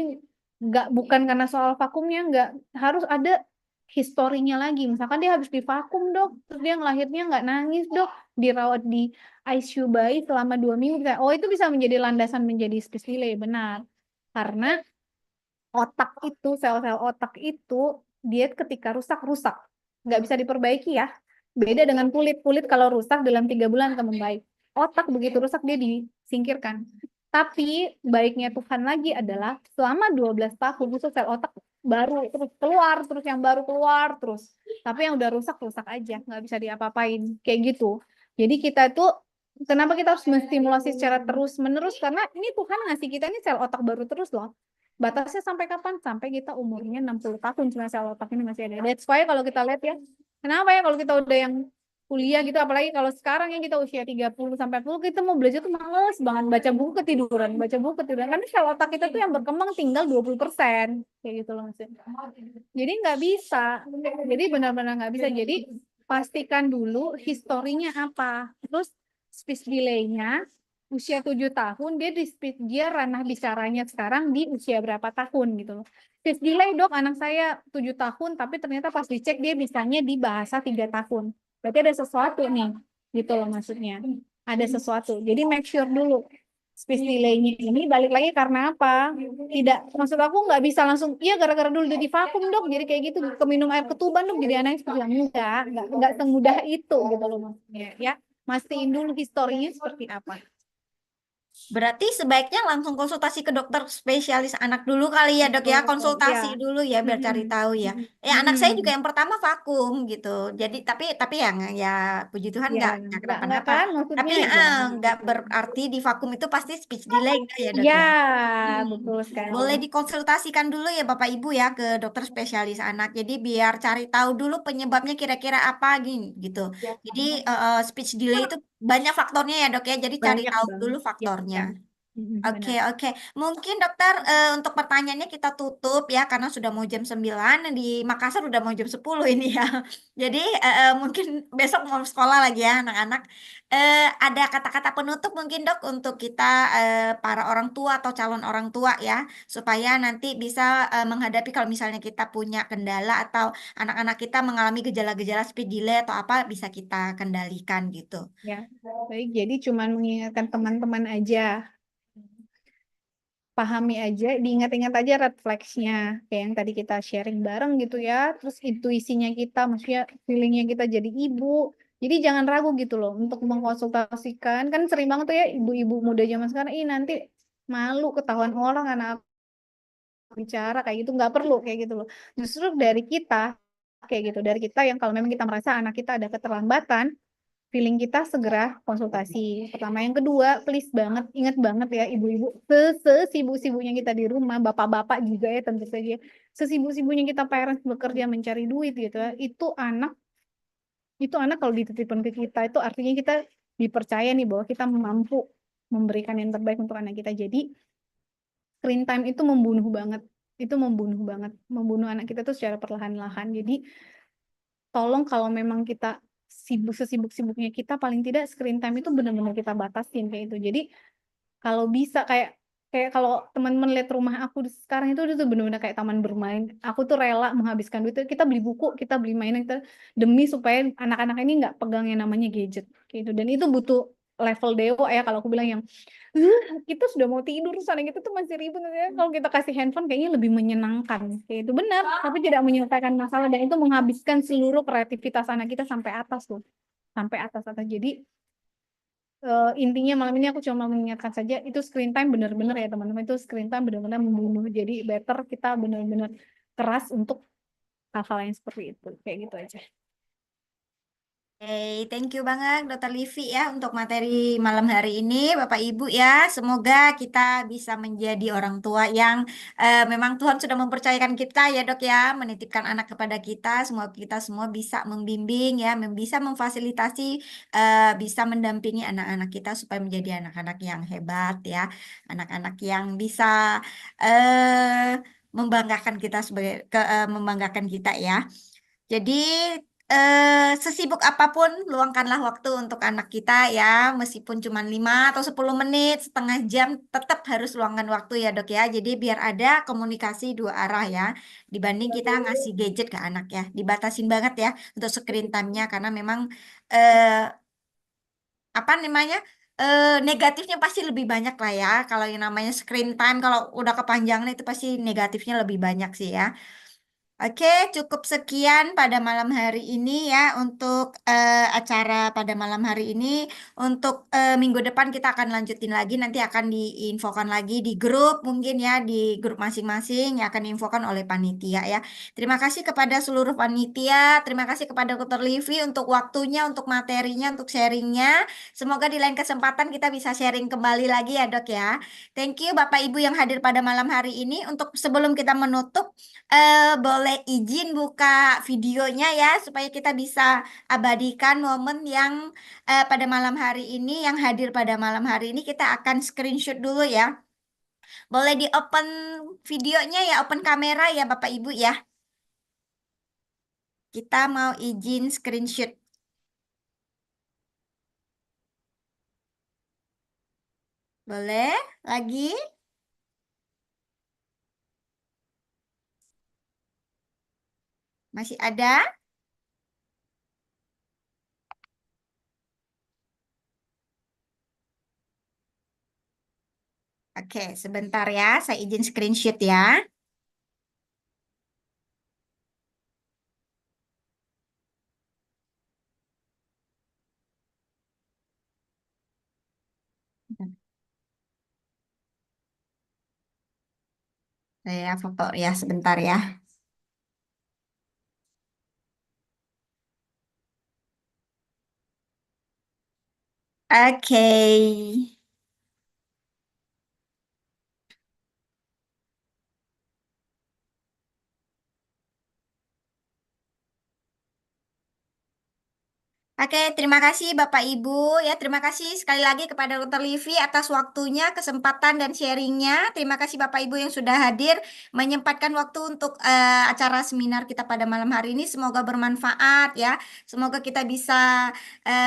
bukan karena soal vakumnya, nggak harus ada historinya lagi. Misalkan dia habis di vakum dok, terus dia ngelahirnya nggak nangis dok, dirawat di ICU bayi selama 2 minggu. Oh itu bisa menjadi landasan menjadi speech delay, benar. Karena otak itu, sel-sel otak itu, dia ketika rusak, rusak. Nggak bisa diperbaiki ya. Beda dengan kulit. Kulit kalau rusak dalam 3 bulan akan membaik. Otak begitu rusak, dia disingkirkan. Tapi baiknya Tuhan lagi adalah selama 12 tahun itu sel otak baru terus keluar, terus yang baru keluar terus. Tapi yang udah rusak, rusak aja. Nggak bisa diapa-apain. Kayak gitu. Jadi kita itu kenapa kita harus menstimulasi secara terus-menerus? Karena ini Tuhan ngasih kita ini sel otak baru terus loh. Batasnya sampai kapan? Sampai kita umurnya 60 tahun cuma sel otak ini masih ada. That's why kalau kita lihat ya, kenapa ya kalau kita udah yang kuliah gitu, apalagi kalau sekarang yang kita usia 30 sampai 40, kita mau belajar tuh males banget, baca buku ketiduran, karena sel otak kita tuh yang berkembang tinggal 20%, kayak gitu loh maksudnya. Jadi nggak bisa, jadi benar-benar nggak bisa. Jadi pastikan dulu historinya apa, terus speech delay-nya usia 7 tahun, dia ranah bicaranya sekarang di usia berapa tahun gitu loh. Speech delay dok, anak saya 7 tahun, tapi ternyata pas dicek dia bisanya di bahasa 3 tahun. Berarti ada sesuatu nih, gitu loh maksudnya. Ada sesuatu. Jadi make sure dulu. Speech delay-nya ini balik lagi karena apa? Tidak, maksud aku nggak bisa langsung, iya gara-gara dulu di vakum dok, jadi kayak gitu, keminum air ketuban dok, jadi anaknya seperti yang enggak semudah itu gitu loh maksudnya ya. Mastiin dulu historinya seperti apa. Berarti sebaiknya langsung konsultasi ke dokter spesialis anak dulu kali ya dok ya, konsultasi Ya. dulu ya biar cari tahu ya. Anak saya juga yang pertama vakum gitu. Jadi tapi ya puji Tuhan Ya, nggak nggak kenapa-napa. kan Tapi maksudnya ya. nggak berarti di vakum itu pasti speech delay enggak ya dok Ya, ya. betul sekali. Boleh dikonsultasikan dulu ya Bapak Ibu ya ke dokter spesialis anak. Jadi biar cari tahu dulu penyebabnya kira-kira apa gitu. Jadi speech delay itu banyak faktornya ya dok ya. Jadi cari Banyak tahu dulu banget. Ya, faktornya. ya. Oke, Benar. oke. Mungkin dokter untuk pertanyaannya kita tutup ya karena sudah mau jam 9 di Makassar udah mau jam 10 ini ya. Jadi mungkin besok mau sekolah lagi ya anak-anak. Ada kata-kata penutup mungkin dok untuk kita para orang tua atau calon orang tua ya supaya nanti bisa menghadapi kalau misalnya kita punya kendala atau anak-anak kita mengalami gejala-gejala speed delay atau apa bisa kita kendalikan gitu. Ya, baik. Jadi cuman mengingatkan teman-teman aja, pahami aja, diingat-ingat aja red flags-nya, kayak yang tadi kita sharing bareng gitu ya. Terus intuisinya kita, maksudnya feelingnya kita jadi ibu. Jadi jangan ragu gitu loh untuk mengkonsultasikan. Kan sering banget tuh ya ibu-ibu muda zaman sekarang, nanti malu ketahuan orang anak bicara kayak gitu, nggak perlu kayak gitu loh. Justru dari kita kayak gitu, dari kita yang kalau memang kita merasa anak kita ada keterlambatan, feeling kita segera konsultasi. Pertama, yang kedua, please banget, ingat banget ya ibu-ibu, sesibuk-sibuknya kita di rumah, bapak-bapak juga ya tentu saja, sesibuk-sibuknya kita parents bekerja mencari duit gitu ya, itu anak kalau dititipkan ke kita itu artinya kita dipercaya nih bahwa kita mampu memberikan yang terbaik untuk anak kita. Jadi screen time itu membunuh banget, membunuh anak kita tuh secara perlahan-lahan. Jadi tolong kalau memang kita sesibuk-sibuknya kita paling tidak screen time itu benar-benar kita batasin kayak itu. Jadi kalau bisa kayak kayak kalau teman-teman lihat rumah aku sekarang itu tuh benar-benar kayak taman bermain. Aku tuh rela menghabiskan duit. Kita beli buku, kita beli mainan, kita demi supaya anak-anak ini nggak pegang yang namanya gadget kayak itu. Dan itu butuh level dewa ya kalau aku bilang yang kita sudah mau tidur sana gitu tuh masih ribut ya. Kalau kita kasih handphone kayaknya lebih menyenangkan kayak itu benar, tapi tidak menyelesaikan masalah dan itu menghabiskan seluruh kreativitas anak kita sampai atas tuh, sampai atas. Jadi intinya malam ini aku cuma mengingatkan saja itu screen time benar-benar ya teman-teman, itu screen time benar-benar membunuh. Jadi better kita benar-benar keras untuk hal-hal yang seperti itu kayak gitu aja. Oke, thank you banget Dokter Livi ya untuk materi malam hari ini, Bapak Ibu ya. Semoga kita bisa menjadi orang tua yang memang Tuhan sudah mempercayakan kita ya Dok ya, menitipkan anak kepada kita. Semoga kita semua bisa membimbing ya, bisa memfasilitasi, bisa mendampingi anak-anak kita supaya menjadi anak-anak yang hebat ya, anak-anak yang bisa membanggakan kita sebagai membanggakan kita ya. Jadi sesibuk apapun luangkanlah waktu untuk anak kita ya, meskipun cuma 5 atau 10 menit, setengah jam tetap harus luangkan waktu ya Dok ya. Jadi biar ada komunikasi dua arah ya, dibanding kita ngasih gadget ke anak ya. Dibatasin banget ya untuk screen time-nya karena memang eh, apa namanya? Negatifnya pasti lebih banyak lah ya. Kalau yang namanya screen time kalau udah kepanjangan itu pasti negatifnya lebih banyak sih ya. Oke, cukup sekian pada malam hari ini ya untuk acara pada malam hari ini. Untuk minggu depan kita akan lanjutin lagi, nanti akan diinfokan lagi di grup mungkin ya, di grup masing-masing yang akan diinfokan oleh panitia ya. Terima kasih kepada seluruh panitia, terima kasih kepada Dr. Livi untuk waktunya, untuk materinya, untuk sharingnya. Semoga di lain kesempatan kita bisa sharing kembali lagi ya Dok ya. Thank you Bapak Ibu yang hadir pada malam hari ini. Untuk sebelum kita menutup, boleh izin buka videonya ya supaya kita bisa abadikan momen yang pada malam hari ini yang hadir pada malam hari ini kita akan screenshot dulu ya. Boleh di open videonya ya, open kamera ya Bapak Ibu ya. Kita mau izin screenshot. Boleh? Lagi? Masih ada? Oke, sebentar ya, saya izin screenshot ya. Saya foto ya sebentar ya. Oke. Oke, terima kasih Bapak Ibu ya. Terima kasih sekali lagi kepada Dr. Livi atas waktunya, kesempatan dan sharingnya. Terima kasih Bapak Ibu yang sudah hadir menyempatkan waktu untuk acara seminar kita pada malam hari ini. Semoga bermanfaat ya. Semoga kita bisa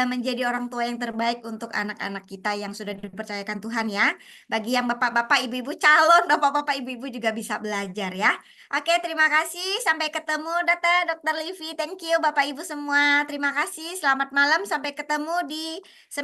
menjadi orang tua yang terbaik untuk anak-anak kita yang sudah dipercayakan Tuhan ya. Bagi yang Bapak-bapak, Ibu-ibu calon, Bapak-bapak, Ibu-ibu juga bisa belajar ya. Oke, terima kasih. Sampai ketemu, Dokter Livi. Thank you, Bapak Ibu semua. Terima kasih. Selamat malam. Sampai ketemu di seminar.